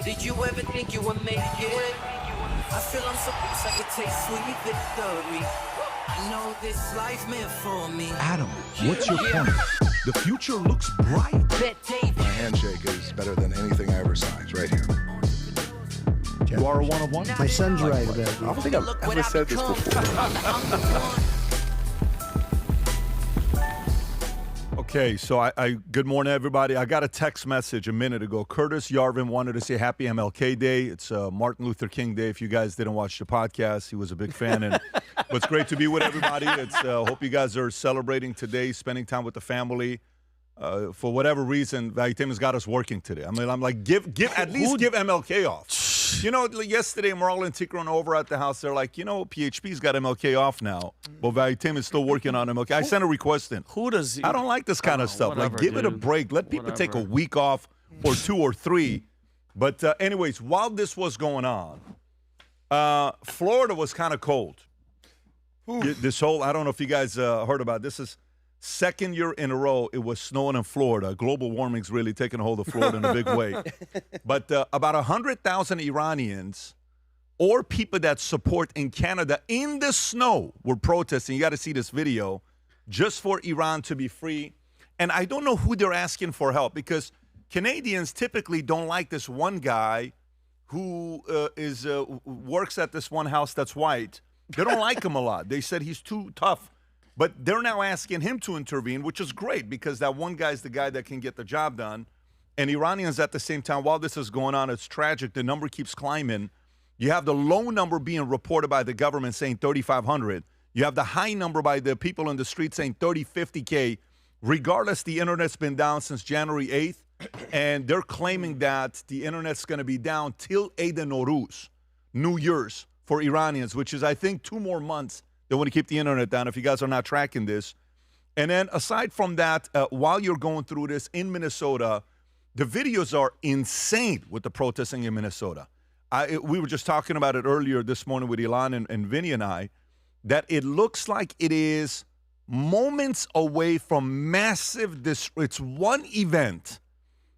Did you ever think you would make it? I feel I'm so close, I could taste sweet victory. I know this life meant for me. Adam, what's your point? The future looks bright. My handshake is better than anything I ever saw. It's right here. You are a one-of-one? My son's right about I it. don't think I've ever said this before. Okay, so I good morning, everybody. I got a text message a minute ago. Curtis Yarvin wanted to say happy MLK Day. It's Martin Luther King Day. If you guys didn't watch the podcast, he was a big fan. And it's great to be with everybody. It's hope you guys are celebrating today, spending time with the family. For whatever reason, Valuetainment's got us working today. I mean, I'm like, give at least give MLK off. You know, yesterday Merle and Tikron over at the house. They're like, you know, PHP's got MLK off now, but Valuetainment's still working on MLK. I sent a request in. Who does? I don't like this kind of stuff. Whatever, like, give it a dude. break. Let people take a Whatever. week off, or 2 or 3. But anyways, while this was going on, Florida was kind of cold. This whole, I don't know if you guys heard about it. This is second year in a row it was snowing in Florida. Global warming's really taking a hold of Florida in a big way. But about 100,000 Iranians or people that support in Canada in the snow were protesting. You got to see this video just for Iran to be free. And I don't know who they're asking for help, because Canadians typically don't like this one guy who works at this one house that's white. They don't like him a lot. They said he's too tough. But they're now asking him to intervene, which is great, because that one guy's the guy that can get the job done. And Iranians at the same time, while this is going on, it's tragic. The number keeps climbing. You have the low number being reported by the government saying 3,500. You have the high number by the people in the street saying 30, 50K. Regardless, the internet's been down since January 8th. And they're claiming that the internet's going to be down till Eid al-Nowruz, New Year's, for Iranians, which is, I think, 2 more months. They want to keep the internet down, if you guys are not tracking this. And then aside from that, while you're going through this in Minnesota, the videos are insane with the protesting in Minnesota. We were just talking about it earlier this morning with Ilan and Vinny and I, that it looks like it is moments away from massive, it's one event.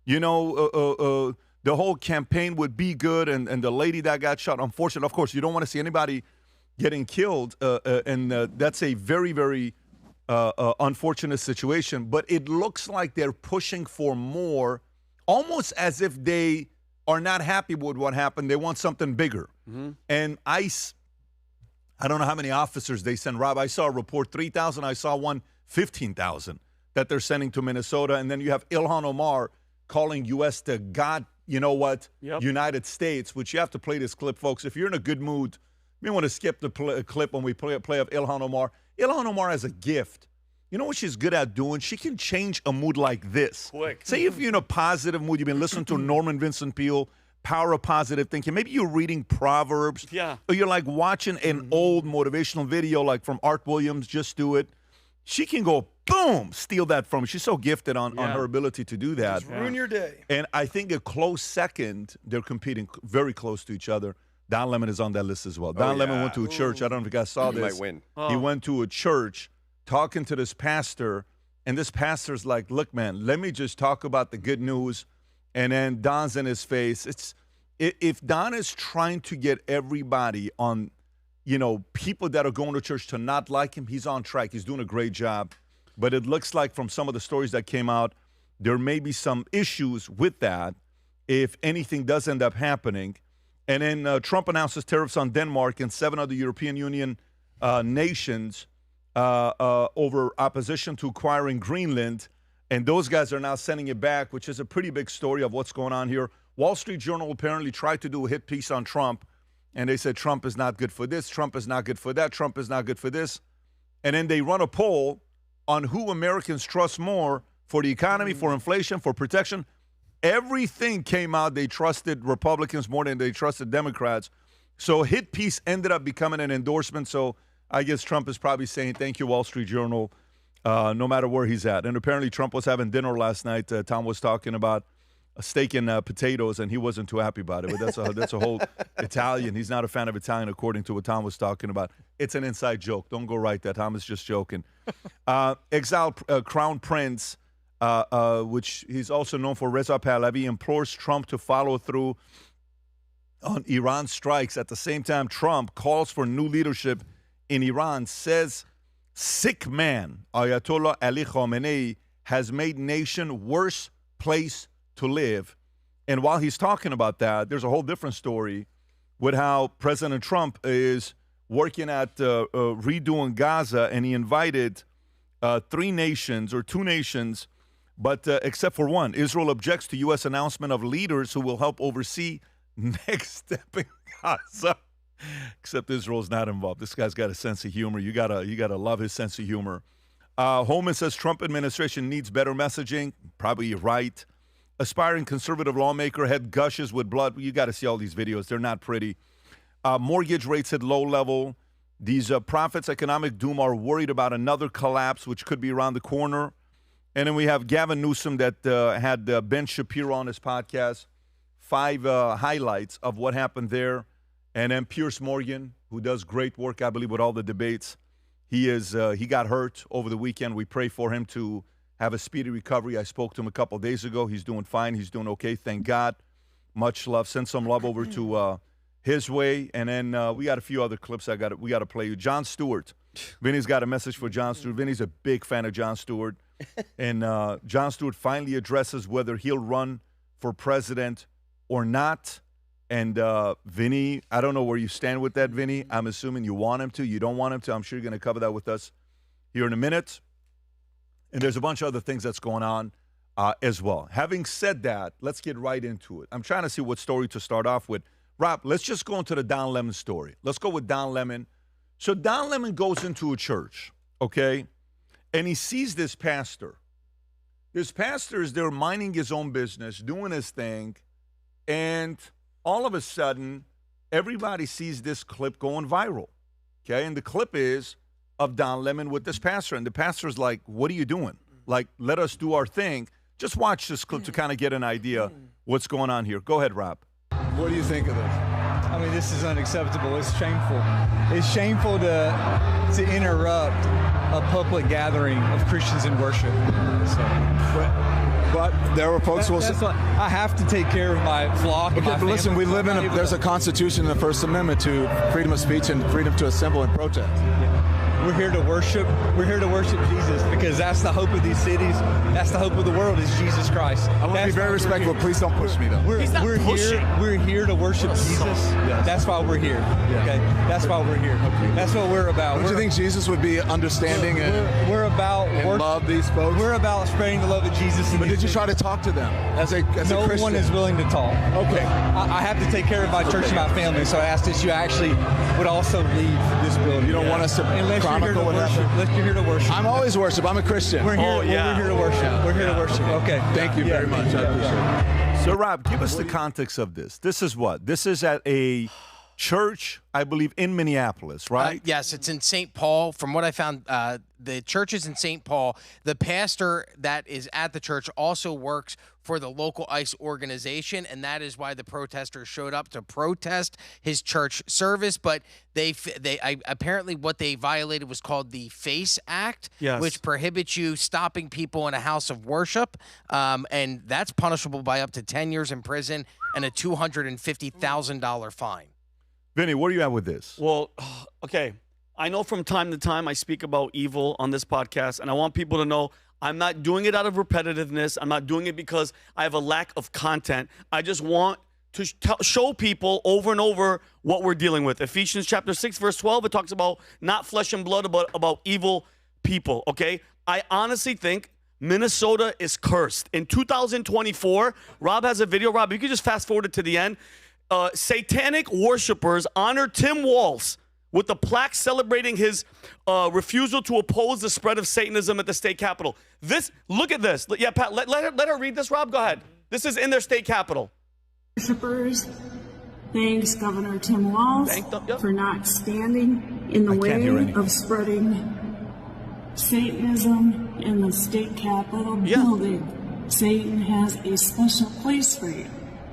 You know, the whole campaign would be good, and the lady that got shot, unfortunately, of course, you don't want to see anybody getting killed, and that's a very, very unfortunate situation. But it looks like they're pushing for more, almost as if they are not happy with what happened. They want something bigger. Mm-hmm. And ICE, I don't know how many officers they send. Rob, I saw a report, 3,000. I saw one, 15,000 that they're sending to Minnesota. And then you have Ilhan Omar calling U.S. to God, you know what, United States, which you have to play this clip, folks. If you're in a good mood, we want to skip the clip when we play of Ilhan Omar. Ilhan Omar has a gift. You know what she's good at doing? She can change a mood like this. Quick. Say if you're in a positive mood, you've been listening to Norman Vincent Peale, Power of Positive Thinking. Maybe you're reading Proverbs. Yeah. Or you're like watching an old motivational video like from Art Williams, Just Do It. She can go, boom, steal that from you. She's so gifted on her ability to do that. Just ruin your day. And I think a close second, they're competing very close to each other. Don Lemon is on that list as well. Don Lemon went to a church. I don't know if you guys saw He this. might win. He went to a church talking to this pastor, and this pastor's like, look, man, let me just talk about the good news. And then Don's in his face. If Don is trying to get everybody on, you know, people that are going to church to not like him, he's on track. He's doing a great job. But it looks like from some of the stories that came out, there may be some issues with that if anything does end up happening. And then Trump announces tariffs on Denmark and 7 other European Union nations over opposition to acquiring Greenland. And those guys are now sending it back, which is a pretty big story of what's going on here. Wall Street Journal apparently tried to do a hit piece on Trump, and they said Trump is not good for this, Trump is not good for that, Trump is not good for this. And then they run a poll on who Americans trust more for the economy, for inflation, for protection. Everything came out. They trusted Republicans more than they trusted Democrats. So hit piece ended up becoming an endorsement. So I guess Trump is probably saying, thank you, Wall Street Journal, no matter where he's at. And apparently Trump was having dinner last night. Tom was talking about a steak and potatoes, and he wasn't too happy about it. But that's a whole Italian. He's not a fan of Italian, according to what Tom was talking about. It's an inside joke. Don't go write that. Tom is just joking. Exiled Crown Prince which he's also known for, Reza Pahlavi, implores Trump to follow through on Iran strikes. At the same time, Trump calls for new leadership in Iran, says sick man Ayatollah Ali Khamenei has made nation worse place to live. And while he's talking about that, there's a whole different story with how President Trump is working at redoing Gaza, and he invited two nations, but except for one. Israel objects to U.S. announcement of leaders who will help oversee next step in Gaza. Except Israel's not involved. This guy's got a sense of humor. You gotta love his sense of humor. Homan says Trump administration needs better messaging. Probably right. Aspiring conservative lawmaker head gushes with blood. You got to see all these videos. They're not pretty. Mortgage rates at low level. These prophets, economic doom, are worried about another collapse, which could be around the corner. And then we have Gavin Newsom that had Ben Shapiro on his podcast. 5 highlights of what happened there. And then Piers Morgan, who does great work, I believe, with all the debates. He got hurt over the weekend. We pray for him to have a speedy recovery. I spoke to him a couple days ago. He's doing fine. He's doing okay. Thank God. Much love. Send some love over to his way. And then we got a few other clips we got to play you. Jon Stewart. Vinny's got a message for Jon Stewart. Vinny's a big fan of Jon Stewart. And Jon Stewart finally addresses whether he'll run for president or not. And Vinny, I don't know where you stand with that, Vinny. I'm assuming you want him to. You don't want him to. I'm sure you're going to cover that with us here in a minute. And there's a bunch of other things that's going on as well. Having said that, let's get right into it. I'm trying to see what story to start off with. Rob, let's just go into the Don Lemon story. Let's go with Don Lemon. So Don Lemon goes into a church, okay, and he sees this pastor. This pastor is there minding his own business, doing his thing, and all of a sudden, everybody sees this clip going viral, okay? And the clip is of Don Lemon with this pastor. And the pastor's like, what are you doing? Like, let us do our thing. Just watch this clip to kind of get an idea what's going on here. Go ahead, Rob. What do you think of this? I mean, this is unacceptable. It's shameful. It's shameful to interrupt a public gathering of Christians in worship. But there were folks who will say, I have to take care of my flock. okay, but listen, we live in there's a constitution in the First Amendment to freedom of speech and freedom to assemble and protest. We're here to worship. We're here to worship Jesus because that's the hope of these cities. That's the hope of the world is Jesus Christ. I want to be very respectful. Please don't push me, though. We're here to worship Jesus. Yes. That's why we're here. Yeah. Okay, that's why we're here. Okay. That's what we're about. Don't you think Jesus would be understanding we're about and love these folks? We're about spreading the love of Jesus. But did you try to talk to them as a No Christian? one is willing to talk. Okay. I have to take care of my church and my family, so I asked that you actually would also leave this building. You don't want us to chronicle what happened? Unless you're here to worship. I'm always worship. I'm a Christian. We're here, we're here to worship. We're here to worship. Okay. Thank you very much. I appreciate it. So, Rob, give us the context of this. This is what? This is at a church, I believe, in Minneapolis, right? Yes, it's in St. Paul. From what I found, the church is in St. Paul. The pastor that is at the church also works for the local ICE organization, and that is why the protesters showed up to protest his church service. But apparently what they violated was called the FACE Act, which prohibits you stopping people in a house of worship, and that's punishable by up to 10 years in prison and a $250,000 fine. Vinny, where are you at with this? Well, okay. I know from time to time I speak about evil on this podcast, and I want people to know I'm not doing it out of repetitiveness. I'm not doing it because I have a lack of content. I just want to show people over and over what we're dealing with. Ephesians chapter 6, verse 12, it talks about not flesh and blood, but about evil people, okay? I honestly think Minnesota is cursed. In 2024, Rob has a video. Rob, you can just fast forward it to the end. Satanic worshipers honored Tim Walz with the plaque celebrating his refusal to oppose the spread of Satanism at the state capitol. Look at this. Yeah, Pat, let her read this. Rob, go ahead. This is in their state capitol. Worshippers thanks Governor Tim Walz for not standing in the way of spreading Satanism in the state capitol building. Satan has a special place for you.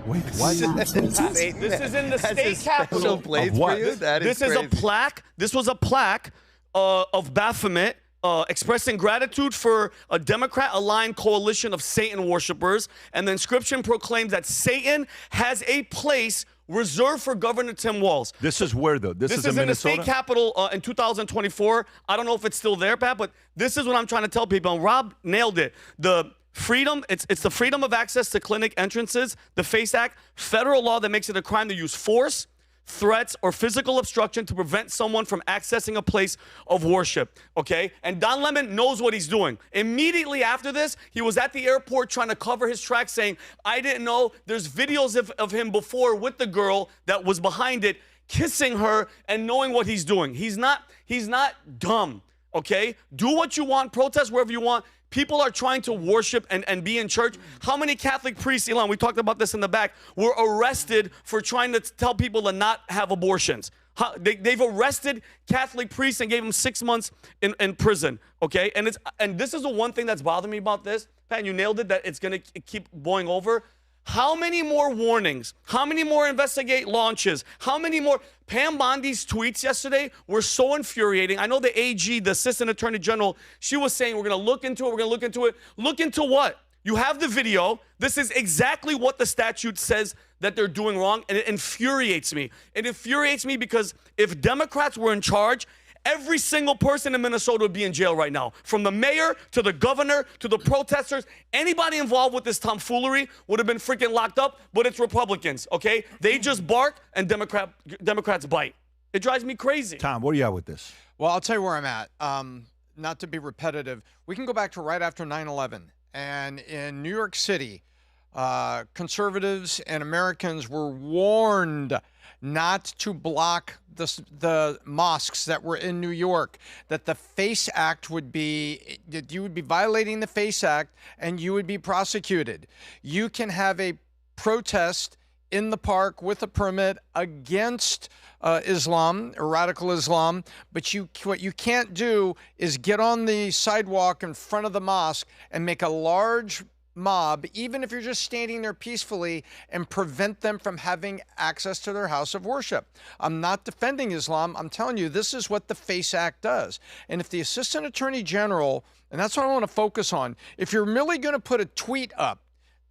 Wait, what? This is in the state capitol. Place for you? This is a plaque. This was a plaque of Baphomet expressing gratitude for a Democrat-aligned coalition of Satan worshipers, and the inscription proclaims that Satan has a place reserved for Governor Tim Walz. This is where, though? This is in the Minnesota? state capitol in 2024. I don't know if it's still there, Pat, but this is what I'm trying to tell people. And Rob nailed it. The freedom, it's the freedom of access to clinic entrances, the FACE Act, federal law that makes it a crime to use force, threats, or physical obstruction to prevent someone from accessing a place of worship, okay? And Don Lemon knows what he's doing. Immediately after this, he was at the airport trying to cover his tracks, saying, I didn't know. There's videos of him before with the girl that was behind it, kissing her and knowing what he's doing. He's not dumb, okay? Do what you want, protest wherever you want. People are trying to worship and be in church. How many Catholic priests, Ilan, we talked about this in the back, were arrested for trying to tell people to not have abortions? They've arrested Catholic priests and gave them 6 months in prison, okay? And this is the one thing that's bothering me about this. Pat, you nailed it, that it's going to keep going over. How many more warnings? How many more investigate launches? How many more? Pam Bondi's tweets yesterday were so infuriating. I know the AG, the Assistant Attorney General, she was saying, we're going to look into it, we're going to look into it. Look into what? You have the video. This is exactly what the statute says that they're doing wrong, and it infuriates me. It infuriates me because if Democrats were in charge, every single person in Minnesota would be in jail right now. From the mayor to the governor to the protesters, anybody involved with this tomfoolery would have been freaking locked up, but it's Republicans, okay? They just bark and Democrats bite. It drives me crazy. Tom, where are you at with this? Well, I'll tell you where I'm at. Not to be repetitive, we can go back to right after 9/11. And in New York City, conservatives and Americans were warned not to block the mosques that were in New York, that the FACE Act would be, that you would be violating the FACE Act and you would be prosecuted. You can have a protest in the park with a permit against Islam or radical Islam, but what you can't do is get on the sidewalk in front of the mosque and make a large mob, even if you're just standing there peacefully, and prevent them from having access to their house of worship. I'm not defending Islam. I'm telling you, this is what the FACE Act does. And if the Assistant Attorney General, and that's what I want to focus on, if you're really going to put a tweet up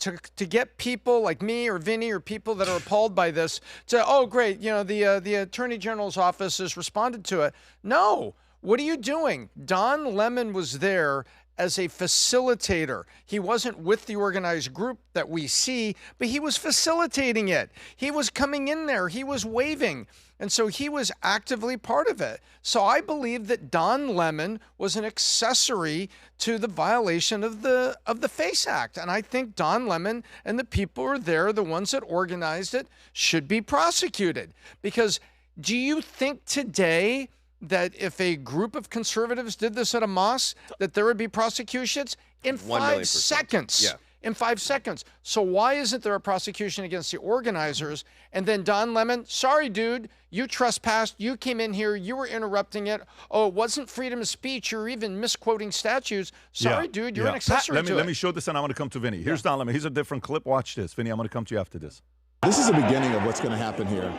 to get people like me or Vinny or people that are appalled by this to, oh, great, you know, the Attorney General's office has responded to it. No. What are you doing? Don Lemon was there as a facilitator. He wasn't with the organized group that we see, but he was facilitating it. He was coming in there. He was waving. And so he was actively part of it. So I believe that Don Lemon was an accessory to the violation of the FACE Act. And I think Don Lemon and the people who are there, the ones that organized it, should be prosecuted. Because do you think today that if a group of conservatives did this at a mosque, that there would be prosecutions? In 5 seconds. Yeah. In 5 seconds. So why isn't there a prosecution against the organizers? And then Don Lemon, sorry, dude, you trespassed. You came in here. You were interrupting it. Oh, it wasn't freedom of speech. You're even misquoting statutes. Sorry, dude, you're an accessory to it. Let me show this, and I'm going to come to Vinny. Here's Don Lemon. Here's a different clip. Watch this. Vinny, I'm going to come to you after this. This is the beginning of what's going to happen here.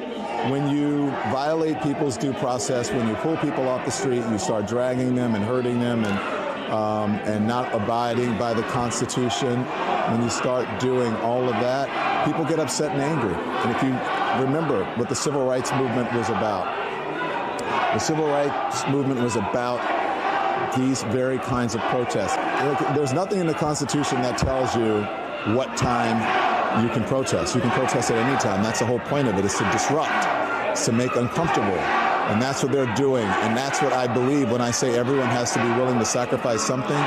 When you violate people's due process, when you pull people off the street, you start dragging them and hurting them and not abiding by the Constitution, when you start doing all of that, people get upset and angry. And if you remember what the Civil Rights Movement was about, the Civil Rights Movement was about these very kinds of protests. There's nothing in the Constitution that tells you what time you can protest. You can protest at any time. That's the whole point of it, is to disrupt, to make uncomfortable. And that's what they're doing. And that's what I believe when I say everyone has to be willing to sacrifice something.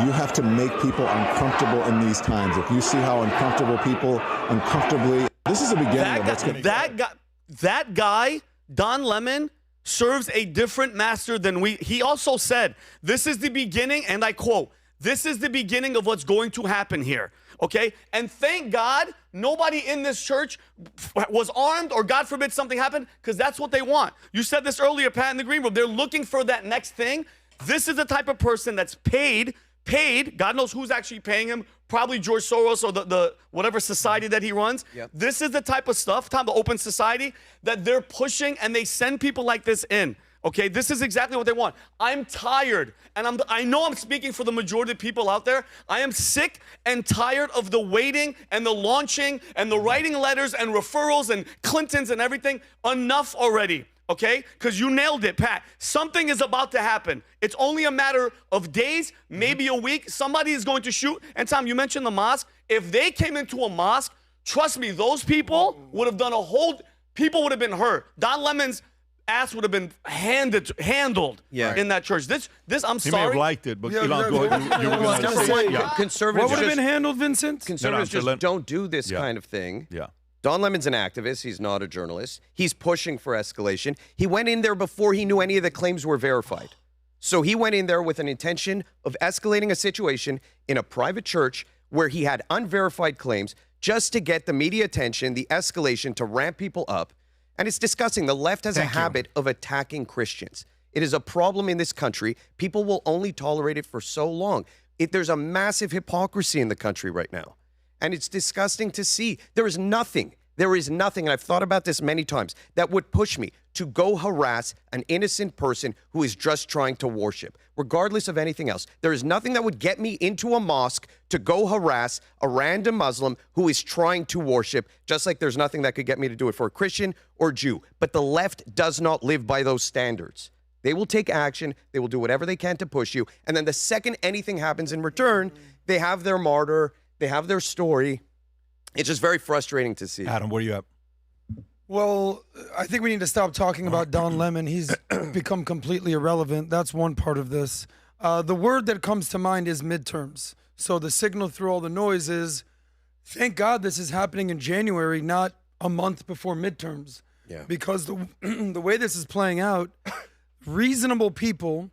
You have to make people uncomfortable in these times. If you see how uncomfortable people this is the beginning of what's going to That guy, Don Lemon, serves a different master than we. He also said, this is the beginning, and I quote, this is the beginning of what's going to happen here. Okay? And thank God nobody in this church was armed, or God forbid something happened, because that's what they want. You said this earlier, Pat, in the green room. They're looking for that next thing. This is the type of person that's paid, God knows who's actually paying him, probably George Soros or the whatever society that he runs. Yep. This is the type of stuff, Tom, the open society, that they're pushing, and they send people like this in. Okay, this is exactly what they want. I'm tired, and I know I'm speaking for the majority of people out there. I am sick and tired of the waiting and the launching and the writing letters and referrals and Clintons and everything. Enough already, okay? Because you nailed it, Pat. Something is about to happen. It's only a matter of days, maybe a week. Somebody is going to shoot. And Tom, you mentioned the mosque. If they came into a mosque, trust me, those people would have done people would have been hurt. Don Lemon's ass would have been handled in that church. This I'm sorry. He may have liked it, but Ilan, go ahead. You were going to say, Conservatives what would have been handled, Vincent? Conservatives just don't do this kind of thing. Yeah. Don Lemon's an activist. He's not a journalist. He's pushing for escalation. He went in there before he knew any of the claims were verified. So he went in there with an intention of escalating a situation in a private church where he had unverified claims just to get the media attention, the escalation, to ramp people up. And it's disgusting. The left has a habit of attacking Christians. It is a problem in this country. People will only tolerate it for so long. There's a massive hypocrisy in the country right now. And it's disgusting to see. There is nothing, and I've thought about this many times, that would push me to go harass an innocent person who is just trying to worship, regardless of anything else. There is nothing that would get me into a mosque to go harass a random Muslim who is trying to worship, just like there's nothing that could get me to do it for a Christian or Jew. But the left does not live by those standards. They will take action. They will do whatever they can to push you. And then the second anything happens in return, they have their martyr, they have their story. It's just very frustrating to see. Adam, where are you at? Well, I think we need to stop talking about Don Lemon. He's become completely irrelevant. That's one part of this. The word that comes to mind is midterms. So the signal through all the noise is, thank God this is happening in January, not a month before midterms. Yeah. Because the way this is playing out, reasonable people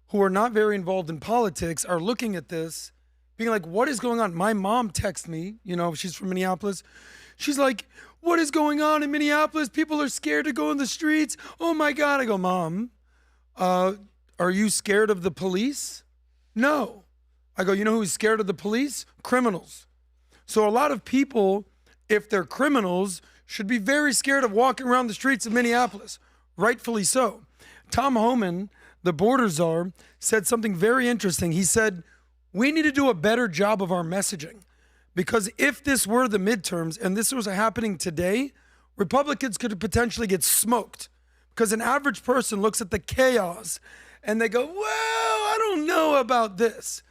who are not very involved in politics are looking at this, being like, what is going on? My mom texted me, she's from Minneapolis. She's like, what is going on in Minneapolis? People are scared to go in the streets. Oh my God. I go, Mom, are you scared of the police? No. I go, you know who's scared of the police? Criminals. So a lot of people, if they're criminals, should be very scared of walking around the streets of Minneapolis. Rightfully so. Tom Homan, the border czar, said something very interesting. He said, we need to do a better job of our messaging. Because if this were the midterms and this was happening today, Republicans could potentially get smoked. Because an average person looks at the chaos and they go, well, I don't know about this.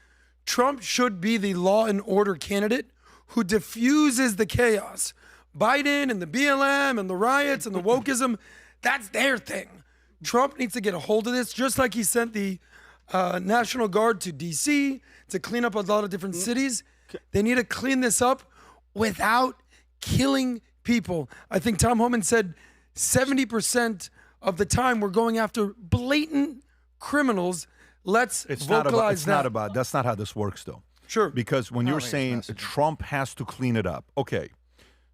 Trump should be the law and order candidate who diffuses the chaos. Biden and the BLM and the riots and the wokeism, that's their thing. Trump needs to get a hold of this, just like he sent the National Guard to D.C. to clean up a lot of different cities. They need to clean this up without killing people. I think Tom Homan said 70% of the time we're going after blatant criminals. Let's vocalize that. That's not how this works, though. Sure. Because when you're saying Trump has to clean it up. Okay.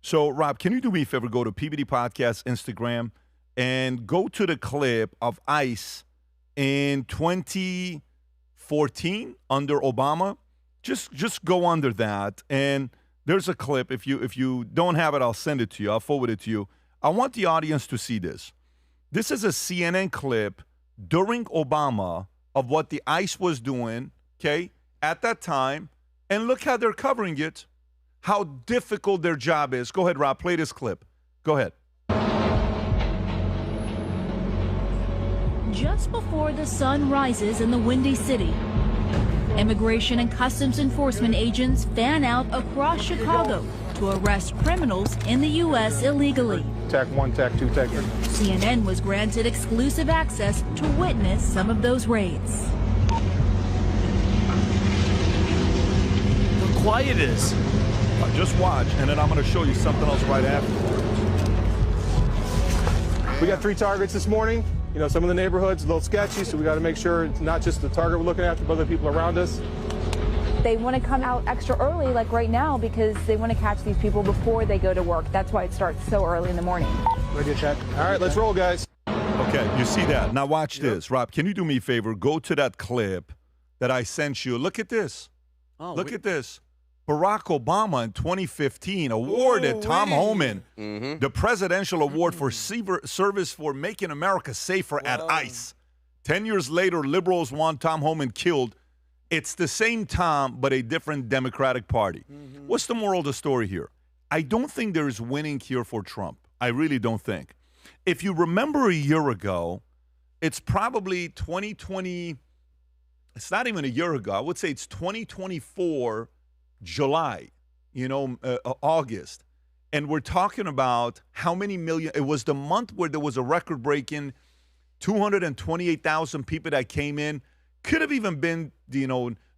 So, Rob, can you do me a favor? Go to PBD Podcast Instagram and go to the clip of ICE in 2014 under Obama. Just go under that, and there's a clip. If you don't have it, I'll send it to you. I'll forward it to you. I want the audience to see this. This is a CNN clip during Obama of what the ICE was doing, okay, at that time, and look how they're covering it, how difficult their job is. Go ahead, Rob, play this clip. Go ahead. Just before the sun rises in the Windy City, Immigration and Customs Enforcement agents fan out across Chicago to arrest criminals in the U.S. illegally. Tac 1, Tac 2, Tac 3. CNN was granted exclusive access to witness some of those raids. How quiet it is. Just watch, and then I'm going to show you something else right after. We got 3 targets this morning. Some of the neighborhoods a little sketchy, so we got to make sure it's not just the target we're looking after, but other people around us. They want to come out extra early, like right now, because they want to catch these people before they go to work. That's why it starts so early in the morning. Ready to check? All right, let's roll, guys. Okay, you see that. Now watch this. Rob, can you do me a favor? Go to that clip that I sent you. Look at this. Look at this. Barack Obama in 2015 awarded Tom Homan the Presidential Award for service for making America safer at ICE. 10 years later, liberals want Tom Homan killed. It's the same Tom, but a different Democratic Party. What's the moral of the story here? I don't think there is winning here for Trump. I really don't think. If you remember a year ago, it's probably 2020. It's not even a year ago. I would say it's 2024 July, August. And we're talking about how many million. It was the month where there was a record-breaking 228,000 people that came in. Could have even been,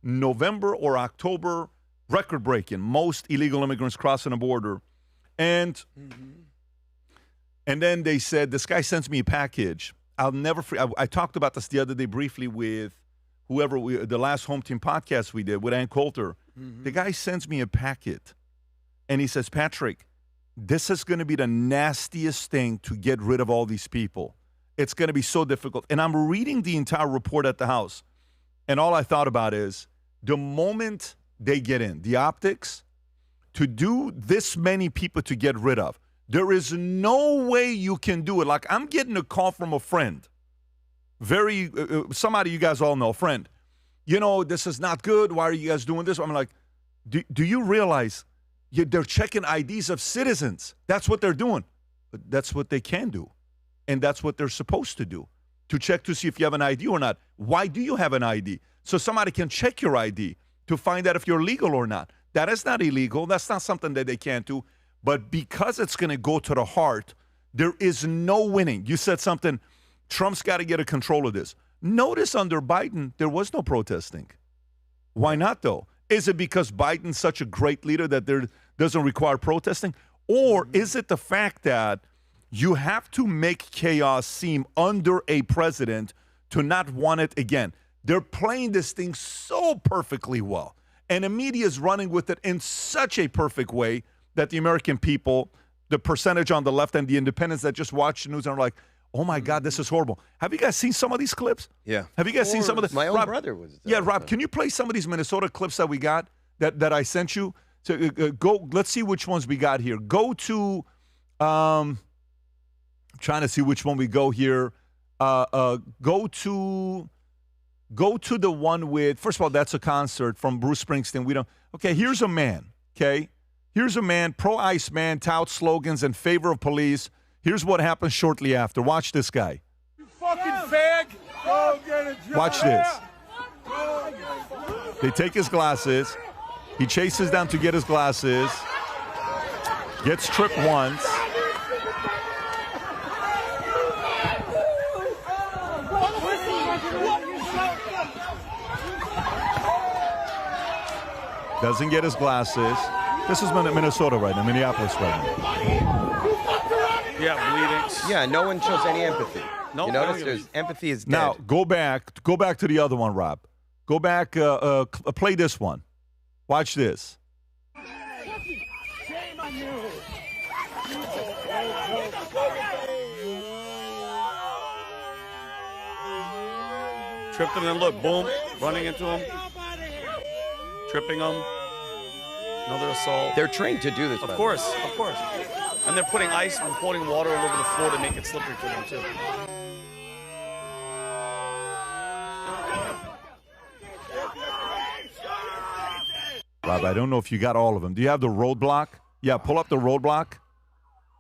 November or October, record-breaking. Most illegal immigrants crossing the border. And then they said, this guy sends me a package. I'll never forget. I talked about this the other day briefly with the last Home Team podcast we did with Ann Coulter. The guy sends me a packet, and he says, Patrick, this is going to be the nastiest thing to get rid of all these people. It's going to be so difficult. And I'm reading the entire report at the house, and all I thought about is the moment they get in, the optics, to do this many people to get rid of, there is no way you can do it. Like, I'm getting a call from a friend, somebody you guys all know, a friend. This is not good. Why are you guys doing this? I'm like, do you realize they're checking IDs of citizens? That's what they're doing. But that's what they can do. And that's what they're supposed to do, to check to see if you have an ID or not. Why do you have an ID? So somebody can check your ID to find out if you're legal or not. That is not illegal. That's not something that they can't do. But because it's going to go to the heart, there is no winning. You said something, Trump's got to get a control of this. Notice under Biden, there was no protesting. Why not, though? Is it because Biden's such a great leader that there doesn't require protesting? Or is it the fact that you have to make chaos seem under a president to not want it again? They're playing this thing so perfectly well. And the media is running with it in such a perfect way that the American people, the percentage on the left and the independents that just watch the news and are like, oh, my God, this is horrible. Have you guys seen some of these clips? Yeah. Have you guys seen some of the? My own brother was. Rob, can you play some of these Minnesota clips that we got that I sent you? So go. Let's see which ones we got here. Go to. I'm trying to see which one we go here. Go to the one with. First of all, that's a concert from Bruce Springsteen. We don't. Okay, here's a man. Okay, here's a man, pro-ICE man, touts slogans in favor of police. Here's what happens shortly after. Watch this guy. You fucking fag! Go get a job. Watch this. They take his glasses. He chases down to get his glasses. Gets tripped once. Doesn't get his glasses. This is Minnesota right now, Minneapolis right now. Yeah, bleeding. Yeah, no one shows any empathy. No, you notice there's empathy is dead. Now, go back to the other one, Rob. Go back, play this one. Watch this. Shame on you. Tripped him and look, boom, running into him. Tripping him. Another assault. They're trained to do this. Of course. And they're putting ice and pouring water all over the floor to make it slippery for them, too. Rob, I don't know if you got all of them. Do you have the roadblock? Yeah, pull up the roadblock.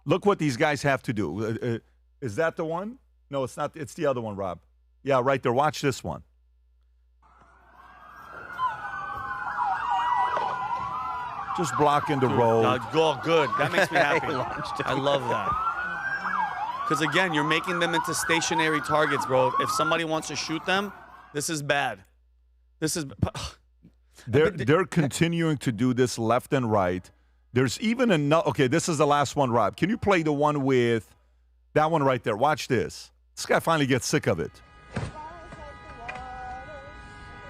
Look what these guys have to do. Is that the one? No, it's not. It's the other one, Rob. Yeah, right there. Watch this one. Just blocking the road. Good. That makes me happy. I love that. Because, again, you're making them into stationary targets, bro. If somebody wants to shoot them, this is bad. They're continuing to do this left and right. There's even another. Okay, this is the last one, Rob. Can you play the one with that one right there? Watch this. This guy finally gets sick of it.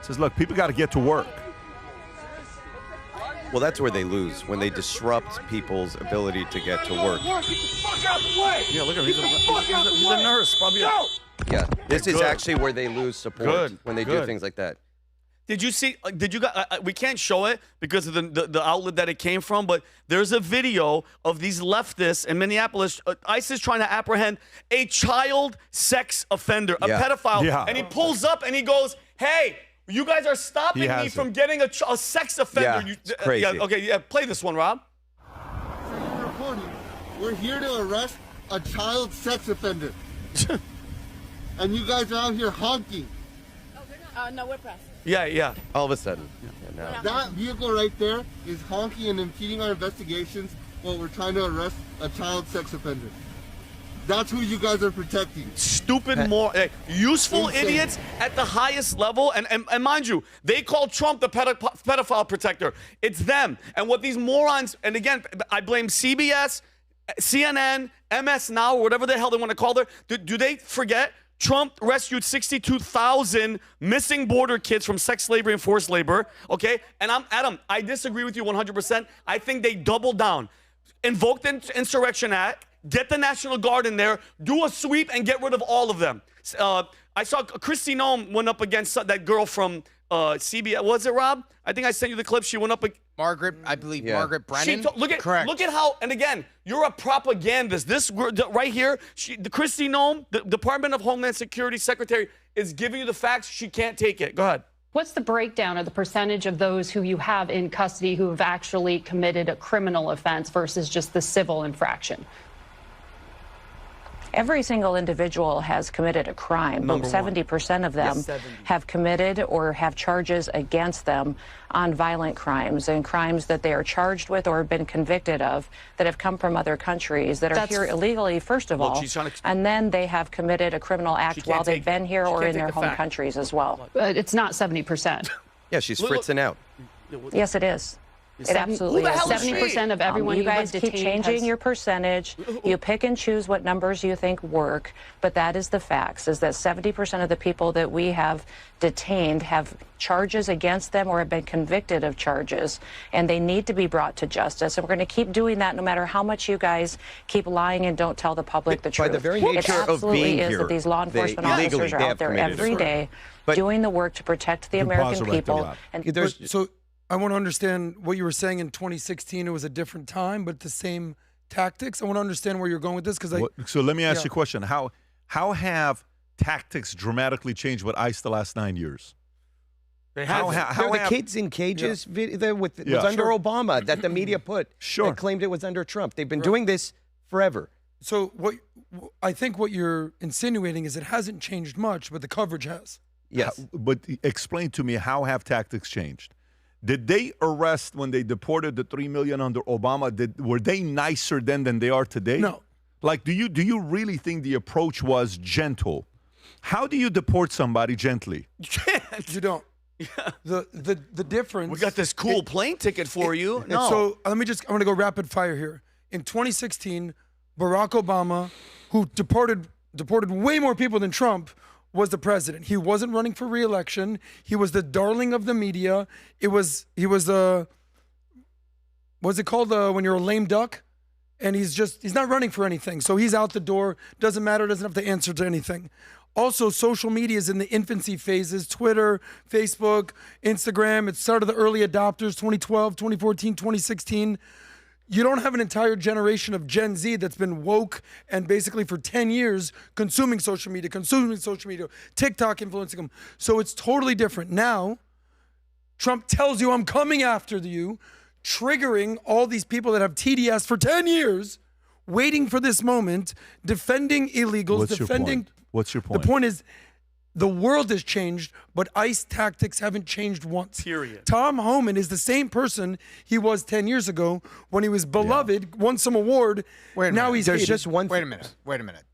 Says, look, people got to get to work. Well, that's where they lose, when they disrupt people's ability to get to work. Yeah, look at him. He's a nurse. Probably. Yeah, this is actually where they lose support when they do things like that. Did you see? Did you guys? We can't show it because of the outlet that it came from. But there's a video of these leftists in Minneapolis. ICE is trying to apprehend a child sex offender, a pedophile, and he pulls up and he goes, "Hey, you guys are stopping me from getting a sex offender." Yeah, it's crazy. Play this one, Rob. We're here to arrest a child sex offender, and you guys are out here honking. No, we're press. Yeah. All of a sudden. That vehicle right there is honking and impeding our investigations while we're trying to arrest a child sex offender. That's who you guys are protecting. Stupid, useful idiots at the highest level. And mind you, they call Trump the pedophile protector. It's them. And what these morons, and again, I blame CBS, CNN, MS Now, or whatever the hell they want to call it. Do they forget? Trump rescued 62,000 missing border kids from sex slavery and forced labor, okay? And Adam, I disagree with you 100%. I think they doubled down. Invoke the Insurrection Act, get the National Guard in there, do a sweep, and get rid of all of them. I saw Kristi Noem went up against that girl from CBS. Was it, Rob? I think I sent you the clip. She went up against Margaret, I believe Margaret Brennan. Look at how, and again, you're a propagandist. This right here, the Kristi Noem, the Department of Homeland Security Secretary, is giving you the facts. She can't take it. Go ahead. What's the breakdown of the percentage of those who you have in custody who have actually committed a criminal offense versus just the civil infraction? Every single individual has committed a crime, but 70% of them have committed or have charges against them on violent crimes and crimes that they are charged with or have been convicted of that have come from other countries that are here illegally, first of all, and then they have committed a criminal act while they've been here or in their home countries as well. It's not 70%. Yeah, she's fritzing out. Yes, it is. It absolutely is. 70% of everyone you guys keep changing your percentage. You pick and choose what numbers you think work, but that is the facts, is that 70% of the people that we have detained have charges against them or have been convicted of charges, and they need to be brought to justice. And we're going to keep doing that no matter how much you guys keep lying and don't tell the public the truth. By the very nature of being is here, that these law enforcement officers are out there every day doing the work to protect the American people. So I want to understand what you were saying in 2016. It was a different time, but the same tactics. I want to understand where you're going with this So let me ask you a question. How have tactics dramatically changed with ICE the last 9 years? They're the kids in cages video was under Obama that the media put. That claimed it was under Trump. They've been doing this forever. So I think what you're insinuating is it hasn't changed much, but the coverage has. Yes. But explain to me, how have tactics changed? Did they arrest when they deported the 3 million under Obama? Were they nicer then than they are today? No. Like, do you really think the approach was gentle? How do you deport somebody gently? You don't. Yeah. The difference. We got this cool plane ticket for you. No. So I'm going to go rapid fire here. In 2016, Barack Obama, who deported way more people than Trump, was the president. He wasn't running for re-election. He was the darling of the media. He was what's it called when you're a lame duck? And he's not running for anything. So he's out the door. Doesn't matter, doesn't have to answer to anything. Also, social media is in the infancy phases. Twitter, Facebook, Instagram. It started the early adopters, 2012, 2014, 2016. You don't have an entire generation of Gen Z that's been woke and basically for 10 years consuming social media, TikTok influencing them. So it's totally different. Now, Trump tells you, I'm coming after you, triggering all these people that have TDS for 10 years, waiting for this moment, defending illegals, What's your point? The point is, the world has changed, but ICE tactics haven't changed once. Period. Tom Homan is the same person he was 10 years ago when he was beloved, won some award. Now he's hated. Wait a minute.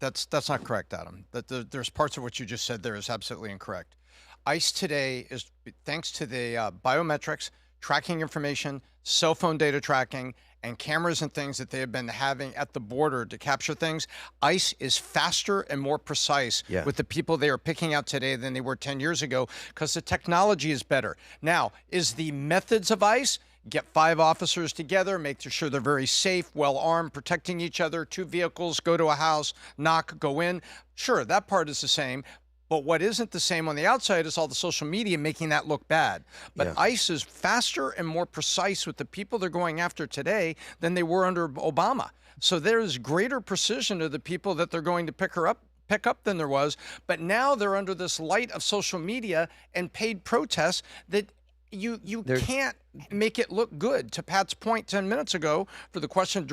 That's not correct, Adam. There's parts of what you just said there is absolutely incorrect. ICE today is, thanks to the biometrics, tracking information, cell phone data tracking, and cameras and things that they have been having at the border to capture things, ICE is faster and more precise with the people they are picking out today than they were 10 years ago because the technology is better. Now, is the methods of ICE get 5 officers together, make sure they're very safe, well-armed, protecting each other, 2 vehicles, go to a house, knock, go in? Sure, that part is the same. But what isn't the same on the outside is all the social media making that look bad. But ICE is faster and more precise with the people they're going after today than they were under Obama. So there's greater precision to the people that they're going to pick up than there was. But now they're under this light of social media and paid protests that you can't make it look good. To Pat's point 10 minutes ago, for the question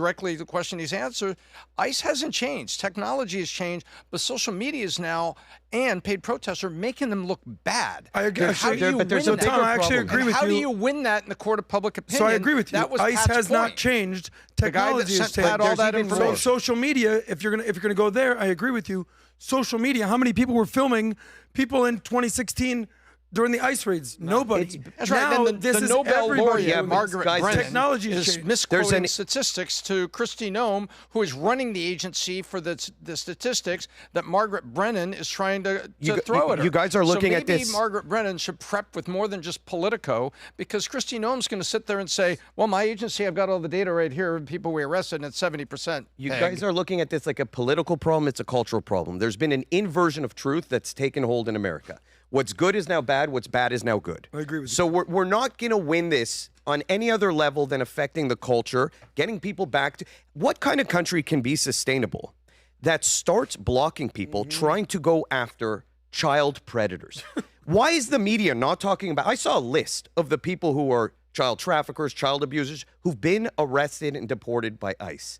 he's answered, ICE hasn't changed. Technology has changed, but social media is now, and paid protests are making them look bad. I agree. How do you win that? Tom, I actually agree with you. How do you win that in the court of public opinion? So I agree with you. That was ICE Pat's has point. not changed. Technology has changed. All that information. So social media, if you're gonna go there, I agree with you. Social media, how many people were filming people in 2016 during the ICE raids? Nobody. That's right. Now, Then the is Nobel everybody. laureate, Margaret Brennan, technology is misquoting statistics to Kristi Noem, who is running the agency for the statistics that Margaret Brennan is trying to throw at her. You guys are looking at this. Maybe Margaret Brennan should prep with more than just Politico, because Kristi Noem's going to sit there and say, well, my agency, I've got all the data right here of people we arrested, and it's 70%. You guys are looking at this like a political problem. It's a cultural problem. There's been an inversion of truth that's taken hold in America. What's good is now bad. What's bad is now good. I agree with you. So we're not going to win this on any other level than affecting the culture, getting people back to... What kind of country can be sustainable that starts blocking people trying to go after child predators? Why is the media not talking about... I saw a list of the people who are child traffickers, child abusers, who've been arrested and deported by ICE.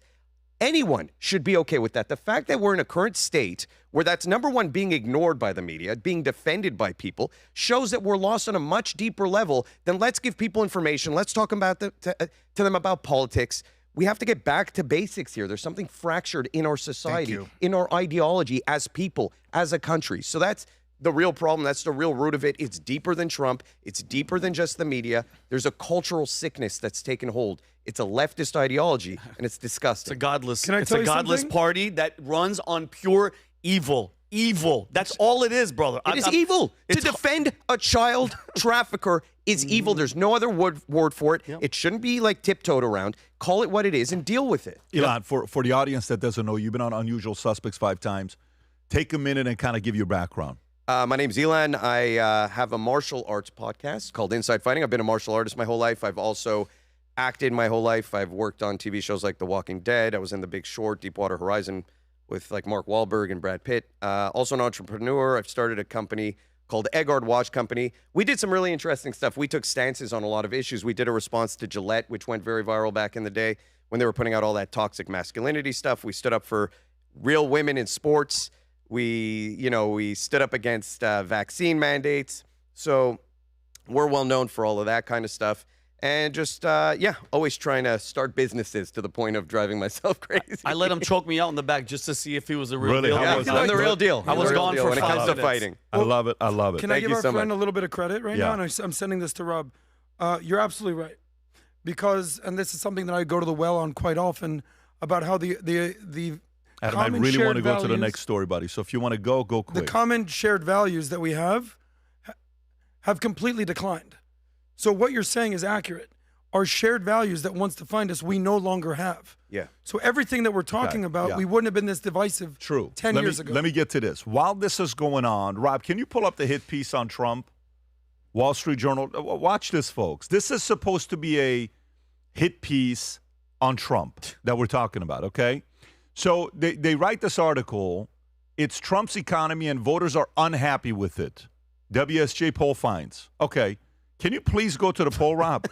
Anyone should be okay with that. The fact that we're in a current state where that's, number one, being ignored by the media, being defended by people, shows that we're lost on a much deeper level than let's give people information. Let's talk about to them about politics. We have to get back to basics here. There's something fractured in our society, in our ideology as people, as a country. So that's the real problem. That's the real root of it. It's deeper than Trump. It's deeper than just the media. There's a cultural sickness that's taken hold. It's a leftist ideology, and it's disgusting. It's a godless party that runs on pure evil. Evil. That's all it is, brother. It is evil. To defend a child trafficker is evil. There's no other word for it. It shouldn't be like tiptoed around. Call it what it is and deal with it. Ilan, for the audience that doesn't know, you've been on Unusual Suspects 5 times. Take a minute and kind of give your background. My name's Ilan. I have a martial arts podcast called Inside Fighting. I've been a martial artist my whole life. I've also acted my whole life. I've worked on TV shows like The Walking Dead. I was in The Big Short, Deepwater Horizon with like Mark Wahlberg and Brad Pitt. Also an entrepreneur. I've started a company called Eggard Watch Company. We did some really interesting stuff. We took stances on a lot of issues. We did a response to Gillette, which went very viral back in the day when they were putting out all that toxic masculinity stuff. We stood up for real women in sports. We stood up against vaccine mandates. So we're well known for all of that kind of stuff. And just, always trying to start businesses to the point of driving myself crazy. I let him choke me out in the back just to see if he was the real deal. Yeah, I'm the real deal. I was gone for when it 5 comes to minutes. fighting. I love it. I love it. Can I give our friend a little bit of credit right now? Yeah. And I'm sending this to Rob. You're absolutely right. Because, and this is something that I go to the well on quite often, about how the Adam, I common really want shared to go to the values- next story, buddy. So if you want to go quick. The common shared values that we have completely declined. So what you're saying is accurate. Our shared values that once defined us, we no longer have. Yeah. So everything that we're talking about, we wouldn't have been this divisive 10 years ago. Let me get to this. While this is going on, Rob, can you pull up the hit piece on Trump? Wall Street Journal. Watch this, folks. This is supposed to be a hit piece on Trump that we're talking about, okay? So they write this article. It's Trump's economy and voters are unhappy with it. WSJ poll finds. Okay. Can you please go to the poll, Rob?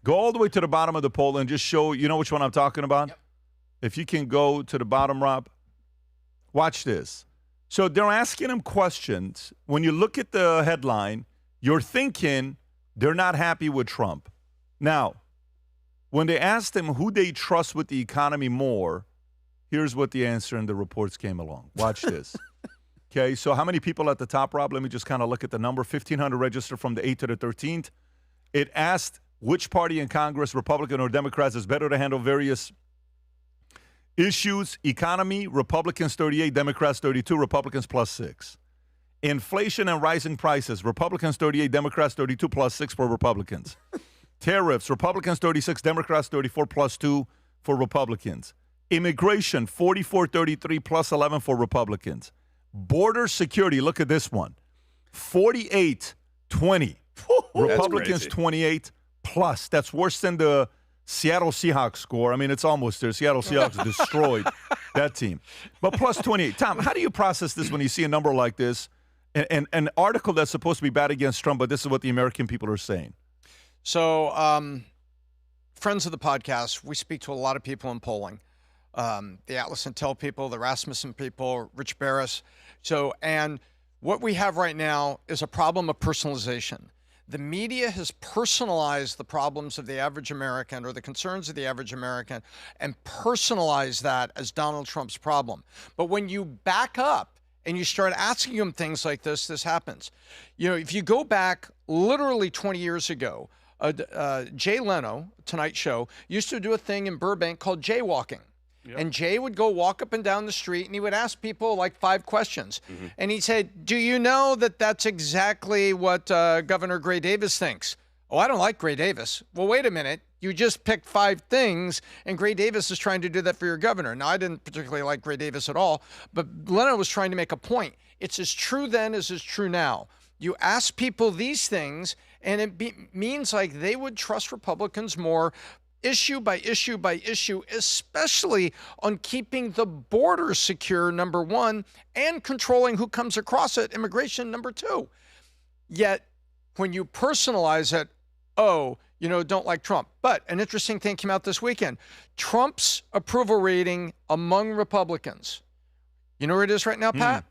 Go all the way to the bottom of the poll and just show, you know which one I'm talking about? Yep. If you can go to the bottom, Rob. Watch this. So they're asking him questions. When you look at the headline, you're thinking they're not happy with Trump. Now, when they asked him who they trust with the economy more, here's what the answer in the reports came along. Watch this. Okay, so how many people at the top, Rob? Let me just kind of look at the number. 1,500 registered from the 8th to the 13th. It asked which party in Congress, Republican or Democrats, is better to handle various issues. Economy, Republicans 38, Democrats 32, Republicans +6. Inflation and rising prices, Republicans 38, Democrats 32, +6 for Republicans. Tariffs, Republicans 36, Democrats 34, +2 for Republicans. Immigration, 44-33, +11 for Republicans. Border security, look at this one. 48-20. Republicans 28 plus. That's worse than the Seattle Seahawks score. I mean, it's almost there. Seattle Seahawks destroyed that team. But plus 28. Tom, how do you process this when you see a number like this? And an article that's supposed to be bad against Trump, but this is what the American people are saying. So, friends of the podcast, we speak to a lot of people in polling. The Atlas Intel people, the Rasmussen people, Rich Barris. And what we have right now is a problem of personalization. The media has personalized the problems of the average American or the concerns of the average American and personalized that as Donald Trump's problem. But when you back up and you start asking them things like this happens. You know, if you go back literally 20 years ago, Jay Leno, Tonight Show, used to do a thing in Burbank called jaywalking. Yep. And Jay would go walk up and down the street and he would ask people like 5 questions. Mm-hmm. And he said, do you know that that's exactly what Governor Gray Davis thinks? Oh, I don't like Gray Davis. Well, wait a minute. You just picked 5 things and Gray Davis is trying to do that for your governor. Now, I didn't particularly like Gray Davis at all, but Leno was trying to make a point. It's as true then as it's true now. You ask people these things and it means like they would trust Republicans more issue by issue by issue, especially on keeping the border secure, number 1, and controlling who comes across it, immigration, number 2. Yet, when you personalize it, don't like Trump. But an interesting thing came out this weekend. Trump's approval rating among Republicans. You know where it is right now, Pat?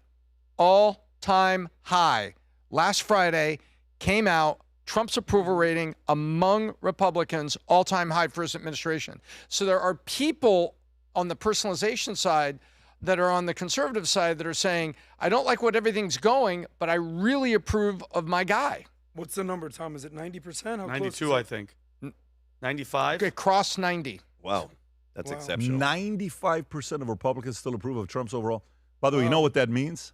All-time high. Last Friday came out. Trump's approval rating among Republicans, all-time high for his administration. So there are people on the personalization side that are on the conservative side that are saying, I don't like what everything's going, but I really approve of my guy. What's the number, Tom? Is it 90%? 92, I think. 95? Okay, cross 90. Wow. That's exceptional. 95% of Republicans still approve of Trump's overall. By the way, you know what that means?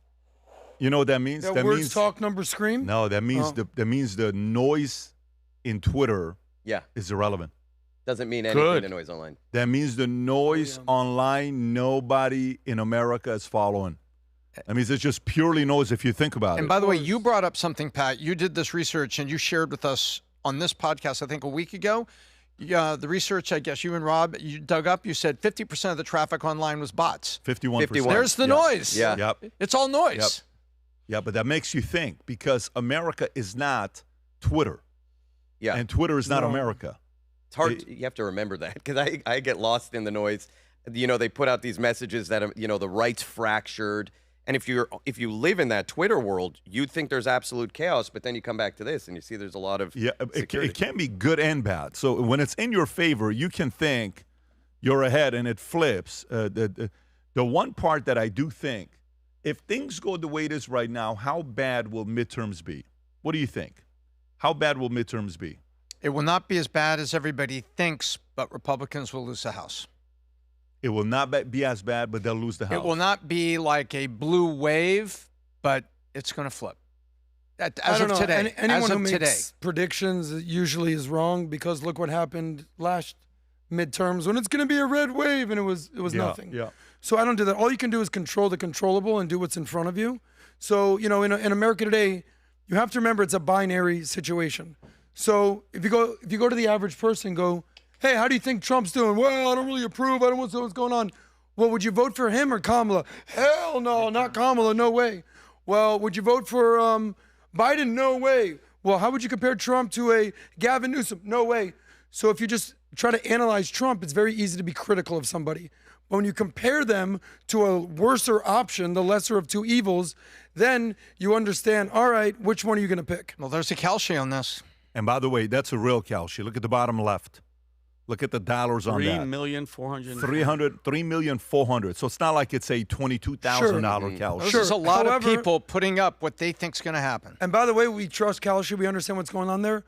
You know what that means? That words means, talk, number scream? No, that means the noise in Twitter is irrelevant. Doesn't mean anything, the noise online. That means the noise online, nobody in America is following. That means it's just purely noise if you think about it. And by the way, you brought up something, Pat. You did this research and you shared with us on this podcast, I think a week ago. The research, I guess you and Rob, you dug up, you said 50% of the traffic online was bots. 51%. There's the noise. Yeah. Yep. It's all noise. Yep. Yeah, but that makes you think because America is not Twitter. Yeah. And Twitter is not America. It's hard. You have to remember that because I get lost in the noise. You know, they put out these messages that, the right's fractured. And if you live in that Twitter world, you'd think there's absolute chaos. But then you come back to this and you see there's a lot of it can be good and bad. So when it's in your favor, you can think you're ahead and it flips. The one part that I do think, if things go the way it is right now, how bad will midterms be? What do you think? How bad will midterms be? It will not be as bad as everybody thinks, but Republicans will lose the House. It will not be as bad, but they'll lose the House. It will not be like a blue wave, but it's going to flip. As of today. Anyone who makes predictions usually is wrong because look what happened last midterms when it's going to be a red wave and it was nothing. Yeah. So I don't do that. All you can do is control the controllable and do what's in front of you. So, in America today, you have to remember it's a binary situation. So if you go to the average person and go, hey, how do you think Trump's doing? Well, I don't really approve. I don't want to know what's going on. Well, would you vote for him or Kamala? Hell no, not Kamala. No way. Well, would you vote for Biden? No way. Well, how would you compare Trump to a Gavin Newsom? No way. So if you just try to analyze Trump, it's very easy to be critical of somebody. But when you compare them to a worser option, the lesser of two evils, then you understand, all right, which one are you going to pick? Well, there's a Kalshi on this. And by the way, that's a real Kalshi. Look at the bottom left. Look at the dollars on that. 3,400,000. So it's not like it's a $22,000 Kalshi. There's a lot of people putting up what they think's going to happen. And by the way, we trust Kalshi. We understand what's going on there.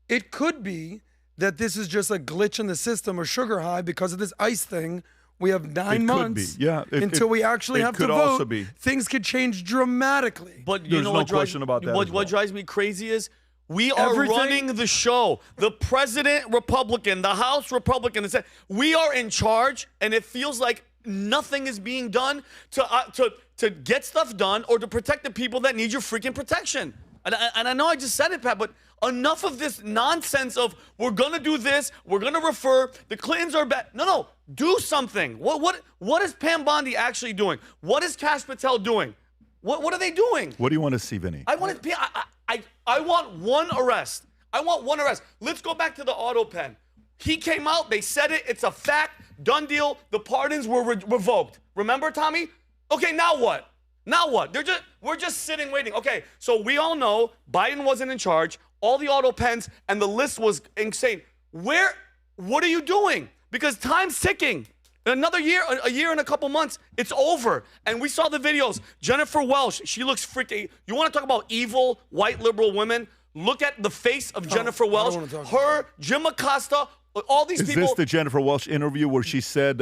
It could be that this is just a glitch in the system or sugar high because of this ICE thing. We have 9 months until we actually have to vote. Things could change dramatically. But you know what question about that. What drives me crazy is we are running the show. The president Republican, the House Republican, we are in charge, and it feels like nothing is being done to get stuff done or to protect the people that need your freaking protection. And I know I just said it, Pat, but enough of this nonsense of we're going to do this, we're going to refer, the Clintons are bad. No, do something. What is Pam Bondi actually doing? What is Kash Patel doing? What are they doing? What do you want to see, Vinny? I want one arrest. I want one arrest. Let's go back to the auto pen. He came out, they said it, it's a fact, done deal, the pardons were revoked. Remember, Tommy? Okay, now what? Now what? We're just sitting waiting. Okay, so we all know Biden wasn't in charge, all the auto pens, and the list was insane. What are you doing? Because time's ticking. In another year, a year and a couple months, it's over. And we saw the videos. Jennifer Welsh, she looks freaking. You want to talk about evil white liberal women? Look at the face of Jennifer Welsh. Her, Jim Acosta, all these people. Is this the Jennifer Welsh interview where she said,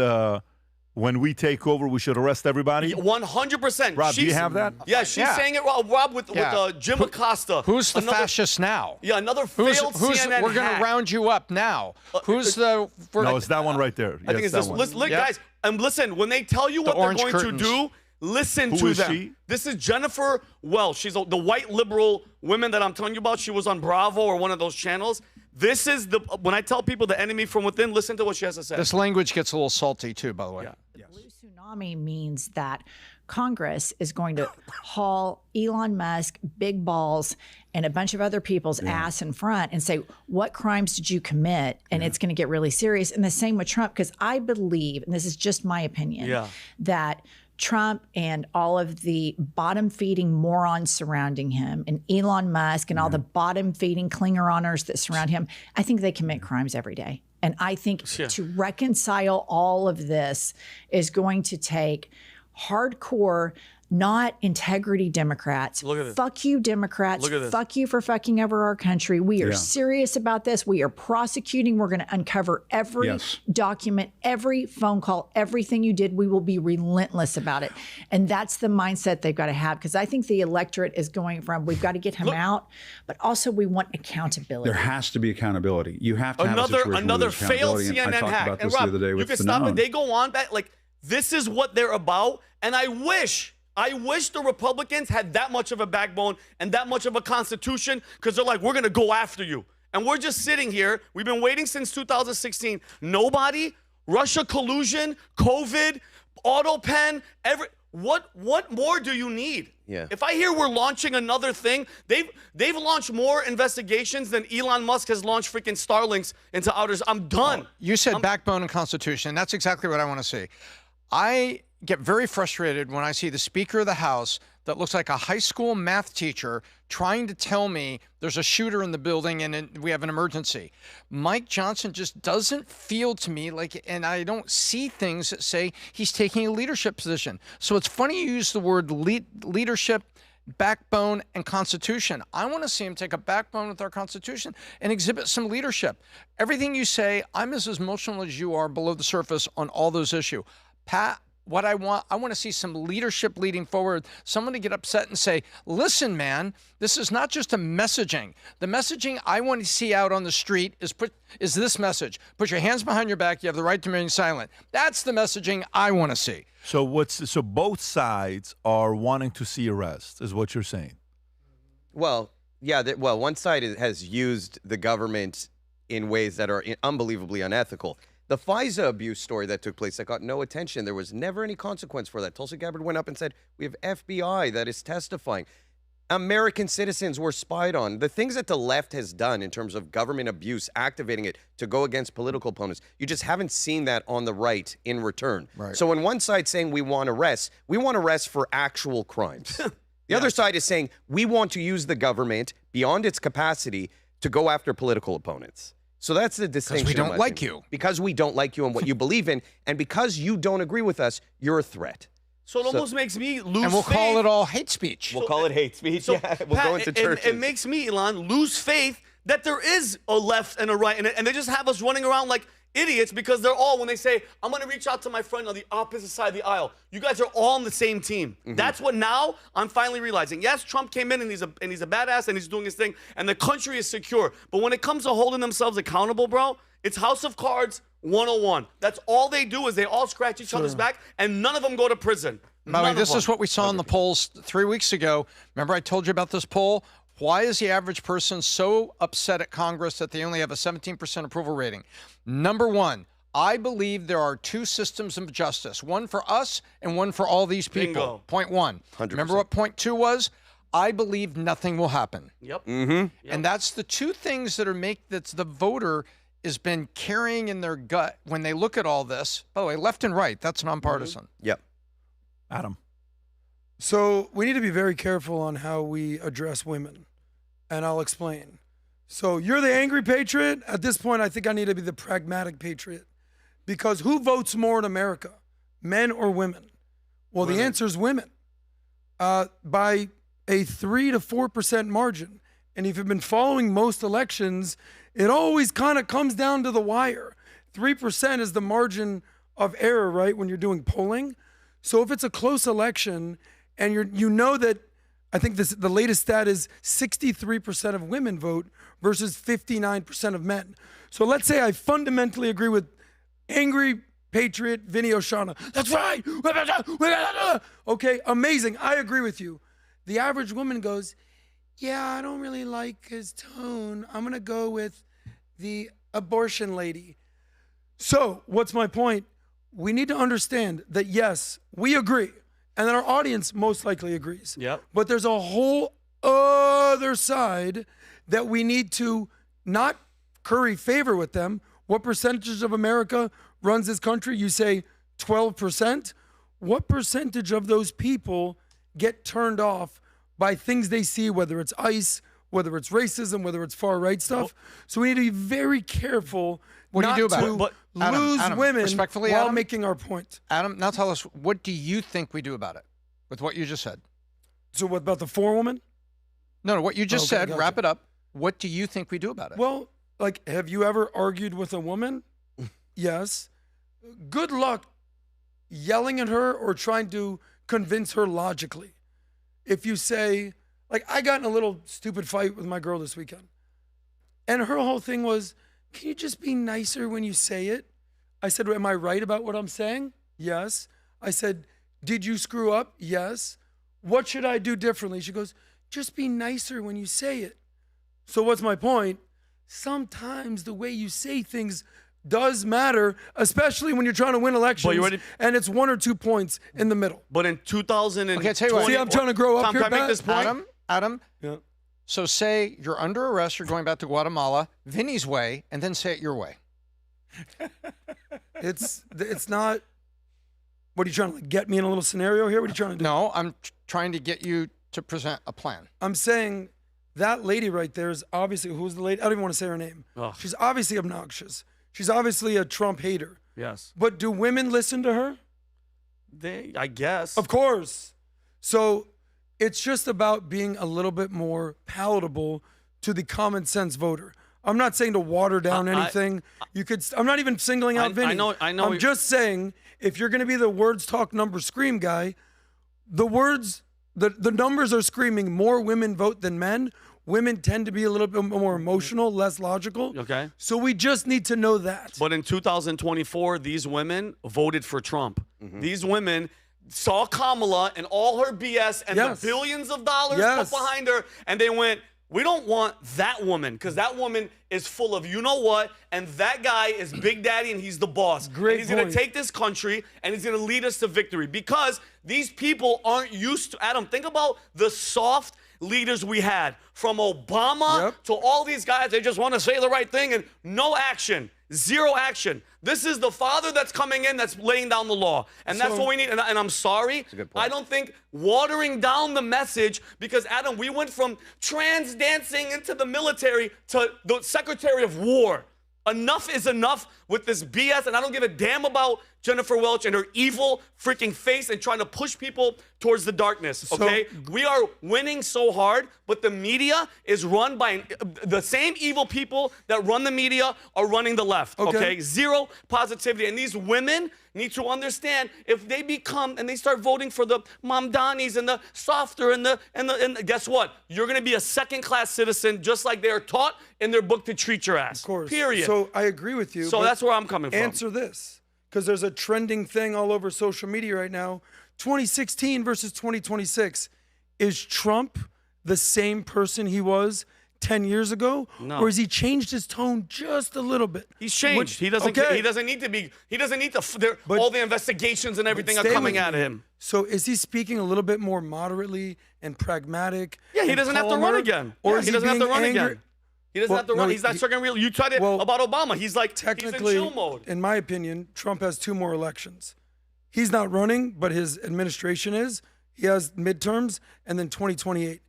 when we take over, we should arrest everybody? 100%. Rob, do you have that? Yeah, she's saying it, Rob, with Jim Acosta. Who's the fascist now? Yeah, another failed CNN We're going to round you up now. Who's the... No, it's that one right there. I think it's this one. Look, guys, and listen, when they tell you what they're going to do, listen to them. She? This is Jennifer Welsh. She's the white liberal woman that I'm telling you about. She was on Bravo or one of those channels. This is when I tell people the enemy from within, listen to what she has to say. This language gets a little salty too, by the way. The blue tsunami means that Congress is going to haul Elon Musk, big balls, and a bunch of other people's ass in front and say, what crimes did you commit? And it's going to get really serious. And the same with Trump, because I believe, and this is just my opinion, that Trump and all of the bottom-feeding morons surrounding him, and Elon Musk and all the bottom-feeding Klingeroners that surround him, I think they commit crimes every day. And I think to reconcile all of this is going to take hardcore, not integrity Democrats. Look at this. Fuck you, Democrats. Look at this. Fuck you for fucking over our country. We are serious about this. We are prosecuting. We're going to uncover every document, every phone call, everything you did. We will be relentless about it. And that's the mindset they've got to have, because I think the electorate is going from, we've got to get him out, but also we want accountability. There has to be accountability. You have to have a situation another where there's failed CNN I talked hack. about And this Rob, the other day with you can stop Fanone. it. They go on back like this is what they're about. And I wish the Republicans had that much of a backbone and that much of a constitution, because they're like, we're going to go after you. And we're just sitting here. We've been waiting since 2016. Nobody, Russia collusion, COVID, auto pen, what more do you need? Yeah. If I hear we're launching another thing, they've launched more investigations than Elon Musk has launched freaking Starlinks into outers. I'm done. You said backbone and constitution. That's exactly what I want to see. I get very frustrated when I see the Speaker of the House that looks like a high school math teacher trying to tell me there's a shooter in the building and we have an emergency. Mike Johnson just doesn't feel to me like, and I don't see things that say he's taking a leadership position. So it's funny you use the word leadership, backbone, and constitution. I want to see him take a backbone with our constitution and exhibit some leadership. Everything you say, I'm as emotional as you are below the surface on all those issues. Pat, what I want to see some leadership leading forward, someone to get upset and say, listen, man, this is not just a messaging. The messaging I want to see out on the street is this message. Put your hands behind your back. You have the right to remain silent. That's the messaging I want to see. So both sides are wanting to see arrests, is what you're saying? Well, yeah. One side has used the government in ways that are unbelievably unethical. The FISA abuse story that took place that got no attention, there was never any consequence for that. Tulsi Gabbard went up and said, we have FBI that is testifying. American citizens were spied on. The things that the left has done in terms of government abuse, activating it to go against political opponents, you just haven't seen that on the right in return. Right. So when one side's saying we want arrests for actual crimes. The other side is saying we want to use the government beyond its capacity to go after political opponents. So that's the distinction. Because we don't like you. Because we don't like you and what you believe in, and because you don't agree with us, you're a threat. So it almost makes me lose faith. And we'll call it all hate speech. We'll call it hate speech. So, yeah, we'll go into churches. It makes me, Ilan, lose faith that there is a left and a right, and they just have us running around like idiots because they're all, when they say, I'm going to reach out to my friend on the opposite side of the aisle, you guys are all on the same team. Mm-hmm. That's what now I'm finally realizing. Yes, Trump came in and he's a badass and he's doing his thing, and the country is secure. But when it comes to holding themselves accountable, bro, it's House of Cards 101. That's all they do is they all scratch each other's back, and none of them go to prison. By the way, this is what we saw in the polls 3 weeks ago. Remember I told you about this poll? Why is the average person so upset at Congress that they only have a 17% approval rating? Number one, I believe there are two systems of justice, one for us and one for all these people. Bingo. Point one. 100%. Remember what point two was? I believe nothing will happen. Yep. And that's the two things that that's the voter has been carrying in their gut when they look at all this. By the way, left and right, that's nonpartisan. Yep. Adam. So we need to be very careful on how we address women, and I'll explain. So you're the angry patriot. At this point, I think I need to be the pragmatic patriot, because who votes more in America, men or women? Well, the answer is women, by a 3 to 4% margin. And if you've been following most elections, it always kind of comes down to the wire. 3% is the margin of error, right, when you're doing polling. So if it's a close election, and you know that, I think the latest stat is 63% of women vote versus 59% of men. So let's say I fundamentally agree with angry patriot Vinny Oshana. That's right. Okay, amazing. I agree with you. The average woman goes, yeah, I don't really like his tone. I'm going to go with the abortion lady. So what's my point? We need to understand that, yes, we agree. And that our audience most likely agrees. Yep. But there's a whole other side that we need to not curry favor with them. What percentage of America runs this country? You say 12%. What percentage of those people get turned off by things they see, whether it's ICE, whether it's racism, whether it's far-right stuff? So we need to be very careful What do you do about it? to lose Adam, women respectfully, while Adam? making our point. Adam, now tell us, what do you think we do about it with what you just said? So what about the forewoman? No, what you just Okay, said, gotcha. wrap it up. What do you think we do about it? Well, like, have you ever argued with a woman? Yes. Good luck yelling at her or trying to convince her logically. If you say, like, I got in a little stupid fight with my girl this weekend, and her whole thing was, can you just be nicer when you say it? I said, am I right about what I'm saying? Yes. I said, did you screw up? Yes. What should I do differently? She goes, just be nicer when you say it. So what's my point? Sometimes the way you say things does matter, especially when you're trying to win elections, and it's 1 or 2 points in the middle. But in 2020, Okay, tell you what. See, I'm trying to grow up Tom, here, can I make Pat? this point? Adam, Yeah. so say you're under arrest, you're going back to Guatemala, Vinny's way, and then say it your way. It's not. What are you trying to get me in a little scenario here? What are you trying to do? No, I'm trying to get you to present a plan. I'm saying that lady right there is obviously, who's the lady? I don't even want to say her name. Ugh. She's obviously obnoxious. She's obviously a Trump hater. Yes. But do women listen to her? I guess. Of course. So it's just about being a little bit more palatable to the common sense voter. I'm not saying to water down anything. I'm not even singling out Vinny. I know. I'm just saying, if you're going to be the words talk numbers scream guy, the numbers are screaming more women vote than men. Women tend to be a little bit more emotional, less logical. Okay. So we just need to know that. But in 2024, these women voted for Trump. These women saw Kamala and all her BS and the billions of dollars put behind her, and they went, we don't want that woman, because that woman is full of you know what, and that guy is Big Daddy and he's the boss. Great and he's going point. to take this country and he's going to lead us to victory, because these people aren't used to, Adam, think about the soft leaders we had, from Obama to all these guys. They just want to say the right thing and no action, zero action. This is the father that's coming in that's laying down the law. And that's what we need. And I'm sorry, I don't think watering down the message, because Adam, we went from trans dancing into the military to the Secretary of War. Enough is enough with this BS, and I don't give a damn about Jennifer Welch and her evil freaking face and trying to push people towards the darkness, okay? We are winning so hard, but the media is run by the same evil people that run the media are running the left, okay? Zero positivity. And these women need to understand if they become and they start voting for the Mamdanis and the softer and guess what? You're going to be a second-class citizen just like they are taught in their book to treat your ass. Of course. Period. So I agree with you. So that's where I'm coming from. Answer this, because there's a trending thing all over social media right now. 2016 versus 2026. Is Trump the same person he was 10 years ago? No. Or has he changed his tone just a little bit? He's changed. He doesn't need to be. He doesn't need to. All the investigations and everything are coming at him. So is he speaking a little bit more moderately and pragmatic? Yeah, he doesn't have to run again. Or he doesn't have to run again. He doesn't have to run. He's not second real. You tried it about Obama. He's like technically, he's in chill mode. In my opinion, Trump has 2 more elections. He's not running, but his administration is. He has midterms and then 2028.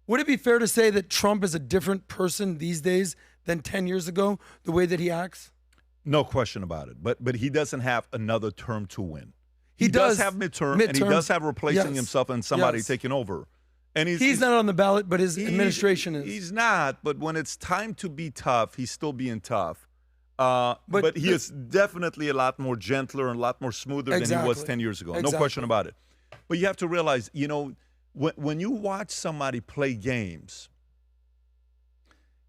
Would it be fair to say that Trump is a different person these days than 10 years ago, the way that he acts? No question about it. But he doesn't have another term to win. He does have midterm, and he does have replacing himself and somebody taking over. And he's not on the ballot, but his administration is. He's not, but when it's time to be tough, he's still being tough. But he is definitely a lot more gentler and a lot more smoother than he was 10 years ago. No question about it. But you have to realize, you know, when you watch somebody play games,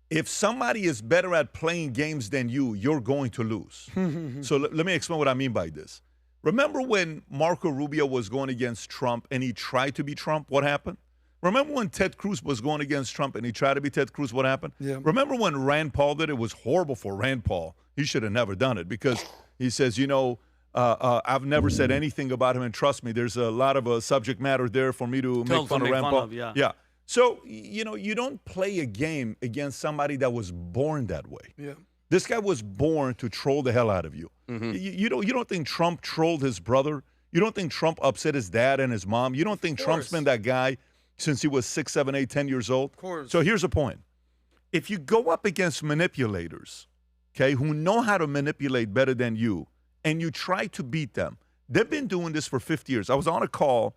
if somebody is better at playing games than you, you're going to lose. So let me explain what I mean by this. Remember when Marco Rubio was going against Trump and he tried to be Trump? What happened? Remember when Ted Cruz was going against Trump and he tried to be Ted Cruz? What happened? Yeah. Remember when Rand Paul did it? It was horrible for Rand Paul. He should have never done it because he says, you know, I've never said anything about him, and trust me, there's a lot of subject matter there for me to make fun of Rand Paul. Yeah. So, you know, you don't play a game against somebody that was born that way. Yeah. This guy was born to troll the hell out of you. You don't think Trump trolled his brother? You don't think Trump upset his dad and his mom? You don't think Trump's been that guy since he was 6, 7, 8, 10 years old? Of course. So here's the point. If you go up against manipulators, okay, who know how to manipulate better than you, and you try to beat them, they've been doing this for 50 years. I was on a call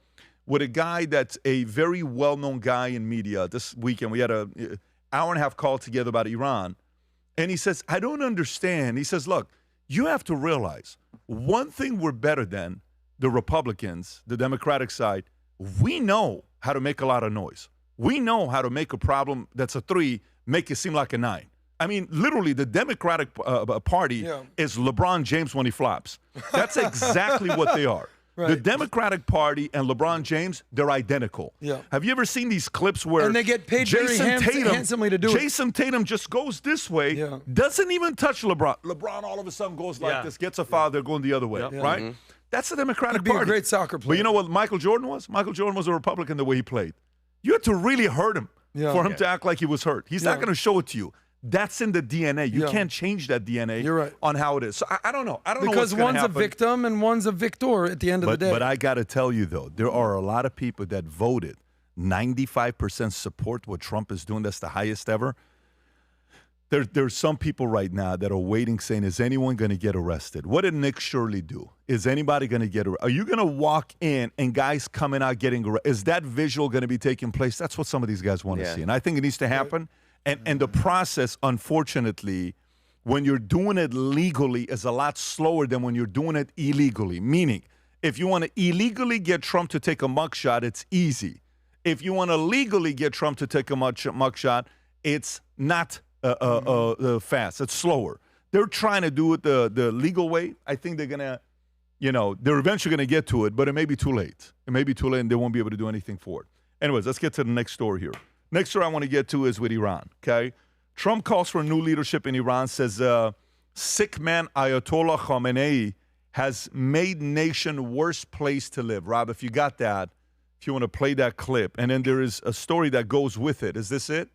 with a guy that's a very well-known guy in media this weekend. We had an hour-and-a-half call together about Iran. And he says, I don't understand. He says, look, you have to realize one thing we're better than the Republicans, the Democratic side. We know how to make a lot of noise. We know how to make a problem that's a 3 make it seem like a 9. I mean, literally, the Democratic Party is LeBron James when he flops. That's exactly what they are. Right. The Democratic Party and LeBron James, they're identical. Yeah. Have you ever seen these clips where and they get paid very handsomely to do it? Jason Tatum just goes this way, doesn't even touch LeBron. LeBron all of a sudden goes like this, gets a foul, they're going the other way, right? That's the Democratic Party. He'd be a great soccer player. But you know what Michael Jordan was? Michael Jordan was a Republican the way he played. You had to really hurt him for him to act like he was hurt. He's not going to show it to you. That's in the DNA. You can't change that DNA on how it is. So I don't know. I don't know what's going to happen. Because one's a victim and one's a victor at the end of the day. But I got to tell you, though, there are a lot of people that voted 95% support what Trump is doing. That's the highest ever. There's some people right now that are waiting saying, is anyone going to get arrested? What did Nick Shirley do? Is anybody going to get arrested? Are you going to walk in and guys coming out getting arrested? Is that visual going to be taking place? That's what some of these guys want to see. And I think it needs to happen. And the process, unfortunately, when you're doing it legally is a lot slower than when you're doing it illegally. Meaning, if you want to illegally get Trump to take a mugshot, it's easy. If you want to legally get Trump to take a mugshot, it's not fast. It's slower. They're trying to do it the legal way. I think they're going to, they're eventually going to get to it, but it may be too late. It may be too late and they won't be able to do anything for it. Anyways, let's get to the next story here. Next story I want to get to is with Iran, okay? Trump calls for new leadership in Iran, says sick man Ayatollah Khamenei has made nation worst place to live. Rob, if you got that, if you want to play that clip. And then there is a story that goes with it. Is this it?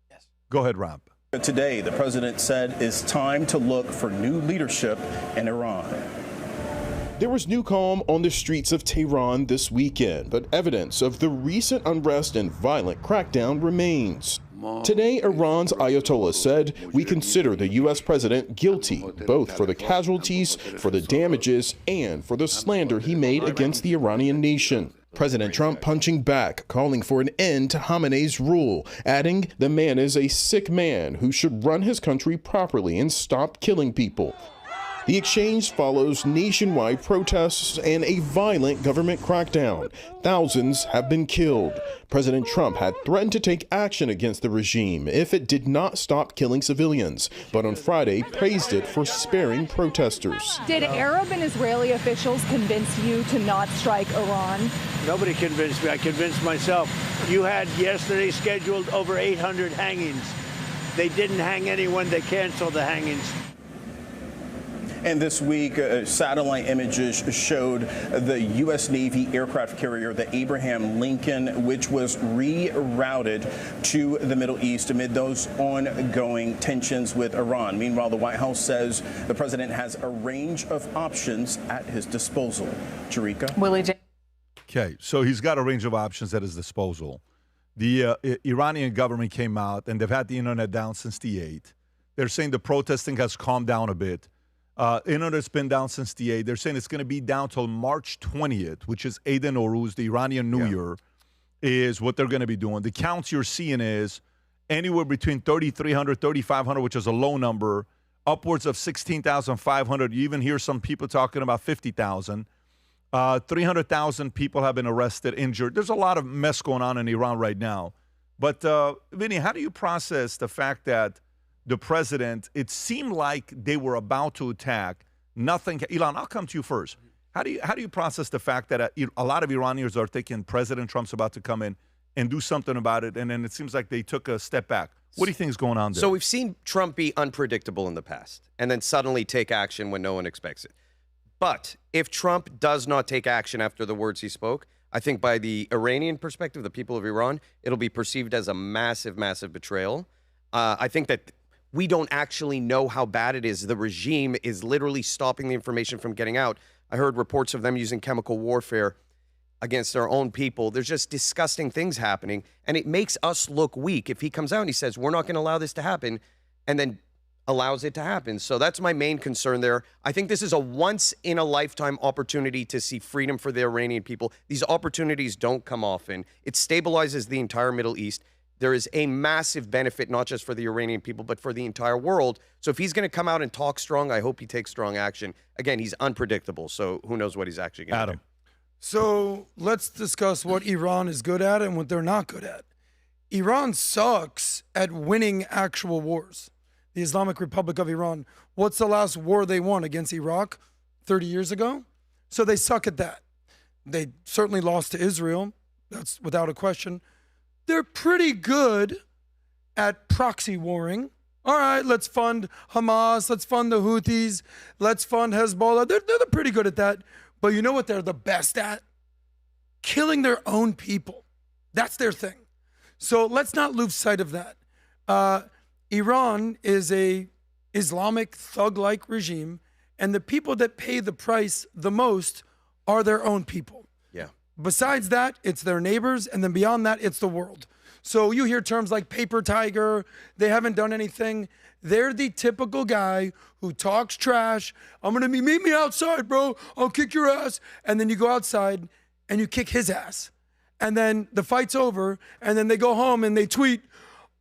Yes. Go ahead, Rob. Today, the president said it's time to look for new leadership in Iran. There was new calm on the streets of Tehran this weekend, but evidence of the recent unrest and violent crackdown remains. Today, Iran's Ayatollah said, we consider the U.S. president guilty, both for the casualties, for the damages, and for the slander he made against the Iranian nation. President Trump punching back, calling for an end to Khamenei's rule, adding the man is a sick man who should run his country properly and stop killing people. The exchange follows nationwide protests and a violent government crackdown. Thousands have been killed. President Trump had threatened to take action against the regime if it did not stop killing civilians, but on Friday praised it for sparing protesters. Did Arab and Israeli officials convince you to not strike Iran? Nobody convinced me. I convinced myself. You had yesterday scheduled over 800 hangings. They didn't hang anyone. They canceled the hangings. And this week, satellite images showed the U.S. Navy aircraft carrier, the Abraham Lincoln, which was rerouted to the Middle East amid those ongoing tensions with Iran. Meanwhile, the White House says the president has a range of options at his disposal. Jarika? Willie J. Okay, so he's got a range of options at his disposal. The Iranian government came out, and they've had the internet down since the 8th. They're saying the protesting has calmed down a bit. Internet's been down since the 8th. They're saying it's going to be down till March 20th, which is Eid al-Nowruz, the Iranian New Year, is what they're going to be doing. The counts you're seeing is anywhere between 3,300, 3,500, which is a low number, upwards of 16,500. You even hear some people talking about 50,000. 300,000 people have been arrested, injured. There's a lot of mess going on in Iran right now. But, Vinny, how do you process the fact that the president, it seemed like they were about to attack. Nothing. Ilan, I'll come to you first. How do you process the fact that a lot of Iranians are thinking President Trump's about to come in and do something about it, and then it seems like they took a step back? What do you think is going on there? So we've seen Trump be unpredictable in the past and then suddenly take action when no one expects it. But if Trump does not take action after the words he spoke, I think by the Iranian perspective, the people of Iran, it'll be perceived as a massive, massive betrayal. I think that we don't actually know how bad it is. The regime is literally stopping the information from getting out. I heard reports of them using chemical warfare against their own people. There's just disgusting things happening, and it makes us look weak if he comes out and he says, we're not going to allow this to happen, and then allows it to happen. So that's my main concern there. I think this is a once-in-a-lifetime opportunity to see freedom for the Iranian people. These opportunities don't come often. It stabilizes the entire Middle East. There is a massive benefit, not just for the Iranian people, but for the entire world. So if he's going to come out and talk strong, I hope he takes strong action. Again, he's unpredictable, so who knows what he's actually going to do. So let's discuss what Iran is good at and what they're not good at. Iran sucks at winning actual wars. The Islamic Republic of Iran, what's the last war they won against Iraq 30 years ago? So they suck at that. They certainly lost to Israel. That's without a question. They're pretty good at proxy warring. All right, let's fund Hamas. Let's fund the Houthis. Let's fund Hezbollah. They're pretty good at that. But you know what they're the best at? Killing their own people. That's their thing. So let's not lose sight of that. Iran is a Islamic thug-like regime, and the people that pay the price the most are their own people. Yeah. Besides that, it's their neighbors, and then beyond that, it's the world. So you hear terms like paper tiger, they haven't done anything. They're the typical guy who talks trash. I'm going to meet me outside, bro. I'll kick your ass. And then you go outside and you kick his ass. And then the fight's over, and then they go home and they tweet,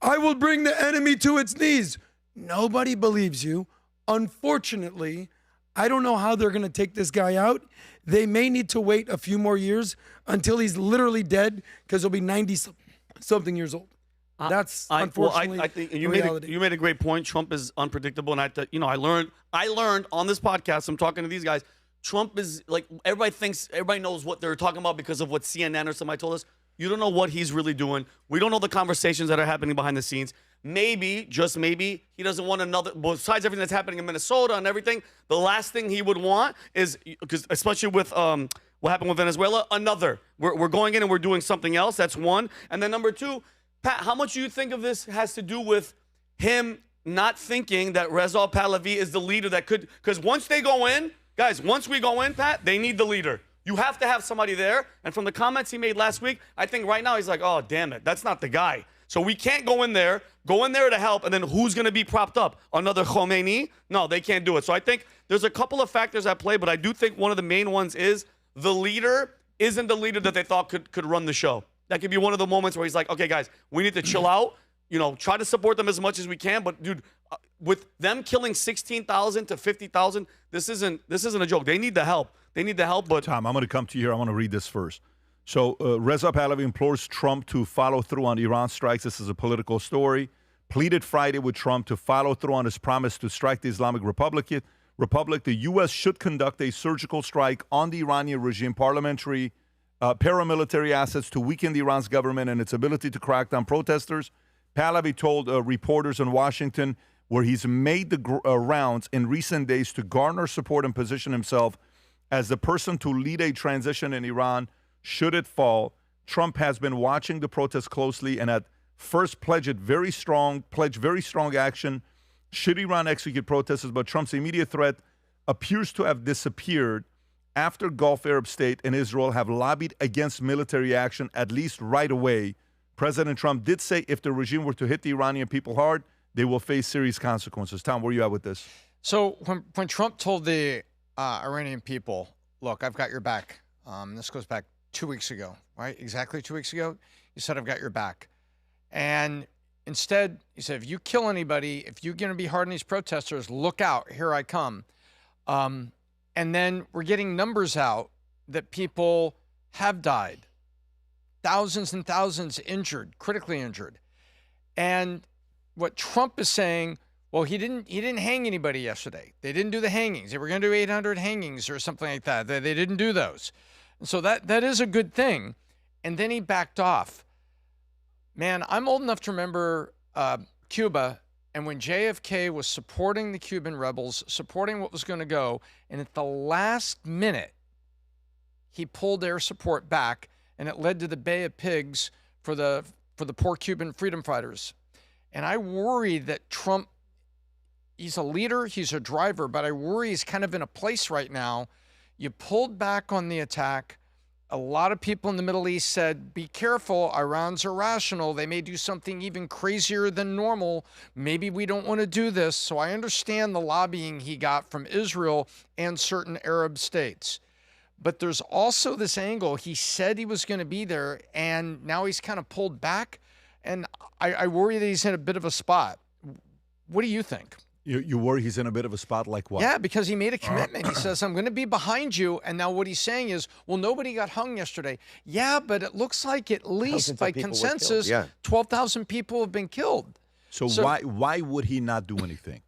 I will bring the enemy to its knees. Nobody believes you. Unfortunately, I don't know how they're going to take this guy out. They may need to wait a few more years until he's literally dead, because he'll be 90-something years old. That's unfortunately I think you reality. made a great point. Trump is unpredictable, and I learned on this podcast. I'm talking to these guys. Trump is like, everybody knows what they're talking about because of what CNN or somebody told us. You don't know what he's really doing. We don't know the conversations that are happening behind the scenes. Maybe, just maybe, he doesn't want another, besides everything that's happening in Minnesota and everything, the last thing he would want is, because especially with what happened with Venezuela, another. We're going in and we're doing something else. That's one. And then number two, Pat, how much do you think of this has to do with him not thinking that Reza Pahlavi is the leader that could, because once they go in, guys, once we go in, Pat, they need the leader. You have to have somebody there. And from the comments he made last week, I think right now he's like, oh, damn it, that's not the guy. So we can't go in there to help, and then who's going to be propped up? Another Khomeini? No, they can't do it. So I think there's a couple of factors at play, but I do think one of the main ones is the leader isn't the leader that they thought could run the show. That could be one of the moments where he's like, okay, guys, we need to chill out. Try to support them as much as we can. But, dude, with them killing 16,000 to 50,000, this isn't a joke. They need the help. But Tom, I'm going to come to you here. I want to read this first. So Reza Pahlavi implores Trump to follow through on Iran strikes. This is a political story. Pleaded Friday with Trump to follow through on his promise to strike the Islamic Republic. The U.S. should conduct a surgical strike on the Iranian regime, parliamentary, paramilitary assets to weaken the Iran's government and its ability to crack down protesters. Pahlavi told reporters in Washington, where he's made the rounds in recent days to garner support and position himself as the person to lead a transition in Iran should it fall. Trump has been watching the protests closely and at first pledged very strong action should Iran execute protesters, but Trump's immediate threat appears to have disappeared after Gulf Arab state and Israel have lobbied against military action, at least right away. President Trump did say if the regime were to hit the Iranian people hard, they will face serious consequences. Tom, where are you at with this? So when Trump told the Iranian people, look, I've got your back. This goes back 2 weeks ago, right? Exactly 2 weeks ago. He said, I've got your back. And instead, he said, if you kill anybody, if you're going to be hard on these protesters, look out, here I come. And then we're getting numbers out that people have died. Thousands and thousands injured, critically injured. And what Trump is saying, well, he didn't hang anybody yesterday. They didn't do the hangings. They were going to do 800 hangings or something like that. They didn't do those. And so that is a good thing. And then he backed off. Man, I'm old enough to remember Cuba, and when JFK was supporting the Cuban rebels, supporting what was going to go, and at the last minute, he pulled air support back, and it led to the Bay of Pigs for the poor Cuban freedom fighters. And I worry that Trump, he's a leader, he's a driver, but I worry he's kind of in a place right now. You pulled back on the attack. A lot of people in the Middle East said, be careful, Iran's irrational. They may do something even crazier than normal. Maybe we don't want to do this. So I understand the lobbying he got from Israel and certain Arab states. But there's also this angle. He said he was going to be there, and now he's kind of pulled back. And I worry that he's in a bit of a spot. What do you think? You worry he's in a bit of a spot like what? Yeah, because he made a commitment. He says, I'm going to be behind you. And now what he's saying is, well, nobody got hung yesterday. Yeah, but it looks like at least by consensus, 12,000 people have been killed. So why would he not do anything?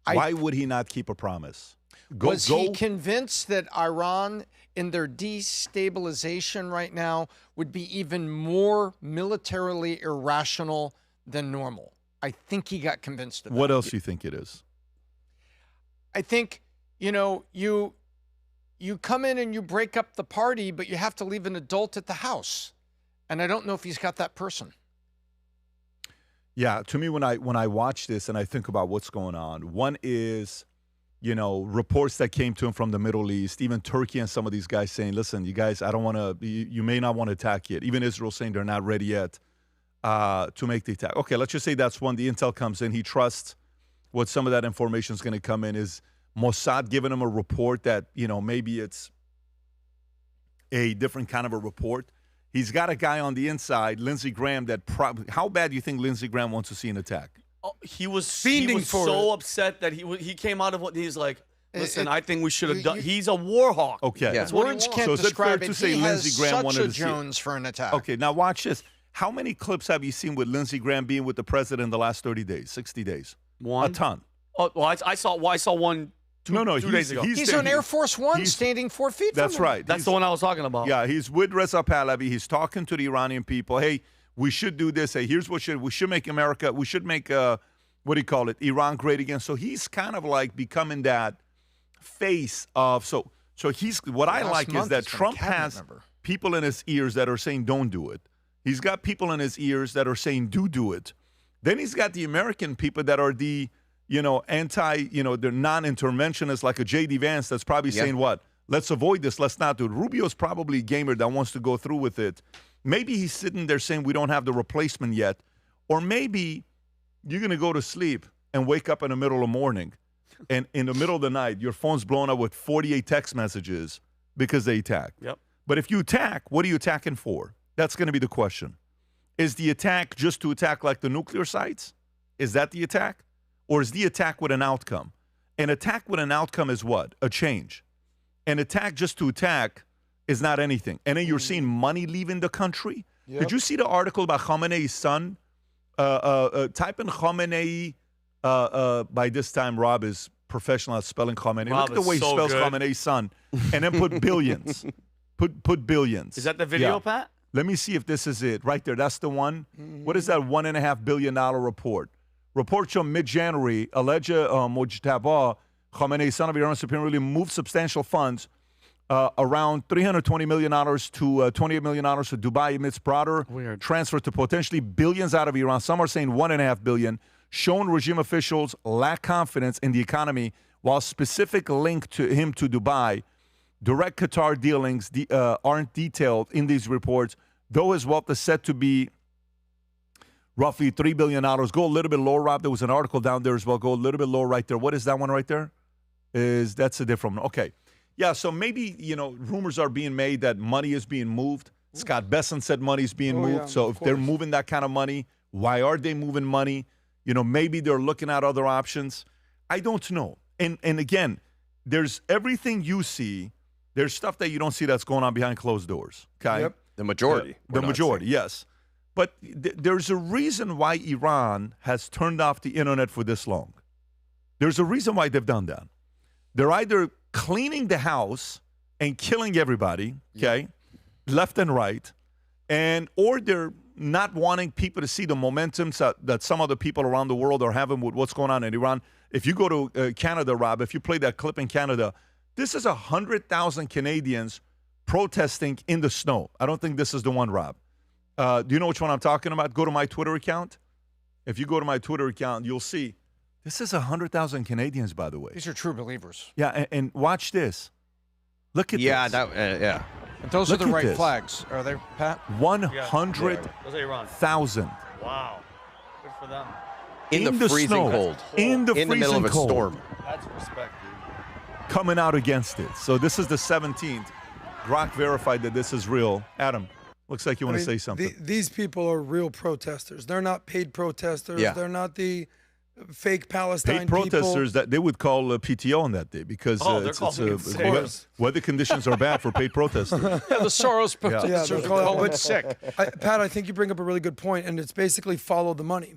Why would he not keep a promise? Was he convinced that Iran, in their destabilization right now, would be even more militarily irrational than normal? I think he got convinced of that. What else do you think it is? I think, you come in and you break up the party, but you have to leave an adult at the house. And I don't know if he's got that person. Yeah, to me, when I watch this and I think about what's going on, one is, reports that came to him from the Middle East, even Turkey and some of these guys saying, listen, you guys, I don't want to, you may not want to attack yet. Even Israel saying they're not ready yet. To make the attack. Okay, let's just say that's when the intel comes in. He trusts what some of that information is going to come in. Is Mossad giving him a report that, maybe it's a different kind of a report? He's got a guy on the inside, Lindsey Graham, that how bad do you think Lindsey Graham wants to see an attack? Oh, he was so upset that he came out of what he's like, listen, I think we should have done. He's a war hawk. Okay. Yeah. Words can't describe it. He has such a Jones for an attack. Okay, now watch this. How many clips have you seen with Lindsey Graham being with the president in the last 30 days, 60 days? One. A ton. Oh, well, I saw one two days ago. He's on Air Force One standing 4 feet from him. That's right. That's the one I was talking about. Yeah, he's with Reza Pahlavi. He's talking to the Iranian people. Hey, we should do this. Hey, here's what we should make America, we should make, what do you call it, Iran great again. So he's kind of like becoming that face of, so he's, what I like is that Trump has people in his ears that are saying don't do it. He's got people in his ears that are saying, do it. Then he's got the American people that are the, they're non-interventionists like a J.D. Vance that's probably saying what? Let's avoid this. Let's not do it. Rubio's probably a gamer that wants to go through with it. Maybe he's sitting there saying we don't have the replacement yet. Or maybe you're going to go to sleep and wake up in the middle of the morning. And in the middle of the night, your phone's blown up with 48 text messages because they attacked. Yep. But if you attack, what are you attacking for? That's going to be the question. Is the attack just to attack like the nuclear sites? Is that the attack? or is the attack with an outcome? An attack with an outcome is what? A change. An attack just to attack is not anything. And then you're seeing money leaving the country. Yep. Did you see the article about Khamenei's son? Type in Khamenei. By this time, Rob is professional at spelling Khamenei. Rob Look at the way he is so spells good. Khamenei's son. And then put billions. Put billions. Is that the video, Yeah. Pat? Let me see if this is it. Right there. That's the one. What is that $1.5 billion report? Report show mid-January, alleged Mojtaba Khamenei, son of Iran's supreme ruler, moved substantial funds around $320 million to $28 million to Dubai amidst broader transfer to potentially billions out of Iran. Some are saying $1.5 billion. Shown regime officials lack confidence in the economy, while specific link to him to Dubai. Direct Qatar dealings aren't detailed in these reports, though his wealth is said to be roughly $3 billion. Go a little bit lower, Rob. There was an article down there as well. Go a little bit lower right there. What is that one right there? That's a different one. Okay. Yeah, so maybe, rumors are being made that money is being moved. Scott Besson said money is being moved. Yeah, so if they're moving that kind of money, why are they moving money? Maybe they're looking at other options. I don't know. And again, there's everything you see. There's stuff that you don't see that's going on behind closed doors. Okay? Yep. The majority. The majority, yes. But there's a reason why Iran has turned off the internet for this long. There's a reason why they've done that. They're either cleaning the house and killing everybody, okay, left and right, or they're not wanting people to see the momentum that some other people around the world are having with what's going on in Iran. If you go to Canada, Rob, if you play that clip in Canada, this is 100,000 Canadians protesting in the snow. I don't think this is the one, Rob. Do you know which one I'm talking about? Go to my Twitter account. If you go to my Twitter account, you'll see this is 100,000 Canadians, by the way. These are true believers. Yeah, and watch this. Look at this. Yeah. And those are the right flags. Are they, Pat? 100,000. Wow. Good for them. In the freezing snow. cold. In the freezing middle of a cold. storm. That's respect, dude. Coming out against it. So this is the 17th. Grok verified that this is real. Adam, looks like you want to say something. These people are real protesters. They're not paid protesters. Yeah. They're not the fake Palestine Paid protesters that they would call PTO on that day because weather conditions are bad for paid protesters. Yeah, the Soros protesters are called it sick. Pat, I think you bring up a really good point, and it's basically follow the money.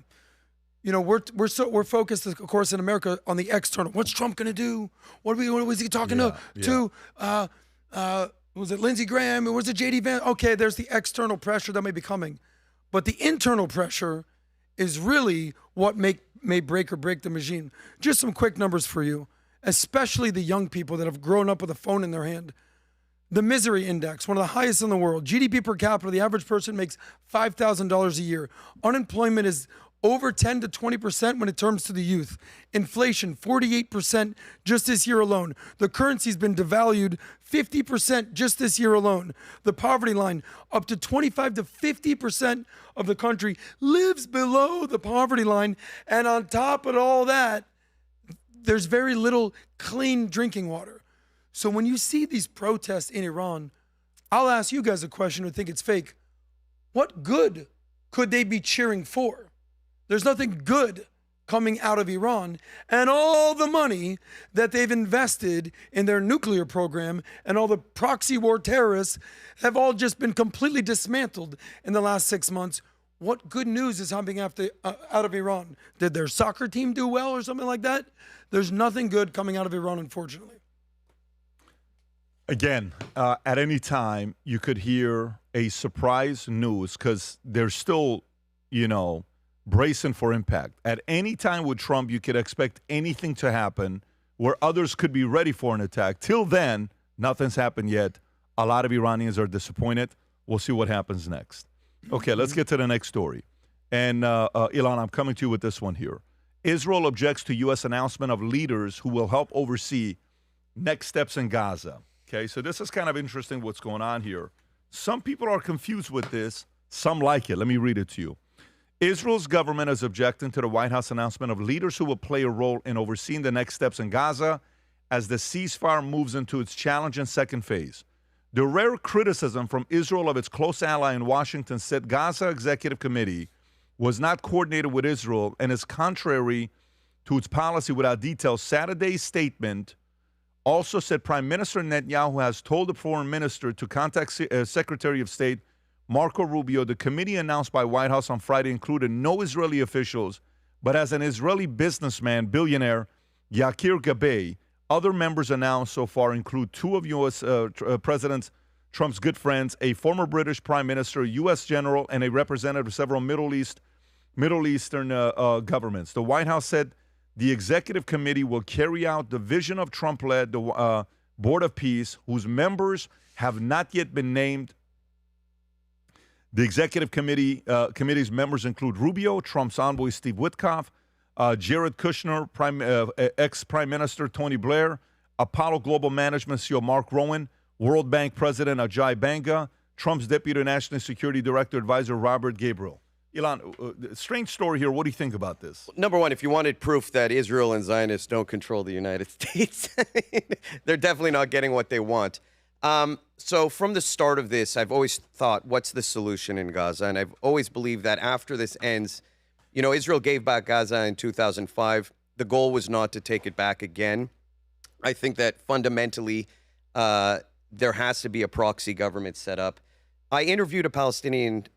We're focused, of course, in America on the external. What's Trump going to do? What was he talking to? Was it Lindsey Graham? Or was it J.D. Vance? Okay, there's the external pressure that may be coming. But the internal pressure is really what may break or break the machine. Just some quick numbers for you, especially the young people that have grown up with a phone in their hand. The misery index, one of the highest in the world. GDP per capita, the average person makes $5,000 a year. Unemployment is over 10 to 20% when it comes to the youth. Inflation, 48% just this year alone. The currency's been devalued 50% just this year alone. The poverty line, up to 25 to 50% of the country lives below the poverty line. And on top of all that, there's very little clean drinking water. So when you see these protests in Iran, I'll ask you guys a question who think it's fake. What good could they be cheering for? There's nothing good coming out of Iran, and all the money that they've invested in their nuclear program and all the proxy war terrorists have all just been completely dismantled in the last 6 months. What good news is coming out of Iran? Did their soccer team do well or something like that? There's nothing good coming out of Iran, unfortunately. Again, at any time, you could hear a surprise news because they're still, bracing for impact. At any time with Trump, you could expect anything to happen where others could be ready for an attack. Till then, nothing's happened yet. A lot of Iranians are disappointed. We'll see what happens next. Okay, let's get to the next story. And Ilan, I'm coming to you with this one here. Israel objects to U.S. announcement of leaders who will help oversee next steps in Gaza. Okay, so this is kind of interesting what's going on here. Some people are confused with this. Some like it. Let me read it to you. Israel's government is objecting to the White House announcement of leaders who will play a role in overseeing the next steps in Gaza as the ceasefire moves into its challenging second phase. The rare criticism from Israel of its close ally in Washington said Gaza Executive Committee was not coordinated with Israel and is contrary to its policy without details. Saturday's statement also said Prime Minister Netanyahu has told the foreign minister to contact Secretary of State Marco Rubio. The committee announced by White House on Friday included no Israeli officials, but as an Israeli businessman, billionaire Yakir Gabay. Other members announced so far include two of U.S. President Trump's good friends, a former British Prime Minister, U.S. general, and a representative of several Middle Eastern governments. The White House said the executive committee will carry out the vision of Trump-led Board of Peace, whose members have not yet been named. The executive committee's members include Rubio, Trump's envoy Steve Witkoff, Jared Kushner, ex-Prime Minister Tony Blair, Apollo Global Management CEO Mark Rowan, World Bank President Ajay Banga, Trump's Deputy National Security Director Advisor Robert Gabriel. Ilan, strange story here. What do you think about this? Number one, if you wanted proof that Israel and Zionists don't control the United States, they're definitely not getting what they want. So from the start of this, I've always thought, what's the solution in Gaza? And I've always believed that after this ends, you know, Israel gave back Gaza in 2005. The goal was not to take it back again. I think that fundamentally there has to be a proxy government set up. I interviewed a Palestinian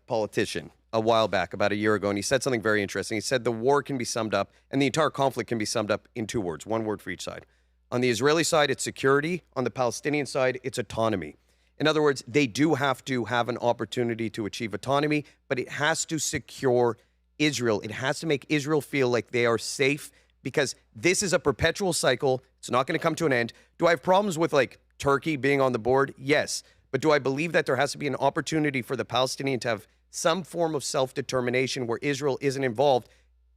politician a while back, about a year ago, and he said something very interesting. He said the war can be summed up, and the entire conflict can be summed up in two words, one word for each side. On the Israeli side, it's security. On the Palestinian side, it's autonomy. In other words, they do have to have an opportunity to achieve autonomy, but it has to secure Israel. It has to make Israel feel like they are safe, because this is a perpetual cycle. It's not going to come to an end. Do I have problems with, like, Turkey being on the board? Yes. But do I believe that there has to be an opportunity for the Palestinians to have some form of self-determination where Israel isn't involved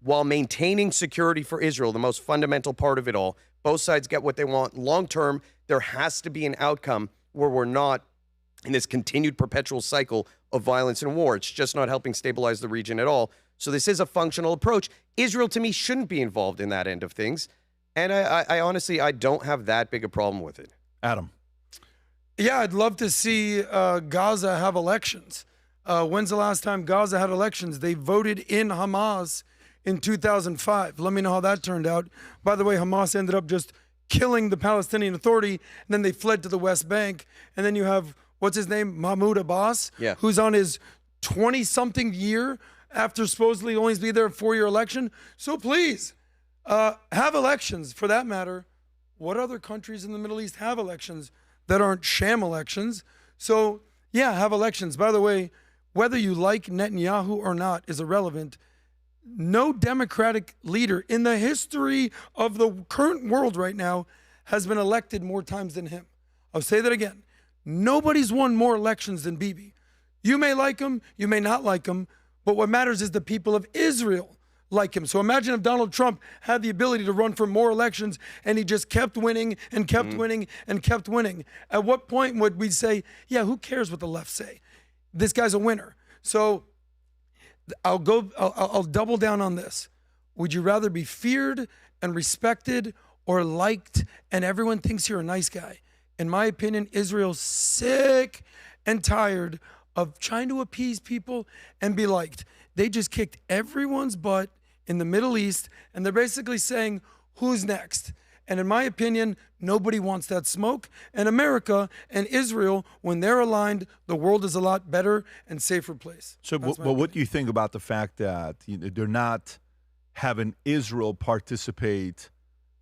while maintaining security for Israel, the most fundamental part of it all? Both sides get what they want. Long term, there has to be an outcome where we're not in this continued perpetual cycle of violence and war. It's just not helping stabilize the region at all. So this is a functional approach. Israel, to me, shouldn't be involved in that end of things. And I honestly, I don't have that big a problem with it. Adam. Yeah, I'd love to see Gaza have elections. When's the last time Gaza had elections? They voted in Hamas in 2005. Let me know how that turned out. By the way, Hamas ended up just killing the Palestinian Authority, and then they fled to the West Bank. And then you have, what's his name, Mahmoud Abbas, who's on his 20-something year after supposedly only be there a 4-year election. So please, have elections. For that matter, what other countries in the Middle East have elections that aren't sham elections? So, yeah, have elections. By the way, whether you like Netanyahu or not is irrelevant. No Democratic leader in the history of the current world right now has been elected more times than him. I'll say that again. Nobody's won more elections than Bibi. You may like him, you may not like him, but what matters is the people of Israel like him. So imagine if Donald Trump had the ability to run for more elections and he just kept winning and kept winning and kept winning. At what point would we say, yeah, who cares what the left say? This guy's a winner. So I'll double down on this. Would you rather be feared and respected or liked and everyone thinks you're a nice guy? In my opinion, Israel's sick and tired of trying to appease people and be liked. They just kicked everyone's butt in the Middle East, and they're basically saying, who's next? And in my opinion, nobody wants that smoke. And America and Israel, when they're aligned, the world is a lot better and safer place. So, but what do you think about the fact that they're not having Israel participate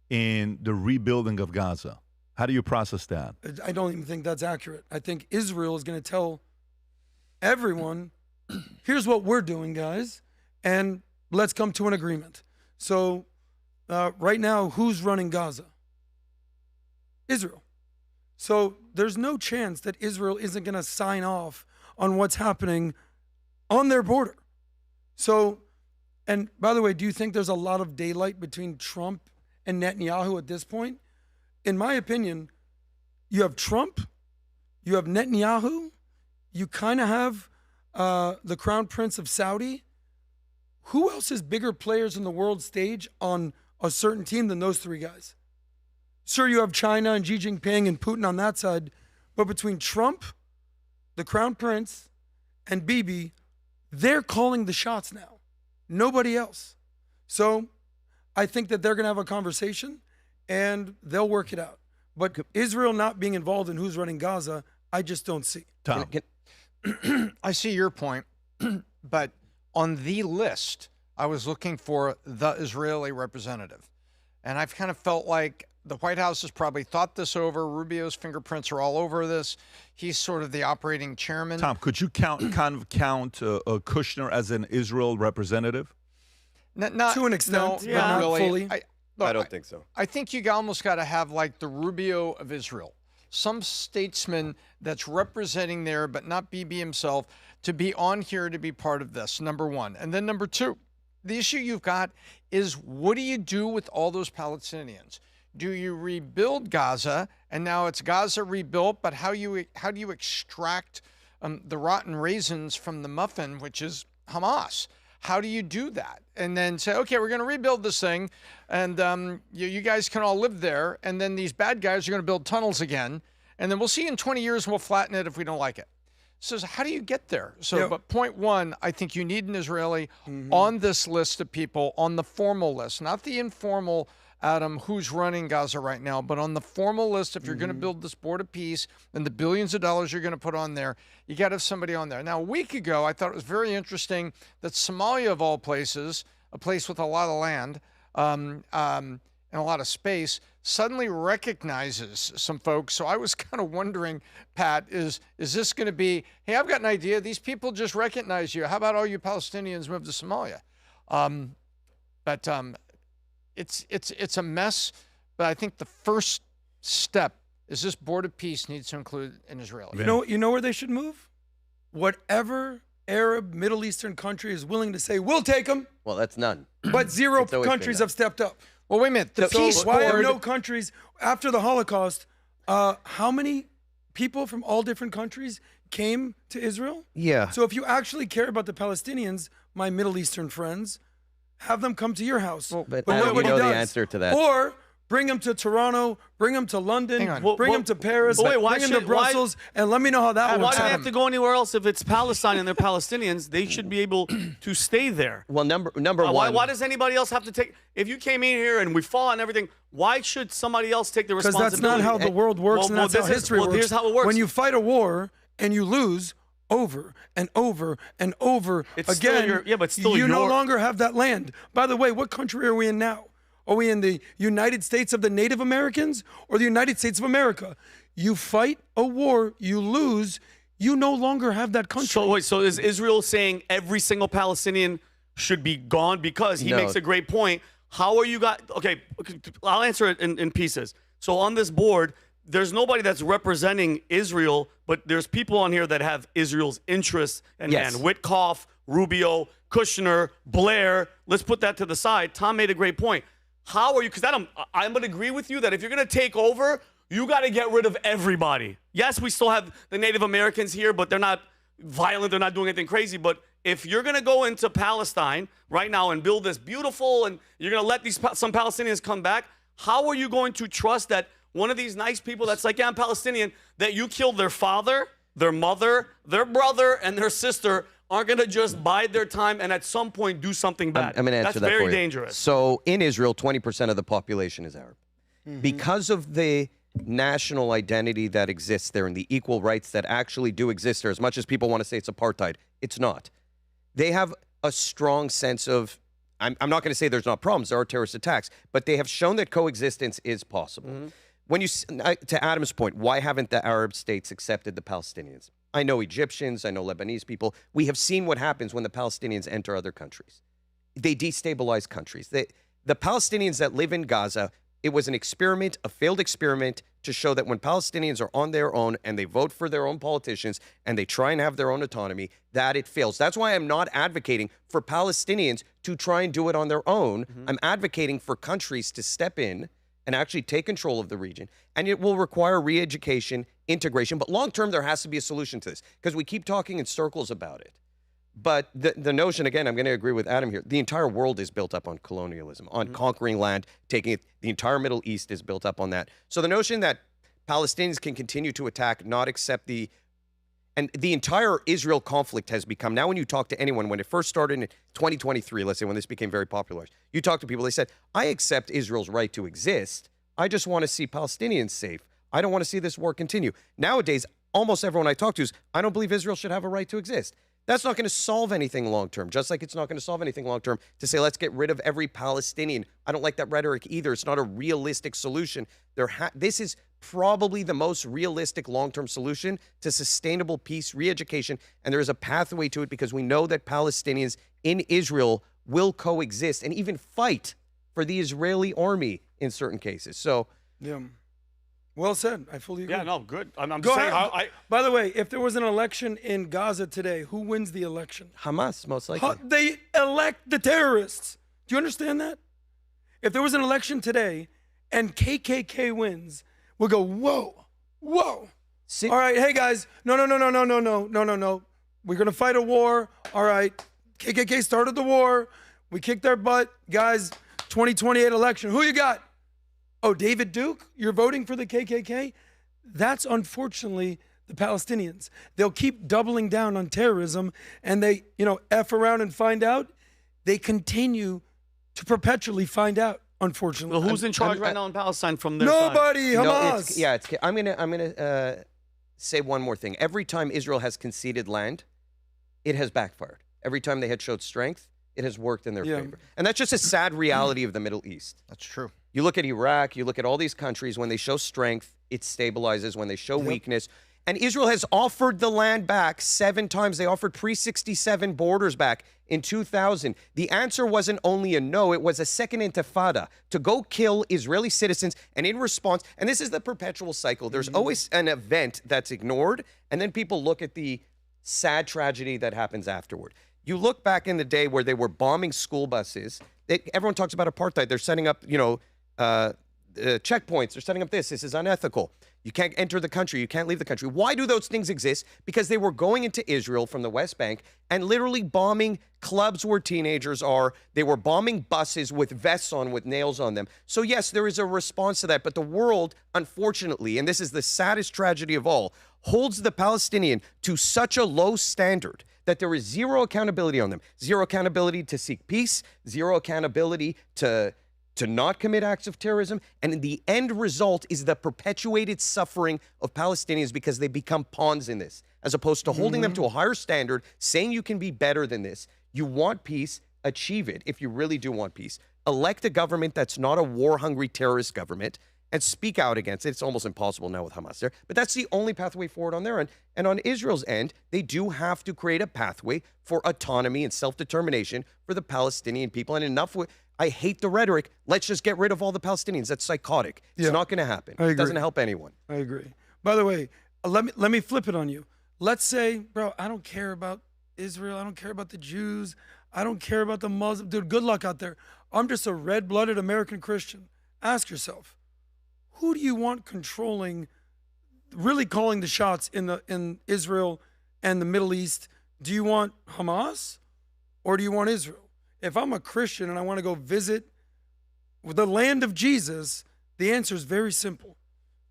in the rebuilding of Gaza? How do you process that? I don't even think that's accurate. I think Israel is going to tell everyone, here's what we're doing, guys, and let's come to an agreement. So right now, who's running Gaza? Israel. So there's no chance that Israel isn't going to sign off on what's happening on their border. So, and by the way, do you think there's a lot of daylight between Trump and Netanyahu at this point? In my opinion, you have Trump, you have Netanyahu, you kind of have the Crown Prince of Saudi. Who else is bigger players in the world stage on a certain team than those three guys? Sure, you have China and Xi Jinping and Putin on that side, but between Trump, the Crown Prince, and Bibi, they're calling the shots now. Nobody else. So I think that they're going to have a conversation and they'll work it out. But Israel not being involved in who's running Gaza, I just don't see. Tom. I see your point, but on the list, I was looking for the Israeli representative. And I've kind of felt like the White House has probably thought this over. Rubio's fingerprints are all over this. He's sort of the operating chairman. Tom, could you count Kushner as an Israel representative? Not to an extent, but not really. fully. I don't think so. I think you almost got to have like the Rubio of Israel, some statesman that's representing there, but not Bibi himself, to be on here to be part of this, number one. And then number two, the issue you've got is what do you do with all those Palestinians? Do you rebuild Gaza, and now it's Gaza rebuilt, but how do you extract the rotten raisins from the muffin, which is Hamas? How do you do that? And then say, okay, we're going to rebuild this thing, and you guys can all live there, and then these bad guys are going to build tunnels again, and then we'll see in 20 years and we'll flatten it if we don't like it. So how do you get there? So, but point one, I think you need an Israeli on this list of people, on the formal list, not the informal, Adam, who's running Gaza right now, but on the formal list, if you're going to build this board of peace and the billions of dollars you're going to put on there, you got to have somebody on there. Now, a week ago, I thought it was very interesting that Somalia, of all places, a place with a lot of land and a lot of space, suddenly recognizes some folks. So I was kind of wondering, Pat, is this going to be, hey, I've got an idea. These people just recognize you. How about all you Palestinians move to Somalia? It's a mess, but I think the first step is this board of peace needs to include an Israeli. You know where they should move? Whatever Arab, Middle Eastern country is willing to say, we'll take them. Well, that's none. But zero countries have stepped up. Well, wait a minute. The peace why board, have no countries, after the Holocaust, how many people from all different countries came to Israel? Yeah. So if you actually care about the Palestinians, my Middle Eastern friends, have them come to your house. But Adam, you know the answer to that. Or bring them to Toronto, bring them to London, bring them to Paris, bring them to Brussels, and let me know how that works. Why do they have to go anywhere else if it's Palestine and they're Palestinians? They should be able to stay there. Well, number one. Why does anybody else have to take? If you came in here and we fought and everything, why should somebody else take the responsibility? Because that's not how the world works, and that's how history works. Here's how it works. When you fight a war and you lose over and over and over again, you no longer have that land. By the way, what country are we in now? Are we in the United States of the Native Americans or the United States of America? You fight a war, you lose, you no longer have that country. So wait, so is Israel saying every single Palestinian should be gone? Because he makes a great point. How are you guys? Okay, I'll answer it in pieces. So on this board, there's nobody that's representing Israel, but there's people on here that have Israel's interests in hand. Witkoff, Rubio, Kushner, Blair. Let's put that to the side. Tom made a great point. How are you? Because I'm going to agree with you that if you're going to take over, you got to get rid of everybody. Yes, we still have the Native Americans here, but they're not violent. They're not doing anything crazy. But if you're going to go into Palestine right now and build this beautiful, and you're going to let some Palestinians come back, how are you going to trust that one of these nice people that's like, yeah, I'm Palestinian, that you killed their father, their mother, their brother, and their sister aren't going to just bide their time and at some point do something bad? I'm going to answer that for you. That's very dangerous. So in Israel, 20% of the population is Arab. Because of the national identity that exists there and the equal rights that actually do exist there, as much as people want to say it's apartheid, it's not. They have a strong sense of, I'm not going to say there's not problems, there are terrorist attacks, but they have shown that coexistence is possible. When you, to Adam's point, why haven't the Arab states accepted the Palestinians? I know Egyptians, I know Lebanese people. We have seen what happens when the Palestinians enter other countries. They destabilize countries. The Palestinians that live in Gaza, it was an experiment, a failed experiment, to show that when Palestinians are on their own and they vote for their own politicians and they try and have their own autonomy, that it fails. That's why I'm not advocating for Palestinians to try and do it on their own. I'm advocating for countries to step in and actually take control of the region. And it will require re-education, integration. But long-term, there has to be a solution to this because we keep talking in circles about it. But the notion, again, I'm going to agree with Adam here, the entire world is built up on colonialism, on conquering land, taking it. The entire Middle East is built up on that. So the notion that Palestinians can continue to attack, not accept the And the entire Israel conflict has become, now when you talk to anyone, when it first started in 2023, let's say when this became very popular, you talk to people, they said, I accept Israel's right to exist. I just want to see Palestinians safe. I don't want to see this war continue. Nowadays, almost everyone I talk to is, I don't believe Israel should have a right to exist. That's not going to solve anything long-term, just like it's not going to solve anything long-term to say, let's get rid of every Palestinian. I don't like that rhetoric either. It's not a realistic solution. This is probably the most realistic long-term solution to sustainable peace, re-education, and there is a pathway to it because we know that Palestinians in Israel will coexist and even fight for the Israeli army in certain cases. So, yeah. Well said. I fully agree. Yeah, no, good. I'm Go just saying. ahead. By the way, if there was an election in Gaza today, who wins the election? Hamas, most likely. They elect the terrorists. Do you understand that? If there was an election today and KKK wins, we'll go, whoa, whoa. All right, hey guys, no. We're gonna fight a war. All right, KKK started the war. We kicked their butt, guys. 2028 election. Who you got? Oh, David Duke, you're voting for the KKK? That's unfortunately the Palestinians. They'll keep doubling down on terrorism and they, F around and find out. They continue to perpetually find out, unfortunately. Well, who's in charge right now in Palestine from their Nobody, side? Hamas. I'm gonna say one more thing. Every time Israel has conceded land, it has backfired. Every time they had showed strength, it has worked in their favor. And that's just a sad reality of the Middle East. That's true. You look at Iraq, you look at all these countries, when they show strength, it stabilizes. When they show weakness. And Israel has offered the land back 7 times. They offered pre-67 borders back in 2000. The answer wasn't only a no, it was a second intifada to go kill Israeli citizens. And in response, and this is the perpetual cycle, there's always an event that's ignored, and then people look at the sad tragedy that happens afterward. You look back in the day where they were bombing school buses. Everyone talks about apartheid. They're setting up, checkpoints. They're setting up this. This is unethical. You can't enter the country. You can't leave the country. Why do those things exist? Because they were going into Israel from the West Bank and literally bombing clubs where teenagers are. They were bombing buses with vests on, with nails on them. So yes, there is a response to that. But the world, unfortunately, and this is the saddest tragedy of all, holds the Palestinian to such a low standard that there is zero accountability on them. Zero accountability to seek peace, zero accountability to not commit acts of terrorism. And the end result is the perpetuated suffering of Palestinians because they become pawns in this, as opposed to holding them to a higher standard, saying you can be better than this. You want peace, achieve it if you really do want peace. Elect a government that's not a war-hungry terrorist government and speak out against it. It's almost impossible now with Hamas there, but that's the only pathway forward on their end. And on Israel's end, they do have to create a pathway for autonomy and self-determination for the Palestinian people. And enough with, I hate the rhetoric, let's just get rid of all the Palestinians. That's psychotic. It's not going to happen. It doesn't help anyone. I agree. By the way, let me flip it on you. Let's say, bro, I don't care about Israel. I don't care about the Jews. I don't care about the Muslims. Dude, good luck out there. I'm just a red-blooded American Christian. Ask yourself, who do you want controlling, really calling the shots in Israel and the Middle East? Do you want Hamas or do you want Israel? If I'm a Christian and I want to go visit the land of Jesus, the answer is very simple.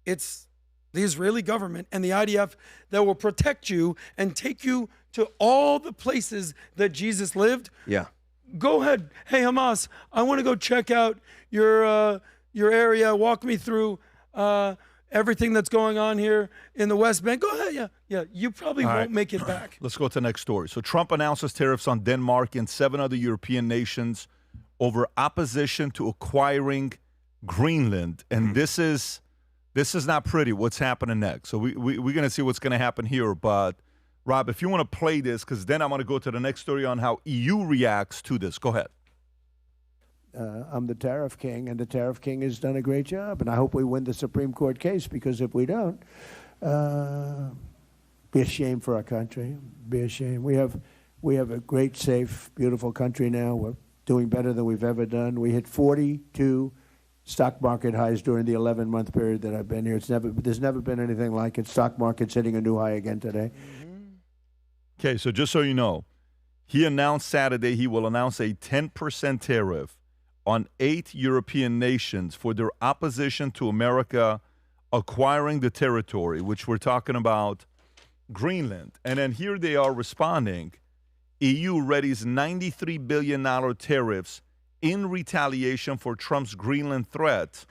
It's the Israeli government and the IDF that will protect you and take you to all the places that Jesus lived. Yeah. Go ahead. Hey, Hamas, I want to go check out your area. Walk me through everything that's going on here in the West Bank. Go ahead. Yeah. You probably won't make it back. Let's go to the next story. So Trump announces tariffs on Denmark and 7 other European nations over opposition to acquiring Greenland. And this is not pretty, what's happening next. So we're going to see what's going to happen here. But, Rob, if you want to play this, because then I'm going to go to the next story on how EU reacts to this. Go ahead. I'm the tariff king, and the tariff king has done a great job. And I hope we win the Supreme Court case, because if we don't, be a shame for our country. Be a shame. We have a great, safe, beautiful country now. We're doing better than we've ever done. We hit 42 stock market highs during the 11-month period that I've been here. There's never been anything like it. Stock market's hitting a new high again today. Okay, so just so you know, he announced Saturday he will announce a 10% tariff on 8 European nations for their opposition to America acquiring the territory, which we're talking about Greenland. And then here they are responding. EU readies $93 billion tariffs in retaliation for Trump's Greenland threat.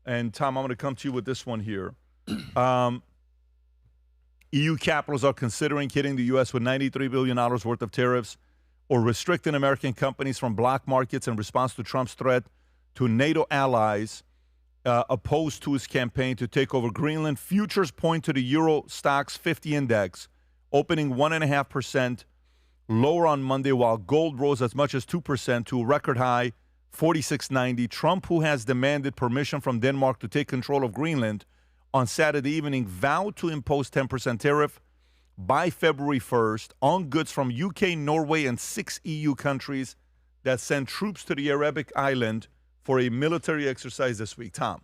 And Tom, I'm going to come to you with this one here. EU capitals are considering hitting the U.S. with $93 billion worth of tariffs or restricting American companies from black markets in response to Trump's threat to NATO allies opposed to his campaign to take over Greenland. Futures point to the Euro Stoxx 50 index opening 1.5% lower on Monday, while gold rose as much as 2% to a record high 46.90. Trump, who has demanded permission from Denmark to take control of Greenland on Saturday evening, vowed to impose 10% tariff by February 1st on goods from UK, Norway, and 6 EU countries that sent troops to the Arabic island for a military exercise this week. Tom.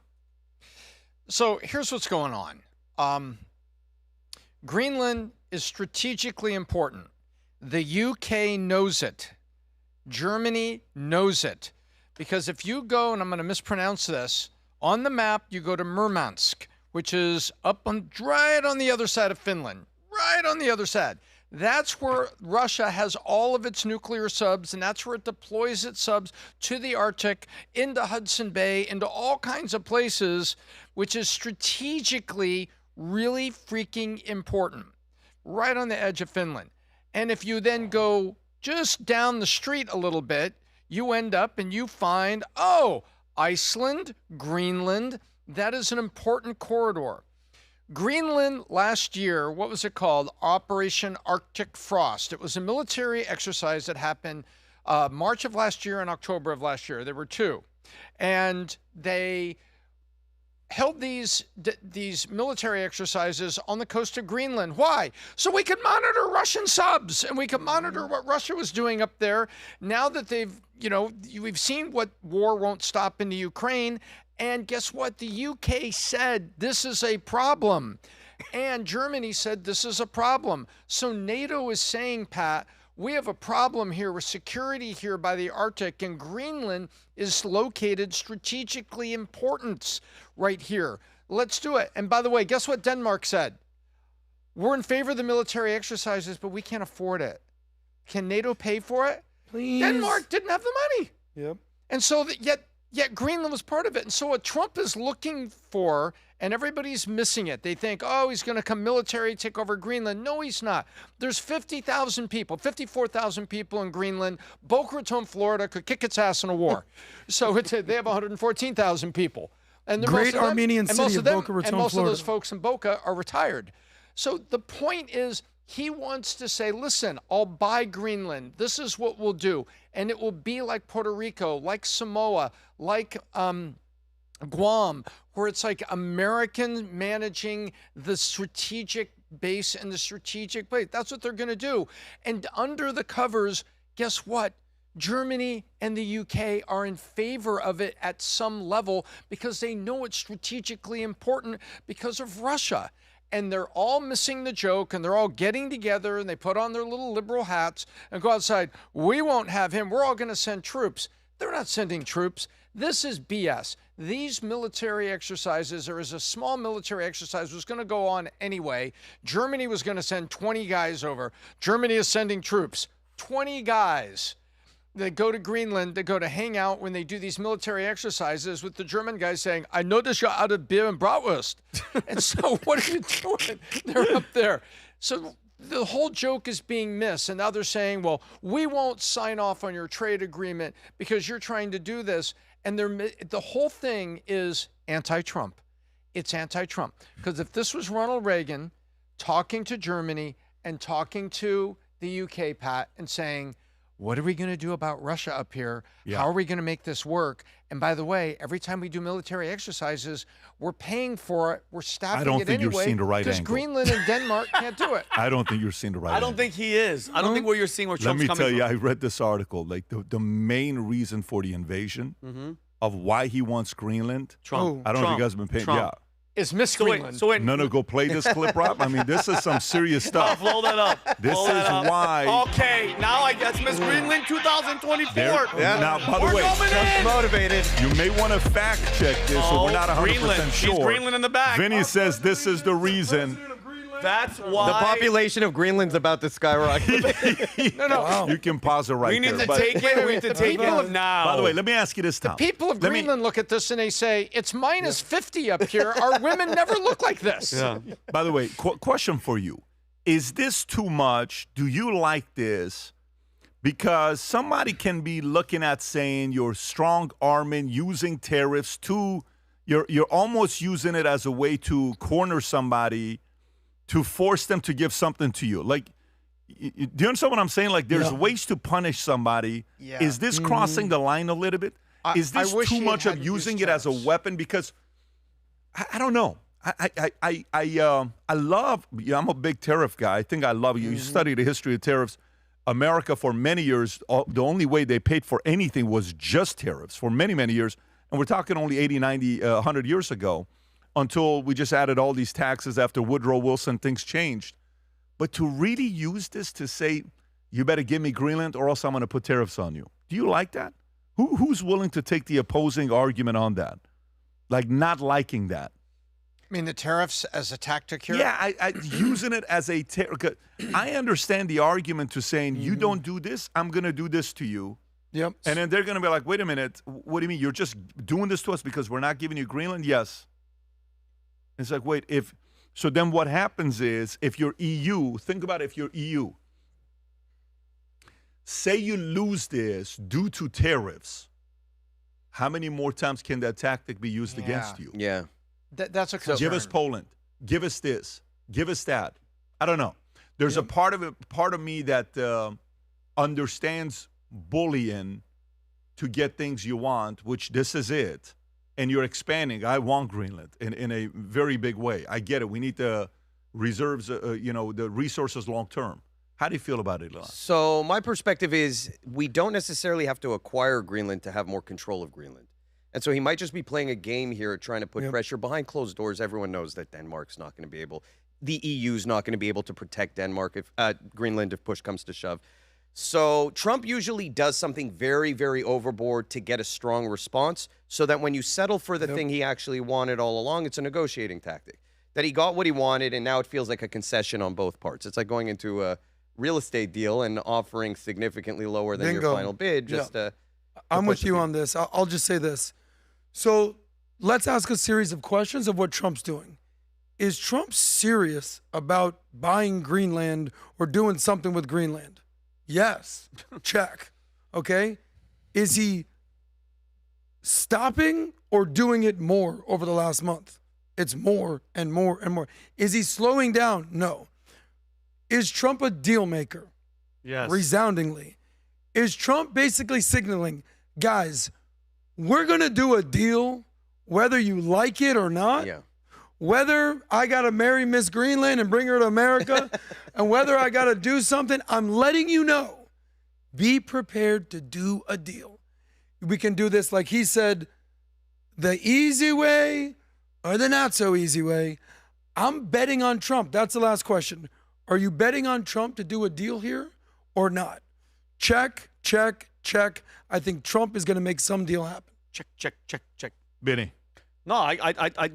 So here's what's going on. Greenland is strategically important. The UK knows it. Germany knows it. Because if you go, and I'm going to mispronounce this, on the map, you go to Murmansk, which is up on right on the other side of Finland, right on the other side. That's where Russia has all of its nuclear subs, and that's where it deploys its subs to the Arctic, into Hudson Bay, into all kinds of places, which is strategically really freaking important, right on the edge of Finland. And if you then go just down the street a little bit, you end up and you find, oh, Iceland, Greenland, that is an important corridor. Greenland last year, what was it called? Operation Arctic Frost. It was a military exercise that happened March of last year and October of last year. There were two. And they held these military exercises on the coast of Greenland. Why? So we could monitor Russian subs and we could monitor what Russia was doing up there. Now that we've seen what war won't stop in the Ukraine. And guess what? The UK said this is a problem. And Germany said this is a problem. So NATO is saying, Pat, we have a problem here with security here by the Arctic, and Greenland is located strategically important right here. Let's do it. And by the way, guess what Denmark said? We're in favor of the military exercises, but we can't afford it. Can NATO pay for it? Please. Denmark didn't have the money. Yep. And so yet Greenland was part of it. And so what Trump is looking for, and everybody's missing it. They think, oh, he's going to come military, take over Greenland. No, he's not. There's 50,000 people, 54,000 people in Greenland. Boca Raton, Florida could kick its ass in a war. So they have 114,000 people. And Great Armenian city of Boca Raton, and most Florida. of those folks in Boca are retired. So the point is, he wants to say, listen, I'll buy Greenland. This is what we'll do. And it will be like Puerto Rico, like Samoa, like Guam, where it's like American managing the strategic base and the strategic place. That's what they're going to do. And under the covers, guess what? Germany and the UK are in favor of it at some level because they know it's strategically important because of Russia. And they're all missing the joke, and they're all getting together, and they put on their little liberal hats and go outside. We won't have him. We're all going to send troops. They're not sending troops. This is BS. These military exercises, there is a small military exercise was going to go on anyway. Germany was going to send 20 guys over. Germany is sending troops, 20 guys. They go to Greenland, they go to hang out when they do these military exercises with the German guys saying, I notice you're out of beer and bratwurst. And so what are you doing? They're up there. So the whole joke is being missed. And now they're saying, well, we won't sign off on your trade agreement because you're trying to do this. And the whole thing is anti-Trump. It's anti-Trump. Because if this was Ronald Reagan talking to Germany and talking to the UK, Pat, and saying, what are we going to do about Russia up here? Yeah. How are we going to make this work? And by the way, every time we do military exercises, we're paying for it. We're staffing it anyway. I don't think you're seeing the right angle. Because Greenland and Denmark can't do it. I don't think you're seeing the right angle. I don't think he is. I don't think what you're seeing where Trump's coming from. Let me tell you, I read this article. Like the main reason for the invasion of why he wants Greenland. Trump. I don't know if you guys have been paying. Trump. Yeah. It's Miss Greenland. No, go play this clip, Rob. I mean, this is some serious stuff. Blow that up. This is why. Okay, now I guess Miss Greenland 2024. Now, by the way, Trump's motivated. You may want to fact check this, so we're not 100% Greenland. sure. She's Greenland in the back. Vinny says this is the reason That's why the population of Greenland's about to skyrocket. No. You can pause it right we need there. to take it. We need to take it now. By the way, let me ask you this, Tom. People of Greenland look at this and they say, it's minus 50 up here. Our women never look like this. Yeah. By the way, question for you. Is this too much? Do you like this? Because somebody can be looking at saying you're strong arming, using tariffs to, you're almost using it as a way to corner somebody, to force them to give something to you. Like, do you understand what I'm saying? Like, there's ways to punish somebody. Yeah. Is this crossing the line a little bit? Is this too much of using it as a weapon? Because I don't know. I love. I'm a big tariff guy. I think I love you. You study the history of tariffs. America for many years, the only way they paid for anything was just tariffs for many, many years. And we're talking only 80, 90, 100 years ago, until we just added all these taxes after Woodrow Wilson, things changed. But to really use this to say, you better give me Greenland or else I'm going to put tariffs on you. Do you like that? Who's willing to take the opposing argument on that? Like not liking that? I mean, the tariffs as a tactic here? Yeah, I using it as a tariff. I understand the argument to saying, you don't do this, I'm going to do this to you. Yep. And then they're going to be like, wait a minute, what do you mean? You're just doing this to us because we're not giving you Greenland? Yes. It's like, wait, so then what happens is, if you're EU, think about if you're EU. Say you lose this due to tariffs. How many more times can that tactic be used against you? Yeah. That's a concern. Give us Poland. Give us this. Give us that. I don't know. There's a part of me that understands bullying to get things you want, which this is it. And you're expanding. I want Greenland in a very big way. I get it. We need the reserves, the resources long term. How do you feel about it, Ilan? So my perspective is we don't necessarily have to acquire Greenland to have more control of Greenland. And so he might just be playing a game here, trying to put pressure behind closed doors. Everyone knows that Denmark's not going to be able, the EU's not going to be able to protect Greenland if push comes to shove. So Trump usually does something very, very overboard to get a strong response, so that when you settle for the thing he actually wanted all along, it's a negotiating tactic. That he got what he wanted, and now it feels like a concession on both parts. It's like going into a real estate deal and offering significantly lower than your final bid. I'm with you on this. I'll just say this. So let's ask a series of questions of what Trump's doing. Is Trump serious about buying Greenland or doing something with Greenland? Yes. Check. Okay. Is he stopping or doing it more over the last month? It's more and more and more. Is he slowing down? No. Is Trump a deal maker? Yes. Resoundingly. Is Trump basically signaling, guys, we're going to do a deal whether you like it or not? Yeah. Whether I got to marry Miss Greenland and bring her to America, and whether I got to do something, I'm letting you know. Be prepared to do a deal. We can do this, like he said, the easy way or the not so easy way. I'm betting on Trump. That's the last question. Are you betting on Trump to do a deal here or not? Check, check, check. I think Trump is going to make some deal happen. Check, check, check, check. Benny. No,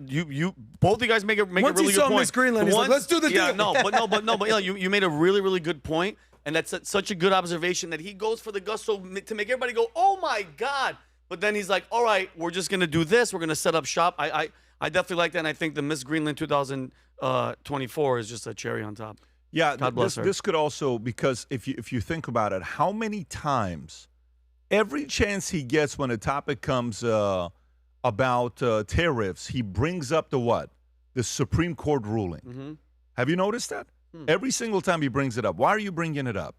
you both of you guys make a really good point. Once he saw Miss Greenland, he's like, let's do the deal. But you made a really, really good point, and that's such a good observation that he goes for the gusto to make everybody go, oh my God. But then he's like, all right, we're just going to do this. We're going to set up shop. I definitely like that, and I think the Miss Greenland 2024 is just a cherry on top. Yeah, God bless her. This could also, because if you think about it, how many times, every chance he gets when a topic comes about tariffs, he brings up the what? The Supreme Court ruling. Mm-hmm. Have you noticed that? Every single time he brings it up. Why are you bringing it up?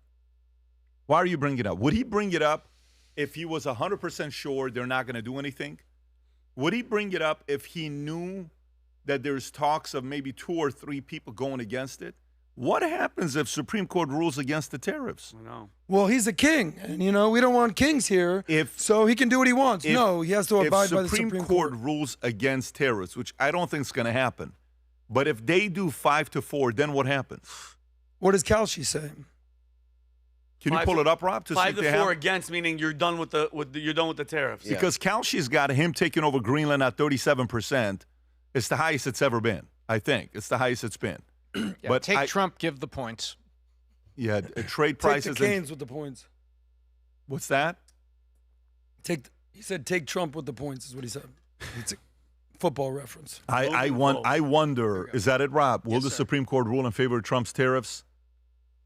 Why are you bringing it up? Would he bring it up if he was 100% sure they're not going to do anything? Would he bring it up if he knew that there's talks of maybe 2 or 3 people going against it? What happens if Supreme Court rules against the tariffs? I know. Well, he's a king, and we don't want kings here, so he can do what he wants. No, he has to abide by the Supreme Court. Rules against tariffs, which I don't think is going to happen. But if they do 5-4, then what happens? What does Kalshi say? Can you pull it up, Rob? 5-4 against, meaning you're done with the tariffs. Yeah. Because Kalshi's got him taking over Greenland at 37%. It's the highest it's ever been. I think it's the highest it's been. But take Trump, give the points. Yeah, trade prices. Take the Canes with the points. What's that? He said take Trump with the points is what he said. It's a football reference. I wonder, is that it, Rob? Will the Supreme Court rule in favor of Trump's tariffs?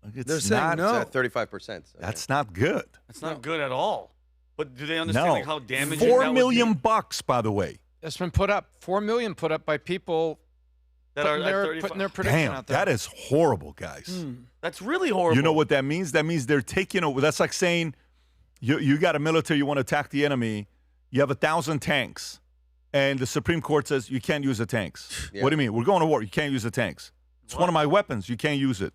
They're saying no. It's at 35%. That's not good. That's not good at all. But do they understand how damaging $4 million bucks, by the way. It's been put up. $4 million put up by people that are putting their prediction Damn, out there. that is horrible, guys. That's really horrible. You know what that means? That means they're taking over. That's like saying you got a military, you want to attack the enemy, you have 1,000 tanks, and the Supreme Court says you can't use the tanks. Yeah. What do you mean? We're going to war. You can't use the tanks. It's one of my weapons. You can't use it.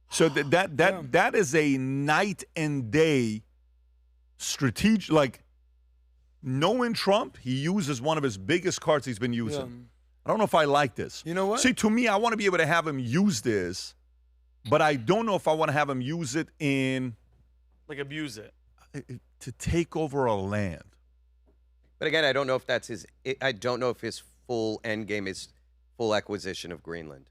So that is a night and day strategic. Like, knowing Trump, he uses one of his biggest cards he's been using. Yeah. I don't know if I like this. You know what? See, to me, I want to be able to have him use this, but I don't know if I want to have him use it in abuse it to take over a land. But again, I don't know if that's his. I don't know if his full end game is full acquisition of Greenland.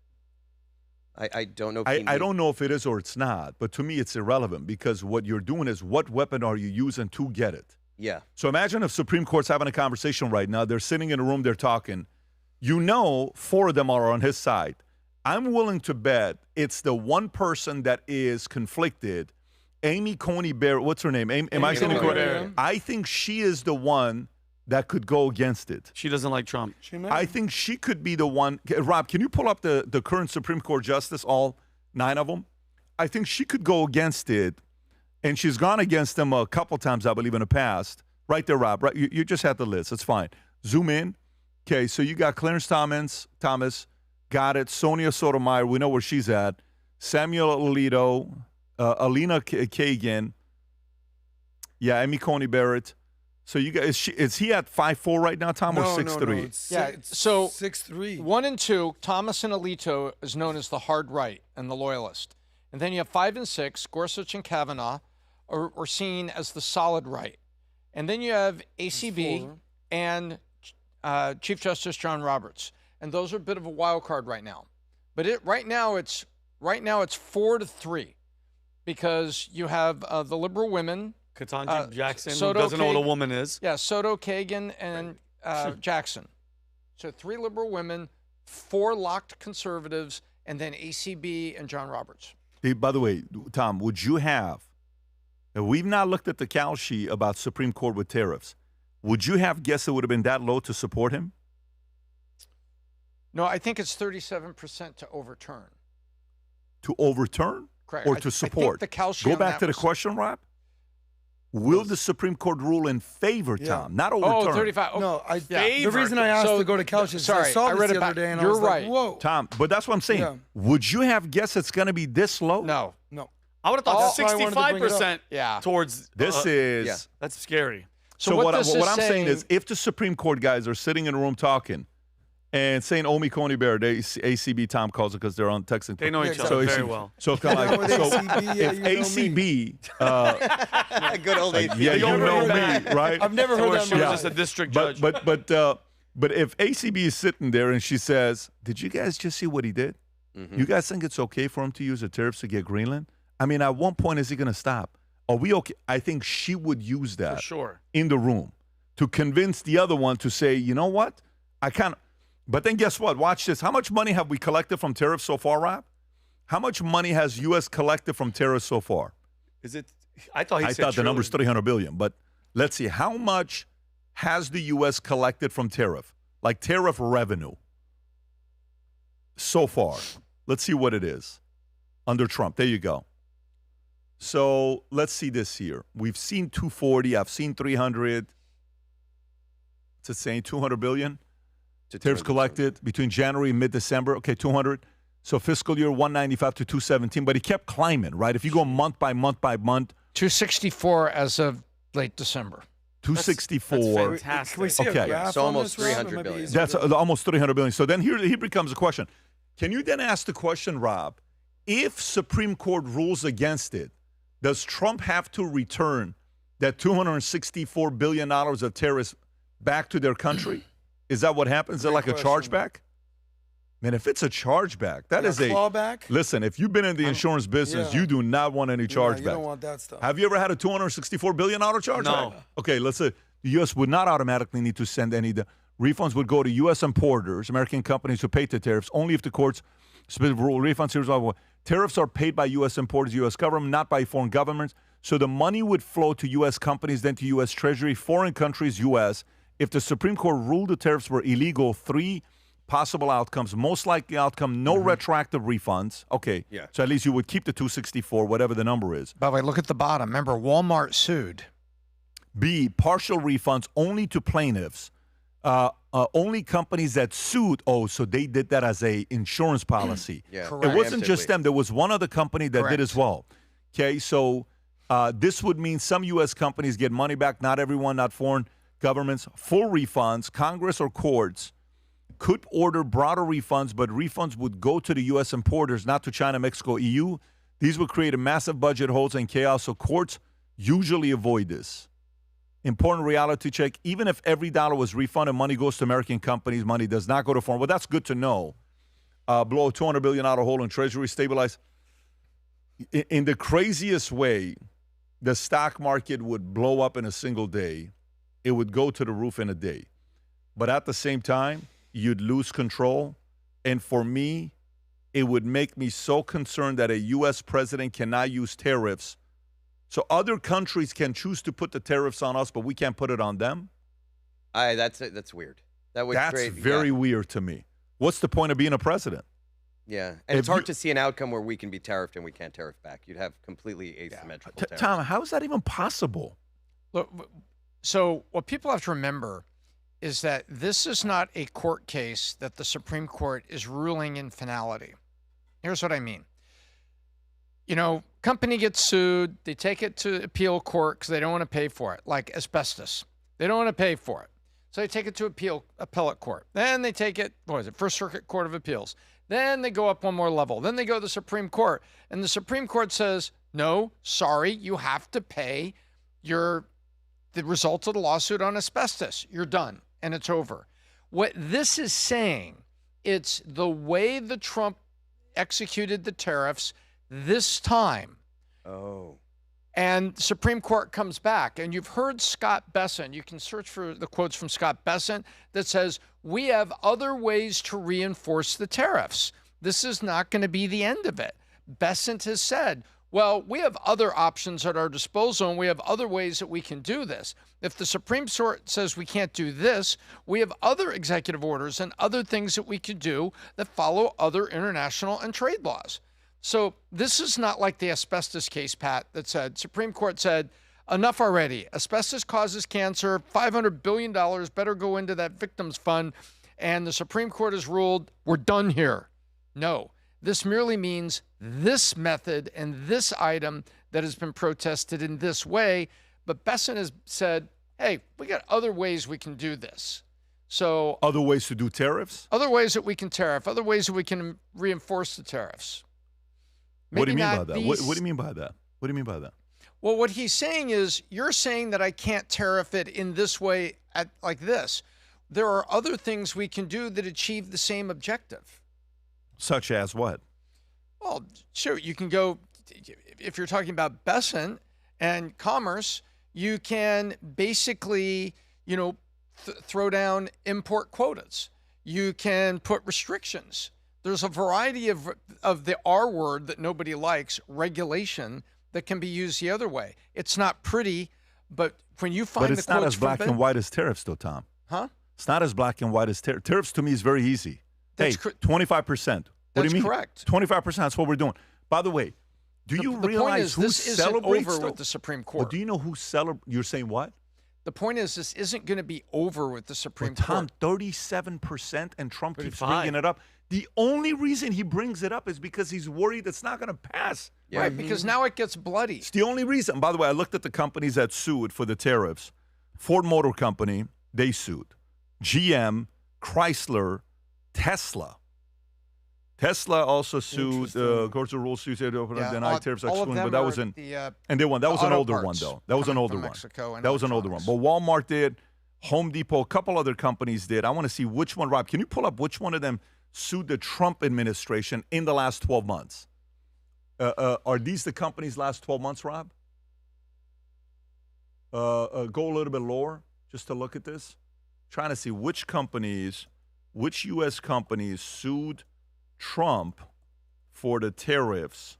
I don't know. I don't know if it is or it's not, but to me, it's irrelevant because what you're doing is what weapon are you using to get it? Yeah. So imagine if Supreme Court's having a conversation right now. They're sitting in a room, they're talking. 4 of them are on his side. I'm willing to bet it's the one person that is conflicted, Amy Coney Barrett. What's her name? Am I saying it correct? I think she is the one that could go against it. She doesn't like Trump. I think she could be the one. Rob, can you pull up the current Supreme Court justice, all 9 of them? I think she could go against it, and she's gone against them a couple times, I believe, in the past. Right there, Rob. Right, you just had the list. It's fine. Zoom in. Okay, so you got Clarence Thomas, got it. Sonia Sotomayor, we know where she's at. Samuel Alito, Alina Kagan. Yeah, Amy Coney Barrett. So you guys, is he at 5-4 right now, Tom, or 6-3? Yeah, so 6-3. 1 and 2, Thomas and Alito is known as the hard right and the loyalist. And then you have 5 and 6, Gorsuch and Kavanaugh are seen as the solid right. And then you have ACB and Chief Justice John Roberts. And those are a bit of a wild card right now. But right now it's 4-3 because you have the liberal women, Ketanji Jackson, who doesn't know what a woman is. Yeah, Soto, Kagan, and Jackson. So 3 liberal women, 4 locked conservatives, and then ACB and John Roberts. Hey, by the way, Tom, would you have, we've not looked at the cal sheet about Supreme Court with tariffs. Would you have guessed it would have been that low to support him? No, I think it's 37% to overturn. To overturn? Correct. Or to support? I think the cal sheet Go on back that to the was- question, Rob. Will the Supreme Court rule in favor, Tom, not overturn? 35. Oh, No, yeah. the reason I asked to go to couch is I saw this the other day and I was like, whoa. Tom, but that's what I'm saying. Yeah. Would you have guessed it's going to be this low? No. I would have thought 65% yeah. towards. This is. That's scary. So what I'm saying is, if the Supreme Court guys are sitting in a room talking and saying Amy Coney Barrett, ACB, Tom calls it because they're on texting. They know each other very well. So kind of like, if ACB, good old ACB. yeah, you know me, right? I've never heard that. She was just a district judge. But if ACB is sitting there and she says, "Did you guys just see what he did? You guys think it's okay for him to use the tariffs to get Greenland? I mean, at one point, is he going to stop? Are we okay?" I think she would use that For sure. in the room to convince the other one to say, "You know what? I can't." But then guess what? Watch this. How much money have we collected from tariffs so far, Rob? How much money has U.S. collected from tariffs so far? Is it? I thought he said the number's $300 billion. But let's see. How much has the U.S. collected from tariff? Like tariff revenue so far. Let's see what it is under Trump. There you go. So let's see this here. We've seen 240. I've seen 300. It's the same, 200 billion. Tariffs collected between January and mid-December. Okay, 200. So fiscal year 195 to 217. But he kept climbing, right? If you go month by month by month. 264 as of late December. 264. That's fantastic. Can we see a graph so on almost this, Rob? 300 billion. That's almost 300 billion. So then here becomes a question. Can you then ask the question, Rob, if Supreme Court rules against it, does Trump have to return that $264 billion of tariffs back to their country? Is that what happens? Is that like a chargeback? Man, if it's a chargeback, that is a clawback. Listen, if you've been in the insurance business, you do not want any chargeback. You don't want that stuff. Have you ever had a $264 billion chargeback? No. Okay, let's say the U.S. would not automatically need to send any. The refunds would go to U.S. importers, American companies who pay the tariffs, only if the courts specific rule refunds. Here's what tariffs are paid by U.S. importers, U.S. government, not by foreign governments. So the money would flow to U.S. companies, then to U.S. Treasury, foreign countries, U.S. If the Supreme Court ruled the tariffs were illegal, 3 possible outcomes. Most likely outcome, no retroactive refunds. Okay. Yeah. So at least you would keep the 264, whatever the number is. By the way, look at the bottom. Remember, Walmart sued. B, partial refunds only to plaintiffs. Only companies that sued. Oh, so they did that as a insurance policy. Yeah. Correct. It wasn't just them. There was one other company that did as well. Okay, so this would mean some U.S. companies get money back. Not everyone, not foreign governments. Full refunds. Congress or courts could order broader refunds, but refunds would go to the U.S. importers, not to China, Mexico, EU. These would create a massive budget holes and chaos, so courts usually avoid this. Important reality check, even if every dollar was refunded, money goes to American companies, money does not go to foreign. Well, that's good to know. Blow a $200 billion hole in Treasury, stabilize. In the craziest way, the stock market would blow up in a single day. It would go to the roof in a day. But at the same time, you'd lose control. And for me, it would make me so concerned that a U.S. president cannot use tariffs. So other countries can choose to put the tariffs on us, but we can't put it on them? That's weird. That's very weird to me. What's the point of being a president? Yeah, and it's hard to see an outcome where we can be tariffed and we can't tariff back. You'd have completely asymmetrical tariffs. Tom, how is that even possible? Look, so what people have to remember is that this is not a court case that the Supreme Court is ruling in finality. Here's what I mean. You know, company gets sued, they take it to appeal court because they don't want to pay for it, like asbestos. They don't want to pay for it. So they take it to appellate court. Then they take it, First Circuit Court of Appeals. Then they go up one more level. Then they go to the Supreme Court. And the Supreme Court says, no, sorry, you have to pay the results of the lawsuit on asbestos. You're done. And it's over. What this is saying, it's the way the Trump executed the tariffs this time. Oh. And Supreme Court comes back, and you've heard Scott Bessent. You can search for the quotes from Scott Bessent that says, we have other ways to reinforce the tariffs. This is not going to be the end of it. Bessent has said, well, we have other options at our disposal, and we have other ways that we can do this. If the Supreme Court says we can't do this, we have other executive orders and other things that we could do that follow other international and trade laws. So this is not like the asbestos case, Pat, that said, Supreme Court said, enough already. Asbestos causes cancer, $500 billion, better go into that victims fund. And the Supreme Court has ruled, we're done here. No, this merely means this method and this item that has been protested in this way. But Bessent has said, hey, we got other ways we can do this. So other ways to do tariffs? Other ways that we can tariff, other ways that we can reinforce the tariffs. What do you mean by that? What do you mean by that? What do you mean by that? Well, what he's saying is, you're saying that I can't tariff it in this way, like this. There are other things we can do that achieve the same objective. Such as what? Well, sure, you can go, if you're talking about Bessent and commerce, you can basically, throw down import quotas. You can put restrictions. There's a variety of the R word that nobody likes, regulation, that can be used the other way. It's not pretty, but when you find the quotes But it's not as black and white as tariffs, though, Tom. Huh? It's not as black and white as tariffs. Tariffs, to me, is very easy. That's 25%. What do you mean? Correct. 25%, that's what we're doing. By the way, do you realize who celebrates over with the Supreme Court? Well, do you know who celebrates? You're saying what? The point is, this isn't going to be over with the Supreme Court. Court. 37%, and Trump 35. keeps bringing it up. The only reason he brings it up is because he's worried it's not going to pass. Yeah. Right, because now it gets bloody. It's the only reason. By the way, I looked at the companies that sued for the tariffs. Ford Motor Company, they sued. GM, Chrysler, Tesla. Tesla also sued. Courts of rules sued, denied tariffs excluding, but that was and they won. That was an older one, though. That was an older one. That was an older one. But Walmart did, Home Depot, a couple other companies did. I want to see which one, Rob. Can you pull up which one of them sued the Trump administration in the last 12 months. Are these the companies last 12 months, Rob? Go a little bit lower just to look at this. Trying to see which U.S. companies sued Trump for the tariffs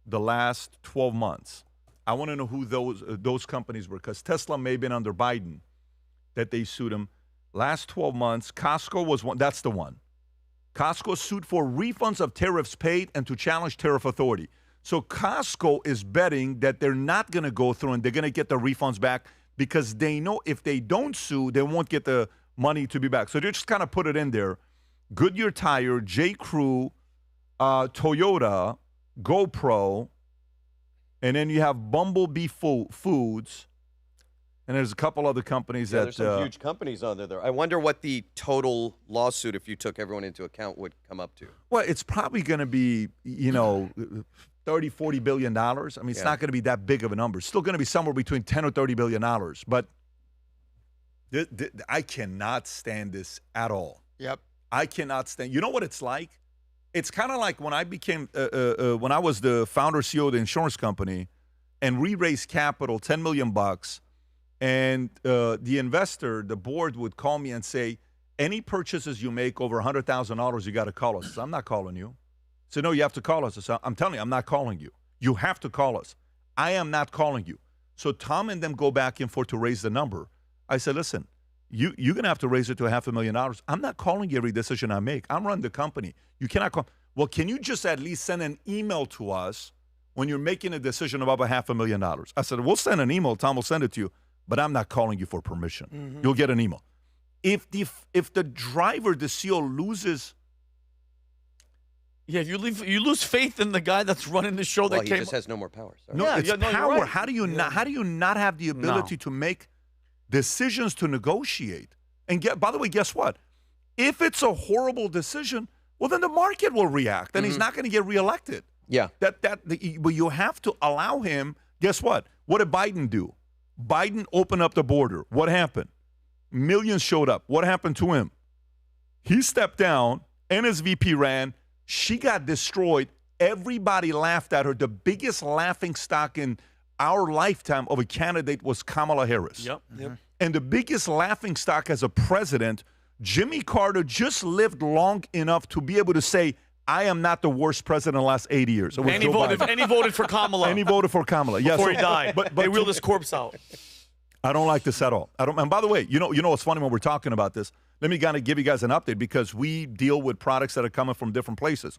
the last 12 months. I want to know who those companies were, because Tesla may have been under Biden that they sued him. Last 12 months, Costco was one. That's the one. Costco sued for refunds of tariffs paid and to challenge tariff authority. So Costco is betting that they're not going to go through and they're going to get the refunds back, because they know if they don't sue, they won't get the money to be back. So they just kind of put it in there. Goodyear Tire, J. Crew, Toyota, GoPro, and then you have Bumblebee Foods, and there's a couple other companies that... There's some huge companies on there. I wonder what the total lawsuit, if you took everyone into account, would come up to. Well, it's probably going to be, $30, $40 billion. I mean, it's not going to be that big of a number. It's still going to be somewhere between $10 or $30 billion. But I cannot stand this at all. Yep. I cannot stand. You know what it's like? It's kind of like when I became, when I was the founder CEO of the insurance company, and we raised capital, $10 million, and the investor, the board would call me and say, any purchases you make over $100,000, you got to call us. I said, I'm not calling you. I said, no, you have to call us. I said, I'm telling you, I'm not calling you. You have to call us. I am not calling you. So Tom and them go back and forth to raise the number. I said, listen, you're going to have to raise it to $500,000. I'm not calling you every decision I make. I'm running the company. You cannot call. Well, can you just at least send an email to us when you're making a decision about $500,000? I said, we'll send an email. Tom will send it to you, but I'm not calling you for permission. Mm-hmm. You'll get an email. If the driver, the CEO, loses... Yeah, if you lose faith in the guy that's running the show that he just has no more power. Sorry. No, it's power. Right. How do you not have the ability to make decisions to negotiate? And by the way, guess what? If it's a horrible decision, well, then the market will react, and he's not going to get reelected. Yeah. But you have to allow him. Guess what? What did Biden do? Biden opened up the border. What happened? Millions showed up. What happened to him? He stepped down, and his VP ran. She got destroyed. Everybody laughed at her. The biggest laughing stock in our lifetime of a candidate was Kamala Harris. Yep. And the biggest laughing stock as a president, Jimmy Carter, just lived long enough to be able to say, I am not the worst president in the last 80 years. And he voted for Kamala. And he voted for Kamala. Yes. Before he died. But they wheeled his corpse out. I don't like this at all. And by the way, you know what's funny when we're talking about this? Let me kind of give you guys an update, because we deal with products that are coming from different places.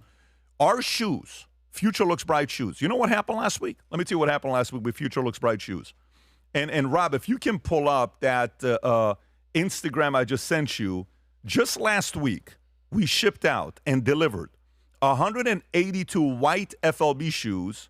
Our shoes, Future Looks Bright shoes. You know what happened last week? Let me tell you what happened last week with Future Looks Bright shoes. And Rob, if you can pull up that Instagram I just sent you, just last week we shipped out and delivered 182 white FLB shoes,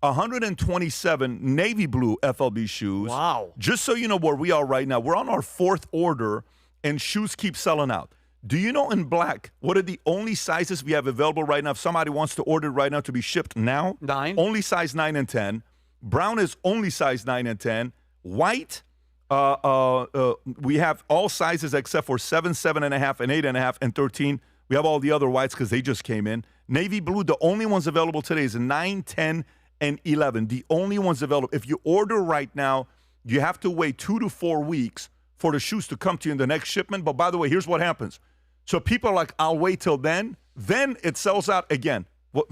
127 navy blue FLB shoes. Wow. Just so you know where we are right now, we're on our 4th order, and shoes keep selling out. Do you know in black, what are the only sizes we have available right now? If somebody wants to order right now to be shipped now, 9. Only size 9 and 10. Brown is only size 9 and 10. White, we have all sizes except for 7, 7.5, and 8.5, and 13. We have all the other whites because they just came in. Navy blue, the only ones available today is 9, 10, and 11. The only ones available. If you order right now, you have to wait 2 to 4 weeks for the shoes to come to you in the next shipment. But by the way, here's what happens. So people are like, I'll wait till then. Then it sells out again. What,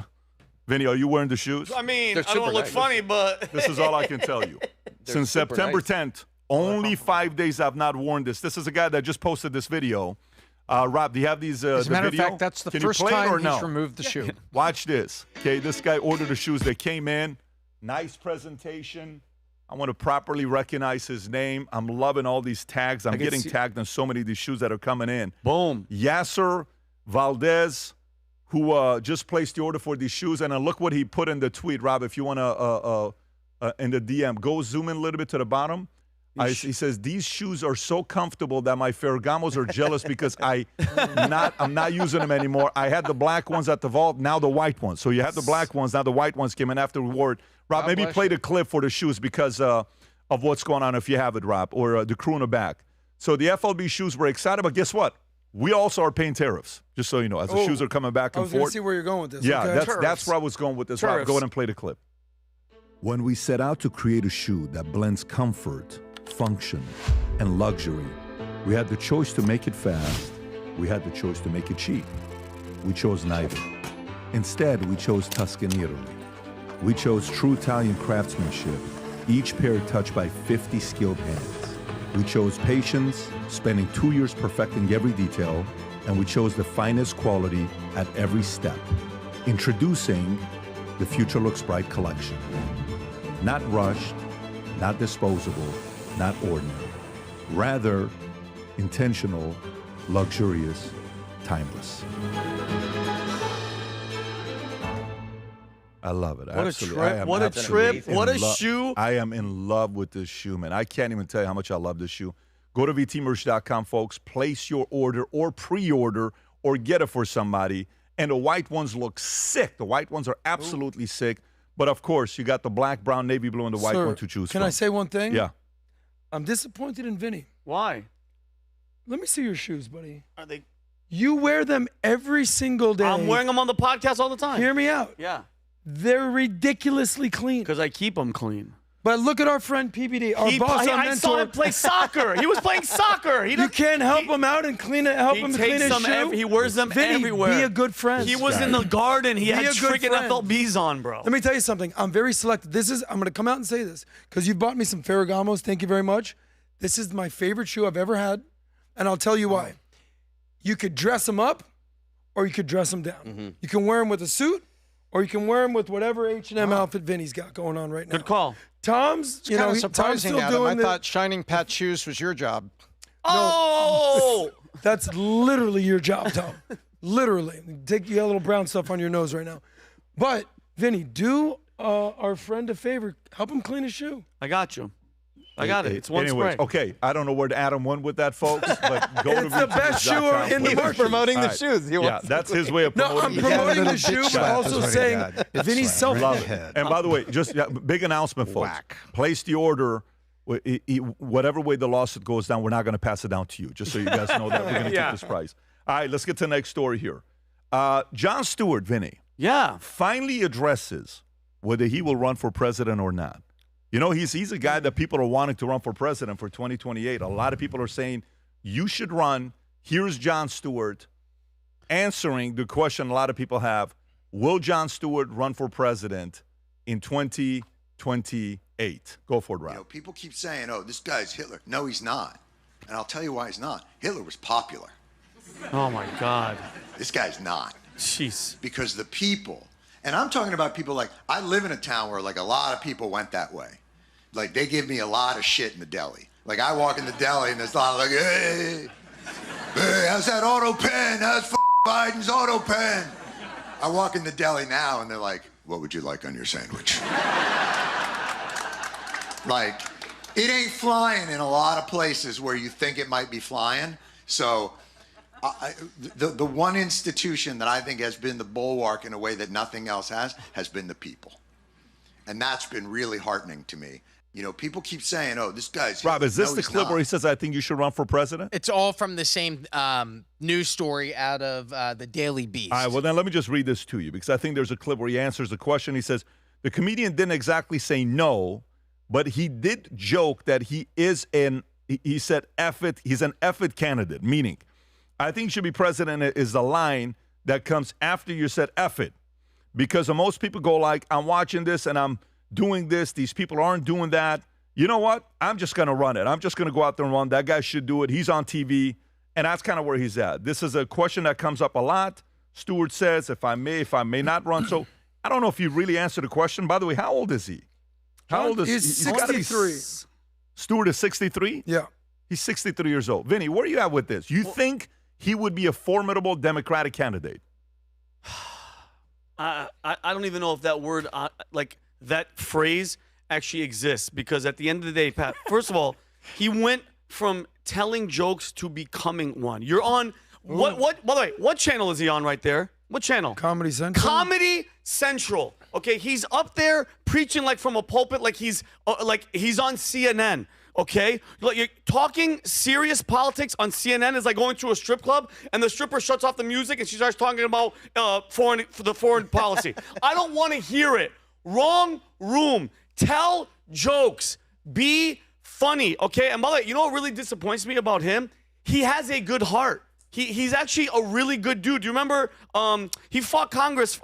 Vinny, are you wearing the shoes? I mean, I don't look funny, but... This is all I can tell you. Since September 10th, only 5 days I've not worn this. This is a guy that just posted this video. Rob, do you have these As a matter video? of fact, that's the Can first you play it time or he's no? removed the shoe. Watch this. Okay, this guy ordered the shoes. They came in. Nice presentation. I want to properly recognize his name. I'm loving all these tags. I'm getting tagged on so many of these shoes that are coming in. Boom. Yasser Valdez, who just placed the order for these shoes. And look what he put in the tweet, Rob, if you want to, in the DM. Go zoom in a little bit to the bottom. He says, these shoes are so comfortable that my Ferragamos are jealous because I'm not using them anymore. I had the black ones at the vault, now the white ones. So you had the black ones, now the white ones came in after the reward. Rob, God maybe play the clip for the shoes because of what's going on if you have it, Rob, or the crew in the back. So the FLB shoes were excited, but guess what? We also are paying tariffs, just so you know, as the shoes are coming back and I was going forth. to see where you're going with this. Yeah, okay. that's where I was going with this. Rob, go ahead and play the clip. When we set out to create a shoe that blends comfort, function, and luxury, we had the choice to make it fast. We had the choice to make it cheap. We chose neither. Instead, we chose Tuscany, Italy. We chose true Italian craftsmanship, each pair touched by 50 skilled hands. We chose patience, spending 2 years perfecting every detail, and we chose the finest quality at every step. Introducing the Future Looks Bright collection. Not rushed, not disposable, not ordinary. Rather, intentional, luxurious, timeless. I love it. What a Absolutely. trip. I am What a absolutely trip. What a in lo- shoe. I am in love with this shoe, man. I can't even tell you how much I love this shoe. Go to vtmerch.com, folks. Place your order or pre-order or get it for somebody. And the white ones look sick. The white ones are absolutely sick. But, of course, you got the black, brown, navy blue, and the white Sir, one to choose from. Can I say one thing? Yeah. I'm disappointed in Vinny. Why? Let me see your shoes, buddy. Are they? You wear them every single day. I'm wearing them on the podcast all the time. Hear me out. Yeah. They're ridiculously clean. Because I keep them clean. But look at our friend PBD, our boss, our mentor. I saw him play soccer. He was playing soccer. You can't help him out and clean it. Help him clean his shoe. He wears them Vinny, everywhere. Be a good friend. He was in the garden. He had freaking FLBs on, bro. Let me tell you something. I'm very selective. I'm going to come out and say this because you've bought me some Ferragamos. Thank you very much. This is my favorite shoe I've ever had, and I'll tell you why. You could dress them up, or you could dress them down. You can wear them with a suit, or you can wear them with whatever H&M outfit Vinny's got going on right now. Good call. Tom's, It's kind of surprising, Tom's still Adam. I doing thought shining Pat shoes was your job. Oh! That's literally your job, Tom. Literally. You got a little brown stuff on your nose right now. But, Vinny, do our friend a favor. Help him clean his shoe. I got you. I got it. It's one Anyways, spray. okay. I don't know where Adam went with that, folks, but go to It's the best shoe vtmerch.com. in the He was market. promoting the All right. shoes. He Yeah, wants that's his way of No, I'm promoting promoting Yeah. the shoe, but also That's saying right. Vinny's self-love. And by the way, just big announcement, folks. Place the order. Whatever way the lawsuit goes down, we're not going to pass it down to you, just so you guys know that we're going to keep this price. All right, let's get to the next story here. Jon Stewart, Vinny, finally addresses whether he will run for president or not. You know, he's a guy that people are wanting to run for president for 2028. A lot of people are saying, you should run. Here's Jon Stewart answering the question a lot of people have. Will Jon Stewart run for president in 2028? Go for it, Rob. You know, people keep saying, oh, this guy's Hitler. No, he's not. And I'll tell you why he's not. Hitler was popular. Oh, my God. This guy's not. Jeez. Because the people, and I'm talking about people like, I live in a town where like a lot of people went that way. Like they give me a lot of shit in the deli. Like I walk in the deli and there's a lot of like, hey, how's that auto pen? How's Biden's auto pen? I walk in the deli now and they're like, what would you like on your sandwich? Like, it ain't flying in a lot of places where you think it might be flying. So the one institution that I think has been the bulwark in a way that nothing else has been the people. And that's been really heartening to me. You know, people keep saying, oh, this guy's... Rob, is this no, the he's clip not. where he says, I think you should run for president? It's all from the same news story out of the Daily Beast. All right, well, then let me just read this to you because I think there's a clip where he answers the question. He says, the comedian didn't exactly say no, but he did joke that he said, F it, he's an F it candidate, meaning, I think should be president is the line that comes after you said F it. Because most people go like, I'm watching this and I'm doing this. These people aren't doing that. You know what? I'm just going to run it. I'm just going to go out there and run. That guy should do it. He's on TV. And that's kind of where he's at. This is a question that comes up a lot. Stewart says, if I may not run. So I don't know if you really answered the question. By the way, how old is he? How old is he? He's 63. Stewart is 63? Yeah. He's 63 years old. Vinny, where are you at with this? You think he would be a formidable Democratic candidate? I don't even know if that word, like that phrase actually exists because at the end of the day, Pat, first of all, he went from telling jokes to becoming one. You're on, by the way, what channel is he on right there? What channel? Comedy Central. Comedy Central. Okay, he's up there preaching like from a pulpit like he's on CNN. okay? Like, you're talking serious politics on CNN is like going to a strip club and the stripper shuts off the music and she starts talking about foreign policy. I don't want to hear it. Wrong room. Tell jokes. Be funny, okay? And by the way, you know what really disappoints me about him? He has a good heart. He's actually a really good dude. Do you remember he fought Congress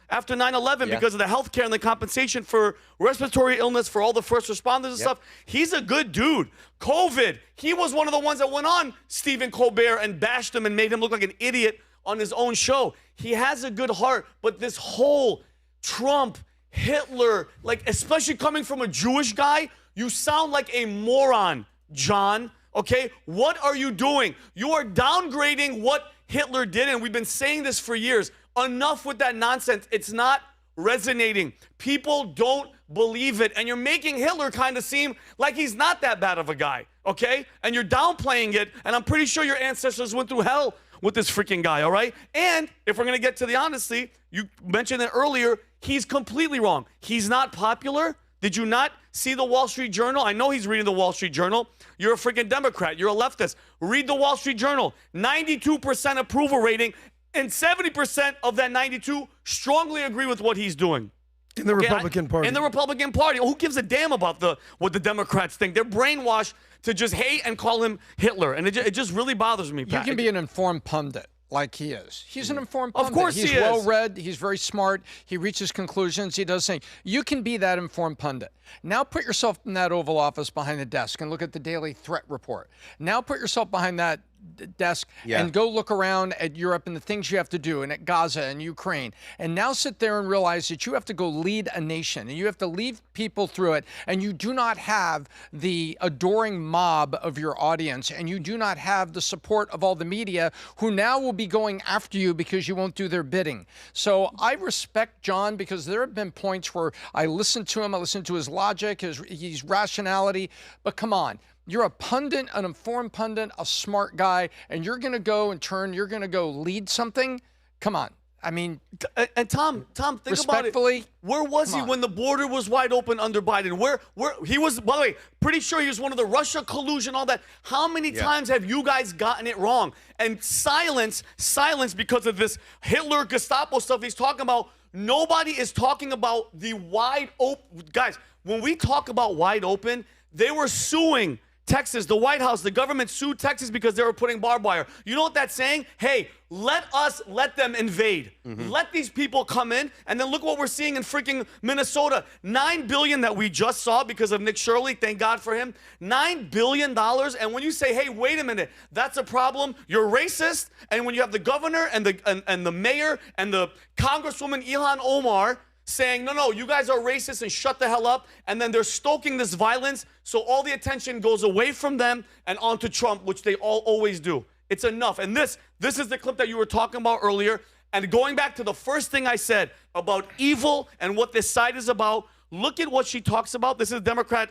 after 9/11 because of the health care and the compensation for respiratory illness for all the first responders and stuff? He's a good dude. COVID, he was one of the ones that went on Stephen Colbert and bashed him and made him look like an idiot on his own show. He has a good heart, but this whole Trump, Hitler, like especially coming from a Jewish guy, you sound like a moron, John. Okay, what are you doing? You are downgrading what Hitler did, and we've been saying this for years. Enough with that nonsense. It's not resonating. People don't believe it, and you're making Hitler kind of seem like he's not that bad of a guy, okay? And you're downplaying it, and I'm pretty sure your ancestors went through hell with this freaking guy, all right? And if we're going to get to the honesty, you mentioned it earlier, he's completely wrong. He's not popular. Did you not see the Wall Street Journal? I know he's reading the Wall Street Journal. You're a freaking Democrat. You're a leftist. Read the Wall Street Journal. 92% approval rating, and 70% of that 92 strongly agree with what he's doing. In the Republican Party. In the Republican Party. Who gives a damn about what the Democrats think? They're brainwashed to just hate and call him Hitler. And it just really bothers me, Pat. You can be an informed pundit. Like he is. He's an informed pundit. Of course he's he is. well-read. He's very smart. He reaches conclusions. He does things. You can be that informed pundit. Now put yourself in that Oval Office behind the desk and look at the daily threat report. Now put yourself behind that desk and go look around at Europe and the things you have to do and at Gaza and Ukraine. And now sit there and realize that you have to go lead a nation and you have to lead people through it. And you do not have the adoring mob of your audience and you do not have the support of all the media who now will be going after you because you won't do their bidding. So I respect John because there have been points where I listened to him, I listened to his logic, his rationality, but come on. You're a pundit, an informed pundit, a smart guy, and you're going to go and you're going to go lead something? Come on. I mean, and Tom, think about it. Where was he when the border was wide open under Biden? Where he was, by the way, pretty sure he was one of the Russia collusion, all that. How many times have you guys gotten it wrong? And silence because of this Hitler Gestapo stuff he's talking about. Nobody is talking about the wide open. Guys, when we talk about wide open, they were suing Texas, the White House, the government sued Texas because they were putting barbed wire. You know what that's saying? Hey, let them invade. Let these people come in, and then look what we're seeing in freaking Minnesota. $9 billion that we just saw because of Nick Shirley. Thank God for him. $9 billion. And when you say, hey, wait a minute, that's a problem, you're racist. And when you have the governor and the mayor and the Congresswoman Ilhan Omar saying, no, you guys are racist and shut the hell up. And then they're stoking this violence so all the attention goes away from them and onto Trump, which they always do. It's enough. And this is the clip that you were talking about earlier. And going back to the first thing I said about evil and what this side is about, look at what she talks about. This is a Democrat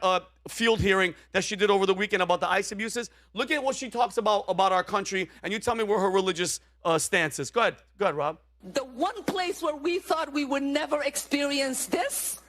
field hearing that she did over the weekend about the ICE abuses. Look at what she talks about our country, and you tell me where her religious stance is. Go ahead, Rob. The one place where we thought we would never experience this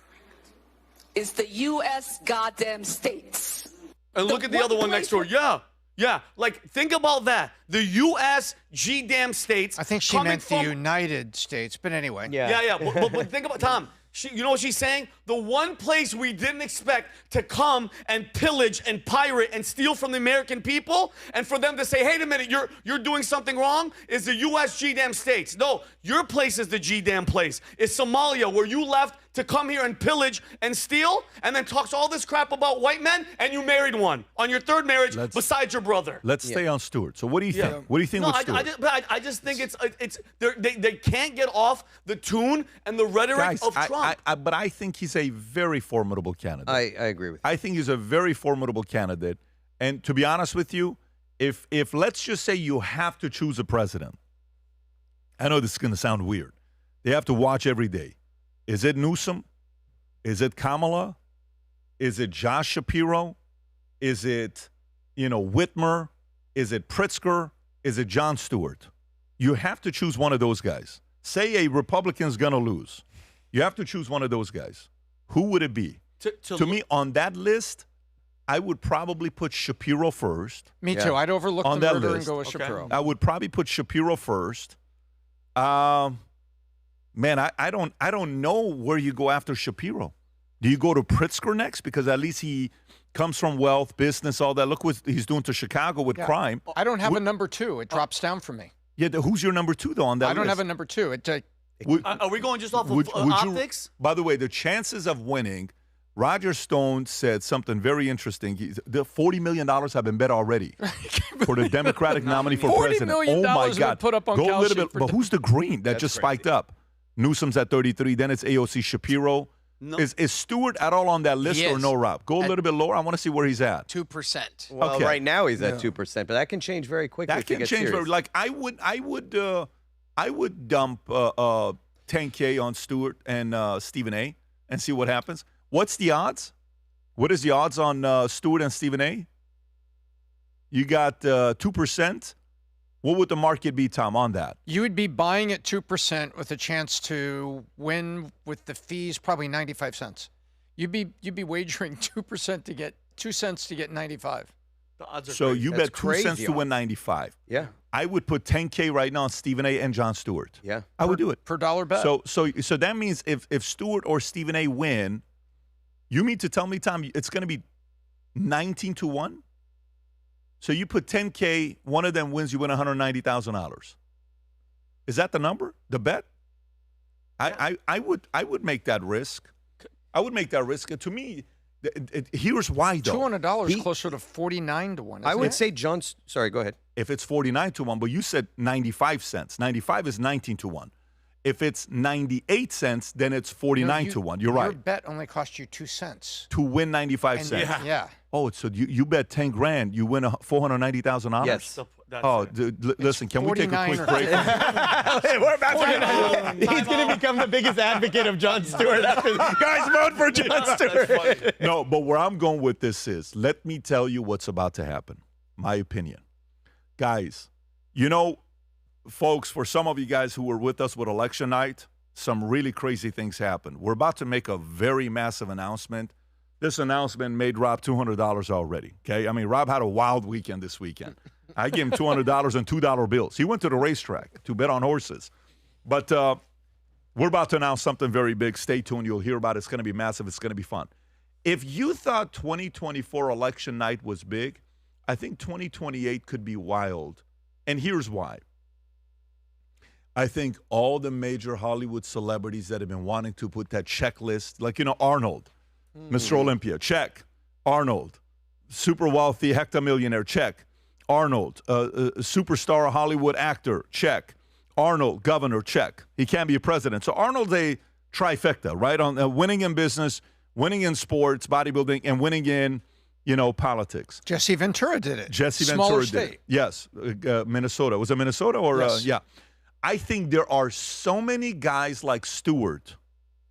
is the U.S. goddamn states. And look at the other one next door. Yeah. Like, think about that. The U.S. G-damn states. I think she meant the United States, but anyway. Yeah. But think about, Tom, you know what she's saying? The one place we didn't expect to come and pillage and pirate and steal from the American people, and for them to say, hey, a minute, you're doing something wrong, is the U.S. G-damn states. No, your place is the G-damn place. It's Somalia, where you left to come here and pillage and steal, and then talks all this crap about white men, and you married one on your third marriage besides your brother. Let's stay on Stewart. So what do you think? What do you think with Stewart? I just think they can't get off the tune and the rhetoric of Trump. But I think he's a very formidable candidate. I agree with you. I think he's a very formidable candidate. And to be honest with you, if let's just say you have to choose a president, I know this is going to sound weird. They have to watch every day. Is it Newsom? Is it Kamala? Is it Josh Shapiro? Is it, Whitmer? Is it Pritzker? Is it Jon Stewart? You have to choose one of those guys. Say a Republican's going to lose. You have to choose one of those guys. Who would it be? To me, on that list, I would probably put Shapiro first. Me too. I'd overlook on the that murder list. and go with Shapiro. I would probably put Shapiro first. Man, I don't know where you go after Shapiro. Do you go to Pritzker next? Because at least he comes from wealth, business, all that. Look what he's doing to Chicago with crime. I don't have a number 2. It drops down for me. Yeah, who's your number 2 though on that I don't list? have a number 2. Are we going just off of optics? By the way, the chances of winning, Roger Stone said something very interesting. The $40 million have been bet already for the Democratic nominee for president. $40 million Oh my been God! put up on Go a Cal little Sheet bit, for but who's the green that That's just crazy. spiked up? Newsom's at 33. Then it's AOC Shapiro. No. Is Stewart at all on that list He or is. no, Rob? Go a little bit lower. I want to see where he's at. 2%. Well, Okay. right now he's at 2%, but that can change very quickly. That if you can get change. serious. Like I would dump 10K on Stewart and Stephen A. and see what happens. What's the odds? What is the odds on Stewart and Stephen A? You got 2%. What would the market be, Tom, on that? You would be buying at 2% with a chance to win with the fees, probably 95 cents. You'd be wagering 2% to get 2 cents to get 95. The odds are So crazy. you That's bet 2 cents crazy to win odds. 95. Yeah. I would put 10K right now on Stephen A. and Jon Stewart. Yeah. I would do it. Per dollar bet. So that means if Stewart or Stephen A. win, you mean to tell me, Tom, it's going to be 19-1? So you put 10K, one of them wins, you win $190,000. Is that the number? The bet? I would make that risk. I would make that risk. To me, here's why though. $200 closer to 49 to 1. I would it? say John's. Sorry, go ahead. If it's 49-1, but you said 95 cents. 95 is 19-1. If it's 98 cents, then it's 49-1. You're right. Your bet only cost you 2 cents. To win 95 And cents. yeah. Oh, so you bet 10 grand, you win $490,000? Yes. Oh, listen, can we take a quick 49 break? We're about to. He's going to become the biggest advocate of Jon Stewart. Guys, vote for Jon Stewart. No, but where I'm going with this is, let me tell you what's about to happen. My opinion. Guys, you know, folks, for some of you guys who were with us with election night, some really crazy things happened. We're about to make a very massive announcement. This announcement made Rob $200 already, okay? I mean, Rob had a wild weekend this weekend. I gave him $200 and $2 bills. He went to the racetrack to bet on horses. But we're about to announce something very big. Stay tuned. You'll hear about it. It's going to be massive. It's going to be fun. If you thought 2024 election night was big, I think 2028 could be wild. And here's why. I think all the major Hollywood celebrities that have been wanting to put that checklist, like, you know, Arnold, Mr. Olympia, check. Arnold, super wealthy hectamillionaire, check. Arnold, superstar Hollywood actor, check. Arnold, governor, check. He can't be a president. So Arnold's a trifecta, right? On winning in business, winning in sports, bodybuilding, and winning in, you know, politics. Jesse Ventura did it. Jesse Smaller Ventura state. did it. Yes, Minnesota. Was it Minnesota or Yes. yeah? I think there are so many guys like Stewart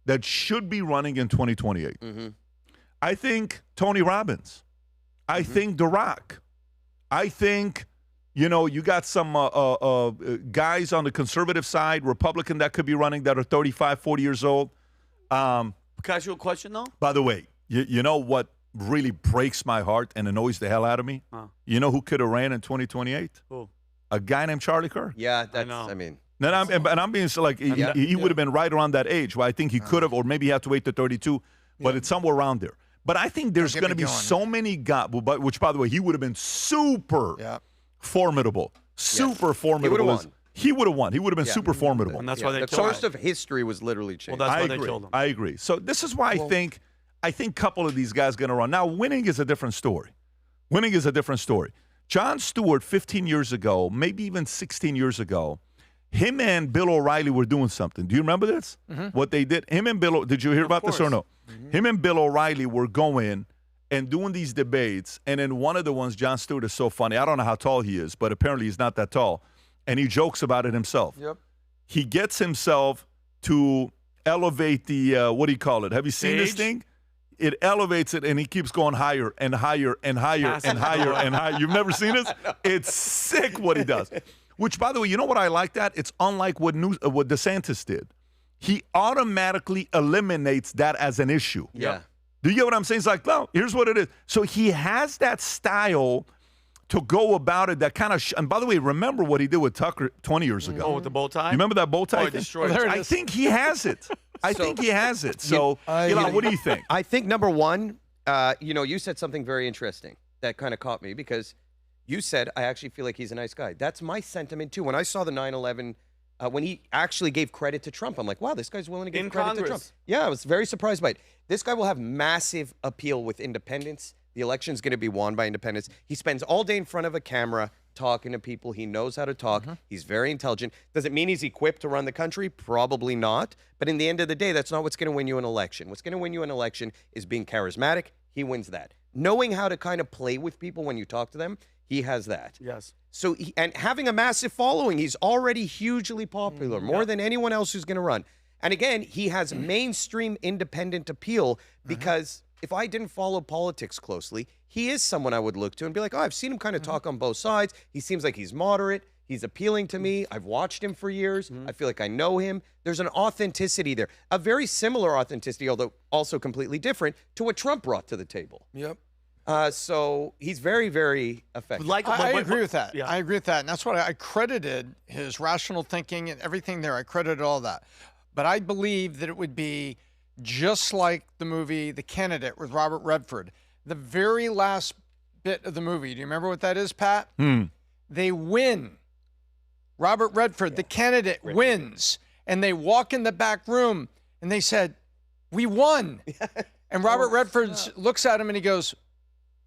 that should be running in 2028. Mm-hmm. I think Tony Robbins. I think The Rock. I think, you know, you got some guys on the conservative side, Republican, that could be running that are 35, 40 years old. Can I ask you a question, though? By the way, you know what really breaks my heart and annoys the hell out of me? You know who could have ran in 2028? Who? A guy named Charlie Kirk. Yeah, that's, I mean. And I'm being so like, he would have been right around that age. Well, I think he could have, or maybe he had to wait to 32, but it's somewhere around there. But I think there's going to be so many guys, which, by the way, he would have been super formidable. Super formidable. He would have won. He would have been super formidable. And that's why they the killed course of history was literally changed. Well, that's why they killed him. I agree. So this is why I think a couple of these guys are going to run. Now, winning is a different story. Winning is a different story. Jon Stewart, 15 years ago, maybe even 16 years ago, him and Bill O'Reilly were doing something. Do you remember this? What they did? Him and Bill, did you hear about this or no? Him and Bill O'Reilly were going and doing these debates. And in one of the ones, Jon Stewart is so funny. I don't know how tall he is, but apparently he's not that tall. And he jokes about it himself. Yep. He gets himself to elevate the, what do you call it? Have you seen this thing? It elevates it, and he keeps going higher and higher and higher and higher and higher. You've never seen this? It's sick what he does. Which, by the way, you know what I like that? It's unlike what DeSantis did. He automatically eliminates that as an issue. Yeah. Do you get what I'm saying? It's like, no, here's what it is. So he has that style to go about it that kind of, and by the way, remember what he did with Tucker 20 years ago. Oh, with the bow tie? You remember that bow tie? Oh, he destroyed it. I think he has it. I think he has it. So, Ilan, what do you think? I think, number one, you said something very interesting that kind of caught me because you said, I actually feel like he's a nice guy. That's my sentiment, too. When I saw the 9/11, when he actually gave credit to Trump, I'm like, wow, this guy's willing to give credit to Trump. Yeah, I was very surprised by it. This guy will have massive appeal with independents. The election's going to be won by independents. He spends all day in front of a camera talking to people. He knows how to talk. He's very intelligent. Does it mean he's equipped to run the country? Probably not. But in the end of the day, that's not what's going to win you an election. What's going to win you an election is being charismatic. He wins that. Knowing how to kind of play with people when you talk to them, he has that. Yes. So, and having a massive following, he's already hugely popular, more than anyone else who's going to run. And again, he has mainstream independent appeal because if I didn't follow politics closely, he is someone I would look to and be like, oh, I've seen him kind of talk on both sides. He seems like he's moderate. He's appealing to me. I've watched him for years. I feel like I know him. There's an authenticity there, a very similar authenticity, although also completely different, to what Trump brought to the table. Yep. So he's very, very effective. I agree with that. Yeah. I agree with that. And that's what I credited his rational thinking and everything there. I credited all that. But I believe that it would be just like the movie The Candidate with Robert Redford. The very last bit of the movie, do you remember what that is, Pat? They win. Robert Redford, the candidate, wins. And they walk in the back room and they said, we won. And Robert Redford looks at him and he goes,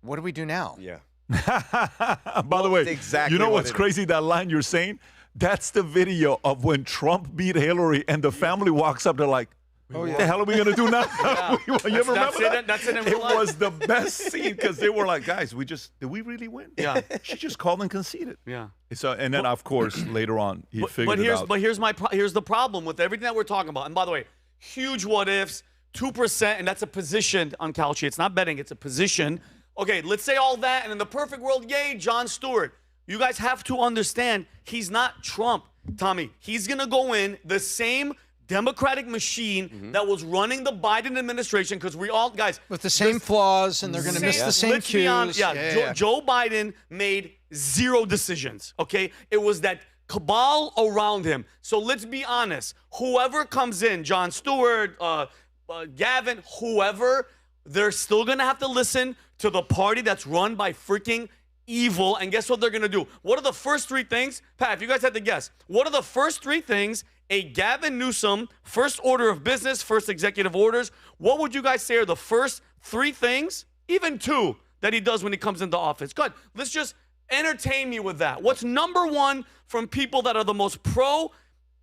what do we do now? Yeah. By the way, you know what's crazy, that line you're saying? That's the video of when Trump beat Hillary and the family walks up, they're like, what the hell are we going to do now? You ever remember that? That's it in It real life. was the best scene because they were like, guys, did we really win? Yeah. She just called and conceded. Yeah. So, and then, of course, later on, he figured it out. But here's the problem with everything that we're talking about. And by the way, huge what ifs, 2%, and that's a position on Calci. It's not betting, it's a position. Okay, let's say all that, and in the perfect world, yay, Jon Stewart. You guys have to understand, he's not Trump, Tommy. He's going to go in the same Democratic machine that was running the Biden administration, because we all, guys. With the same flaws, and they're going to miss the same let's be honest, cues. Joe Biden made 0 decisions, okay? It was that cabal around him. So let's be honest. Whoever comes in, Jon Stewart, Gavin, whoever, they're still going to have to listen to the party that's run by freaking evil. And guess what they're going to do? What are the first 3 things? Pat, if you guys had to guess, what are the first 3 things a Gavin Newsom first order of business, first executive orders, what would you guys say are the first 3 things, even 2, that he does when he comes into office? Good. Let's just entertain me with that. What's number 1 from people that are the most pro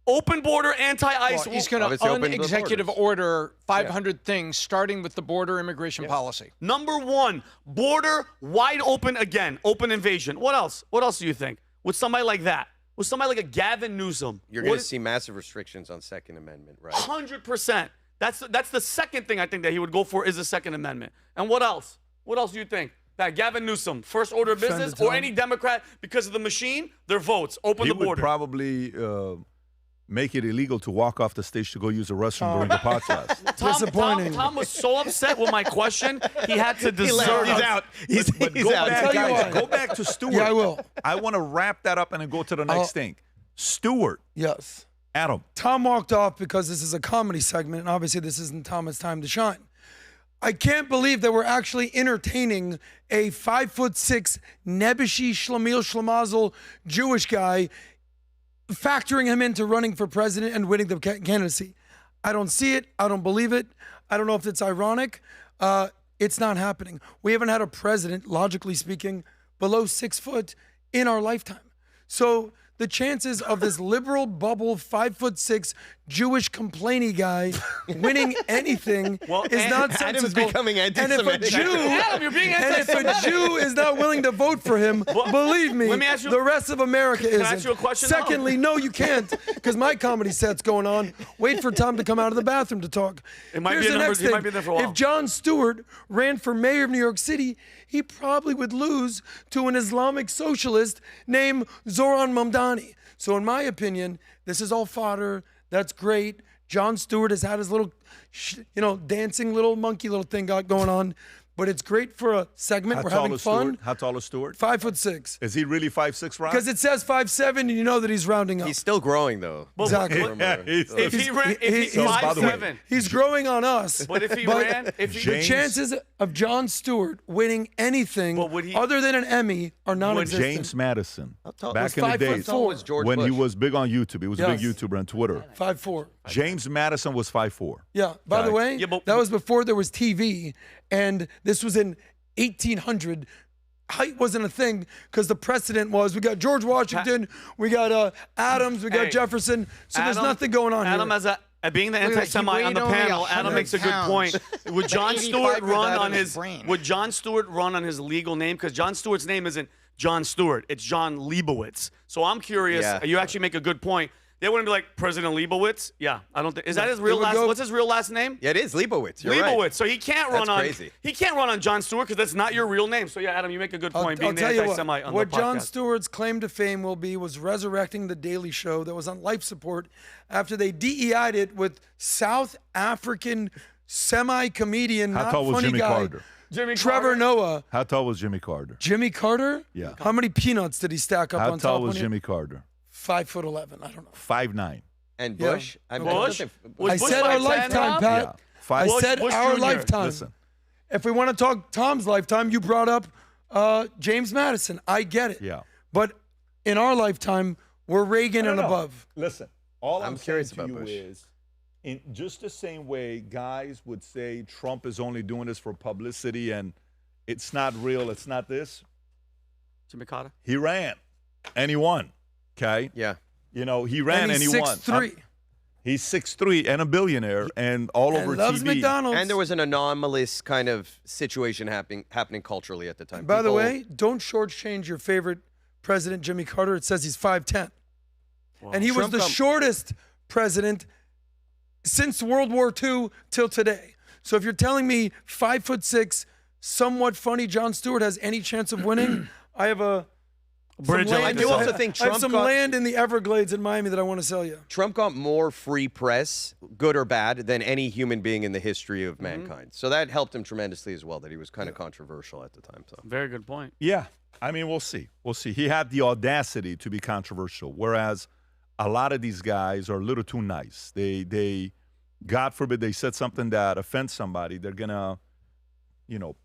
open border, anti-ICE? Well, he's going to un-executive order 500 things, starting with the border immigration policy. Number 1, border wide open again, open invasion. What else? What else do you think? With somebody like that? With somebody like a Gavin Newsom? You're going to see massive restrictions on Second Amendment, right? 100%. That's the second thing I think that he would go for is the Second Amendment. And what else? What else do you think? That Gavin Newsom, first order of business, or any Democrat, because of the machine, their votes, open the border. He would probably make it illegal to walk off the stage to go use a restroom during the podcast. Disappointing. Tom was so upset with my question, he had to desert. He's out. He's out. Back, guys, go back to Stewart. Yeah, I will. I want to wrap that up and then go to the next thing. Stewart. Yes. Adam. Tom walked off because this is a comedy segment, and obviously this isn't Thomas' time to shine. I can't believe that we're actually entertaining a 5'6" Nebuchadnezzar Shlemiel Schlemazel Jewish guy, factoring him into running for president and winning the candidacy. I don't see it. I don't believe it. I don't know if it's ironic. It's not happening. We haven't had a president, logically speaking, below 6 foot in our lifetime. So the chances of this liberal bubble 5'6" Jewish complainy guy winning anything is nonsensical. Adam's becoming anti-Semitic. And if a Jew is not willing to vote for him, believe me, the rest of America isn't. Can I ask you a question? Secondly, no, you can't, because my comedy set's going on. Wait for Tom to come out of the bathroom to talk. It might Here's be the next he thing. might be there for a while. If Jon Stewart ran for mayor of New York City, he probably would lose to an Islamic socialist named Zoran Mamdani. So in my opinion, this is all fodder. That's great. Jon Stewart has had his little, dancing little monkey little thing going on. But it's great for a segment. We're having fun. How tall is Stewart? 5'6". Is he really 5'6", Ron? Because it says 5'7", and you know that he's rounding up. He's still growing, though. Exactly. If he ran, if he's 5'7", he's growing on us. But if he ran, the chances of Jon Stewart winning anything other than an Emmy are non-existent. James Madison, tall? back Was in the 5'4". days when he was big on YouTube, he was a big Yes. YouTuber on Twitter. 5'4". James Madison was 5'4". Yeah. By the way, Yeah, but- that was before there was TV, and this was in 1800. Height wasn't a thing because the precedent was we got George Washington, we got Adams, we got Hey, Jefferson. So there's Adam- nothing going on Adam, here. being the Look at that, he anti-Semite on the weighed only panel, 100 Adam makes a good pounds. point. Would Jon 85 Stewart of run that on in his his brain. Would Jon Stewart run on his legal name? Because Jon Stewart's name isn't Jon Stewart; it's Jon Leibowitz. So I'm curious. Yeah. You actually make a good point. They wouldn't be like President Leibowitz. Yeah, I don't think. Is that his It real would last? go- What's his real last name? Yeah, it is Leibowitz. You're Leibowitz. right. So he can't That's run on. crazy. He can't run on Jon Stewart because that's not your real name. So yeah, Adam, you make a good point. I'll being the tell you anti-Semite on what the Jon podcast. Stewart's claim to fame will be was resurrecting the Daily Show that was on life support after they DEI'd it with South African semi-comedian, How not tall was funny Jimmy guy, Carter? Trevor Noah. How tall was Jimmy Carter? Jimmy Carter? Yeah. How many peanuts did he stack up How on top? tall was when he- Jimmy Carter? 5'11". I don't know. 5'9". And Yeah. Bush? I mean, Bush? I don't think- Was I Bush said our 5'10"? lifetime, Pat. Yeah. Five- I said Bush our Jr. lifetime. Listen. If we want to talk Tom's lifetime, you brought up James Madison. I get it. Yeah. But in our lifetime, we're Reagan I and don't know. above. Listen, all I'm I'm curious saying to you about Bush. is, in just the same way guys would say Trump is only doing this for publicity and it's not real, it's not this. Jimmy Carter. He ran and he won. Okay. Yeah. You know, he ran and, he's he won. 6'3". He's 6'3" and a billionaire and all over loves TV. McDonald's. And there was an anomalous kind of situation happening culturally at the time. By the People- way, don't shortchange your favorite president, Jimmy Carter. It says he's 5'10". And he was Trump the come- shortest president since World War II till today. So if you're telling me 5'6", somewhat funny Jon Stewart has any chance of winning, I have Bridge some I land, do also think I have Trump some got- land in the Everglades in Miami that I want to sell you. Trump got more free press, good or bad, than any human being in the history of mankind. So that helped him tremendously as well, that he was kind of controversial at the time. So Very good point. Yeah. I mean, we'll see. We'll see. He had the audacity to be controversial, whereas a lot of these guys are a little too nice. They God forbid, they said something that offends somebody, they're going to,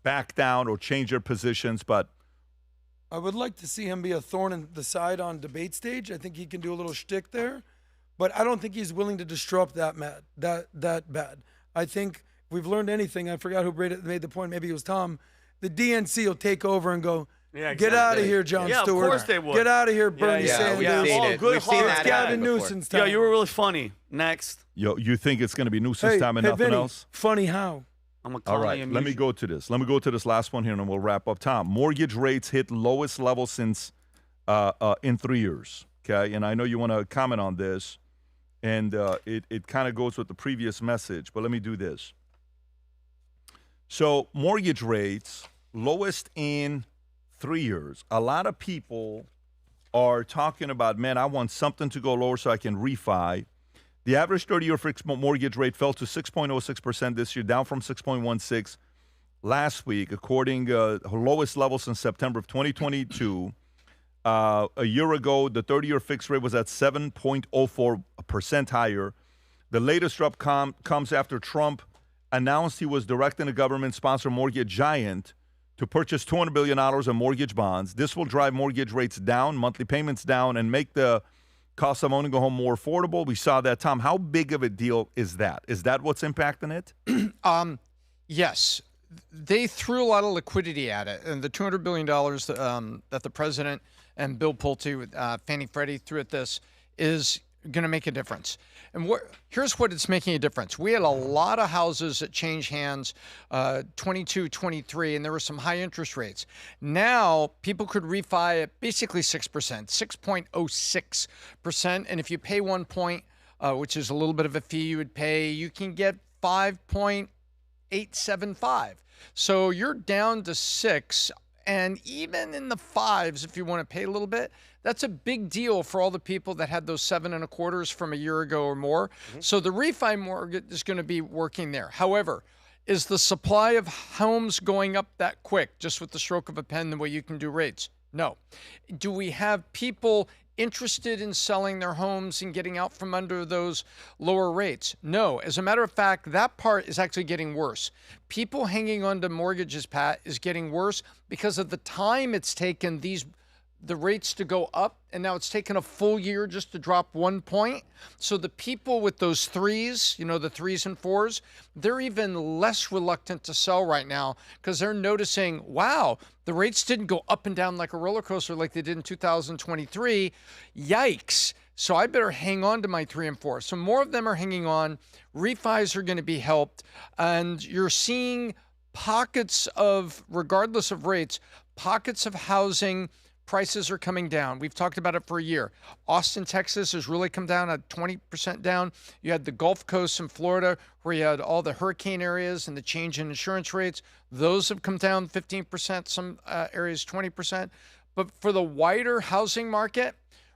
back down or change their positions. But I would like to see him be a thorn in the side on debate stage. I think he can do a little shtick there, but I don't think he's willing to disrupt that bad. I think if we've learned anything, I forgot who made the point, maybe it was Tom, the DNC will take over and go, Yeah, get out of here, Jon Yeah, of Stewart. course they would. Get out of here, Bernie yeah, Sanders. we've seen it. good We've seen heart. that It's Gavin happen before. Newsom's Yeah, time. you were really funny. Next. you think it's going to be nuisance time and nothing Vinny, else? funny how? I'm going to All call right, you. let me go to this. Let me go to this last one here, and then we'll wrap up. Tom, mortgage rates hit lowest level since in 3 years. Okay, and I know you want to comment on this, and it kind of goes with the previous message, but let me do this. So mortgage rates lowest in 3 years. A lot of people are talking about, man, I want something to go lower so I can refi. The average 30-year fixed mortgage rate fell to 6.06% this year, down from 6.16% last week, according to lowest level since September of 2022. A year ago, the 30-year fixed rate was at 7.04% higher. The latest drop comes after Trump announced he was directing a government-sponsored mortgage giant to purchase $200 billion in mortgage bonds. This will drive mortgage rates down, monthly payments down, and make the cost of owning a home more affordable. We saw that. Tom, how big of a deal is that? Is that what's impacting it? Yes. They threw a lot of liquidity at it. And the $200 billion that the president and Bill Pulte, Fannie Freddie, threw at this is going to make a difference. And here's what it's making a difference. We had a lot of houses that changed hands 22, 23, and there were some high interest rates. Now, people could refi at basically 6%, 6.06%. And if you pay 1 point, which is a little bit of a fee you would pay, you can get 5.875. So you're down to 6. and even in the 5s, if you want to pay a little bit, that's a big deal for all the people that had those 7 1/4s from a year ago or more. So the refi mortgage is going to be working there. However, is the supply of homes going up that quick, just with the stroke of a pen, the way you can do rates? No. Do we have people interested in selling their homes and getting out from under those lower rates? No. As a matter of fact, that part is actually getting worse. People hanging on to mortgages, Pat, is getting worse because of the time it's taken the rates to go up, and now it's taken a full year just to drop 1 point. So the people with those 3s, the 3s and 4s, they're even less reluctant to sell right now because they're noticing, wow, the rates didn't go up and down like a roller coaster like they did in 2023. Yikes. So I better hang on to my 3 and 4. So more of them are hanging on. Refis are going to be helped. And you're seeing pockets of, regardless of rates, pockets of housing prices are coming down. We've talked about it for a year. Austin, Texas has really come down at 20% down. You had the Gulf Coast in Florida where you had all the hurricane areas and the change in insurance rates. Those have come down 15%, some areas 20%. But for the wider housing market,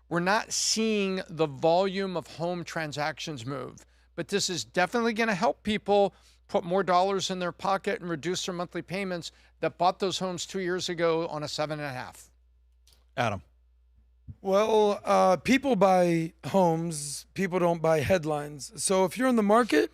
we're not seeing the volume of home transactions move. But this is definitely going to help people put more dollars in their pocket and reduce their monthly payments that bought those homes 2 years ago on a 7.5. Adam. Well, people buy homes. People don't buy headlines. So if you're in the market,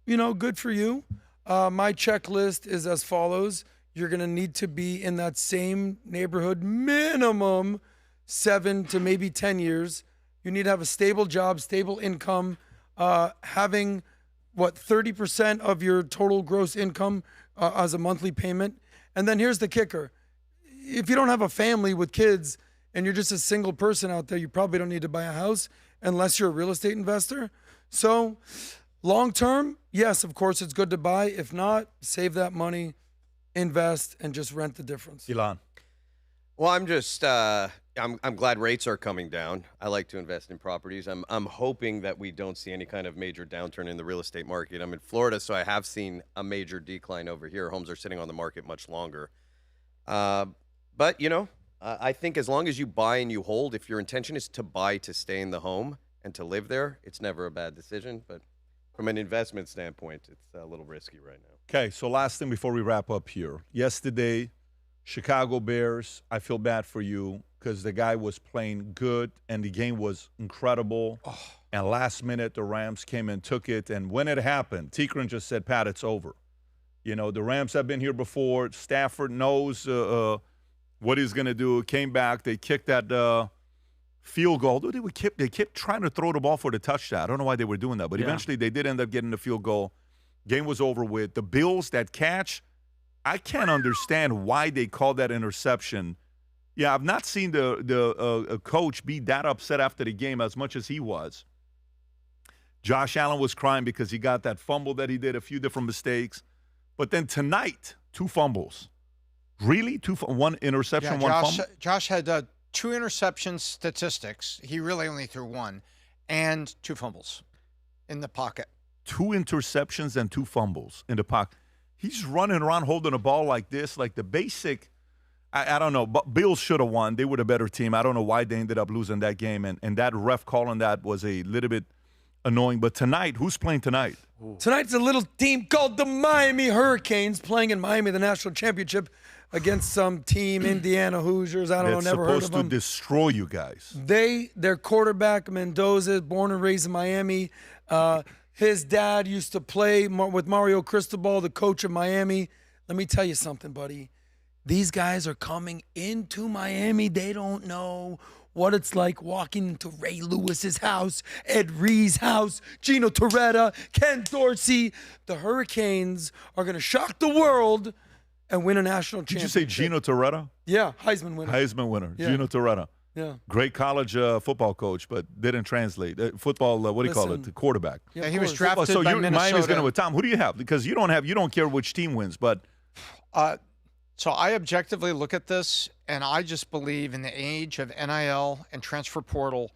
good for you. My checklist is as follows. You're going to need to be in that same neighborhood minimum 7 to maybe 10 years. You need to have a stable job, stable income, having 30% of your total gross income as a monthly payment. And then here's the kicker. If you don't have a family with kids and you're just a single person out there, you probably don't need to buy a house unless you're a real estate investor. So long term, yes, of course, it's good to buy. If not, save that money, invest, and just rent the difference. Ilan. Well, I'm just I'm glad rates are coming down. I like to invest in properties. I'm hoping that we don't see any kind of major downturn in the real estate market. I'm in Florida, so I have seen a major decline over here. Homes are sitting on the market much longer. But I think as long as you buy and you hold, if your intention is to buy to stay in the home and to live there, it's never a bad decision. But from an investment standpoint, it's a little risky right now. Okay, so last thing before we wrap up here. Yesterday, Chicago Bears, I feel bad for you because the guy was playing good and the game was incredible. Oh. And last minute, the Rams came and took it. And when it happened, Tikran just said, Pat, it's over. The Rams have been here before. Stafford knows what he's going to do. Came back. They kicked that field goal. They kept trying to throw the ball for the touchdown. I don't know why they were doing that. But eventually they did end up getting the field goal. Game was over with. The Bills, that catch, I can't understand why they called that interception. Yeah, I've not seen the coach be that upset after the game as much as he was. Josh Allen was crying because he got that fumble that he did, a few different mistakes. But then tonight, 2 fumbles. Really? One interception, one fumble? Josh had 2 interception statistics. He really only threw 1. And 2 fumbles in the pocket. 2 interceptions and 2 fumbles in the pocket. He's running around holding a ball like this, like the basic. I don't know. But Bills should have won. They were the better team. I don't know why they ended up losing that game. And that ref calling that was a little bit annoying. But tonight, who's playing tonight? Ooh. Tonight's a little team called the Miami Hurricanes playing in Miami, the national championship, against some team, Indiana Hoosiers. I don't know, never heard of them. That's supposed to destroy you guys. Their quarterback, Mendoza, born and raised in Miami. His dad used to play with Mario Cristobal, the coach of Miami. Let me tell you something, buddy. These guys are coming into Miami. They don't know what it's like walking into Ray Lewis's house, Ed Ree's house, Gino Torretta, Ken Dorsey. The Hurricanes are going to shock the world and win a national championship. Did you say Gino Torretta? Yeah, Heisman winner. Heisman winner, yeah. Gino Torretta. Yeah. Great college football coach, but didn't translate. Football, what do you call it? The quarterback. Yeah, he was drafted so by Minnesota. Miami's going to win. Tom, who do you have? Because you don't care which team wins, but. So I objectively look at this, and I just believe in the age of NIL and transfer portal,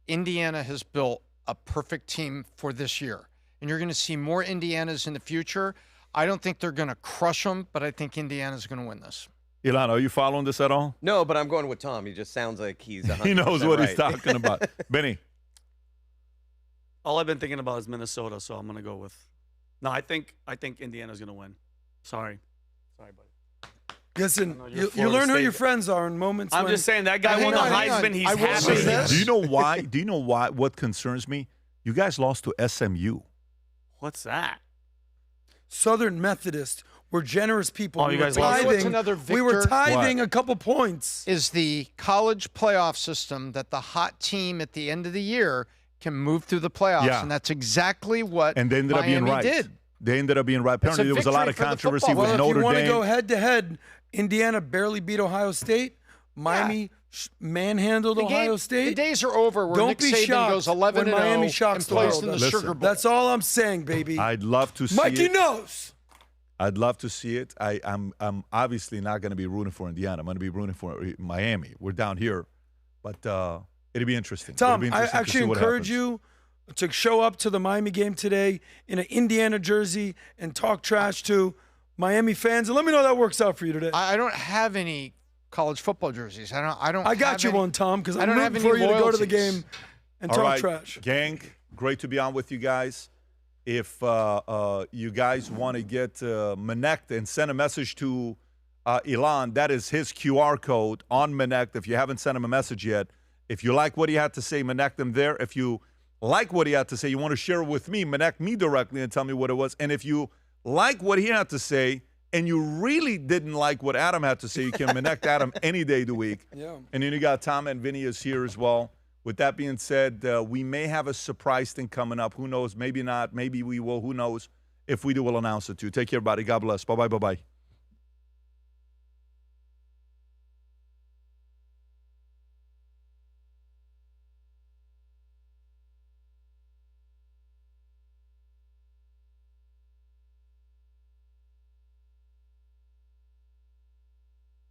Indiana has built a perfect team for this year. And you're going to see more Indianas in the future. I don't think they're going to crush them, but I think Indiana's going to win this. Ilan, are you following this at all? No, but I'm going with Tom. He just sounds like he's 100% He knows what right. he's talking about. Benny. All I've been thinking about is Minnesota, so I'm gonna go with. No, I think Indiana's gonna win. Sorry, buddy. Listen, you Florida learn who State. your friends are in moments. I'm when, just saying that guy won the Heisman. He's happy. Do you know why? Do you know why? What concerns me? You guys lost to SMU. What's that? Southern Methodist. We're generous people. Oh, we you were guys lost. tithing. What's another victor? We were tithing a couple points. Is the college playoff system that the hot team at the end of the year can move through the playoffs, Yeah. and that's exactly what And they ended up being Miami right. did. They ended up being right. Apparently, there was a lot of victory for the controversy football. with Well, if Notre you want to Dame. go head to head, Indiana barely beat Ohio State. Miami manhandled Ohio State. The days are over where Don't Nick be Saban shocked goes when 11-0 Miami and shocks the plays world. in the Listen. Sugar Bowl. That's all I'm saying, baby. I'd love to see Mikey it. knows. I'd love to see it. I'm obviously not going to be rooting for Indiana. I'm going to be rooting for Miami. We're down here, but it'll be interesting. Tom, It'll be I interesting to actually see what encourage happens. you to show up to the Miami game today in an Indiana jersey and talk trash to Miami fans, and let me know how that works out for you today. I don't have any college football jerseys. I don't. I got have you any- one, Tom, because I I'm don't have rooting any for you to go to the loyalties. game and All talk right, trash. gang, great to be on with you guys. If you guys want to get Manect and send a message to Ilan, that is his QR code on Manect. If you haven't sent him a message yet, if you like what he had to say, Manect him there. If you like what he had to say, you want to share it with me, Manect me directly and tell me what it was. And if you like what he had to say and you really didn't like what Adam had to say, you can Manect Adam any day of the week. Yeah. And then you got Tom and Vinny is here as well. With that being said, we may have a surprise thing coming up. Who knows? Maybe not. Maybe we will. Who knows? If we do, we'll announce it to you. Take care, everybody. God bless. Bye-bye. Bye-bye.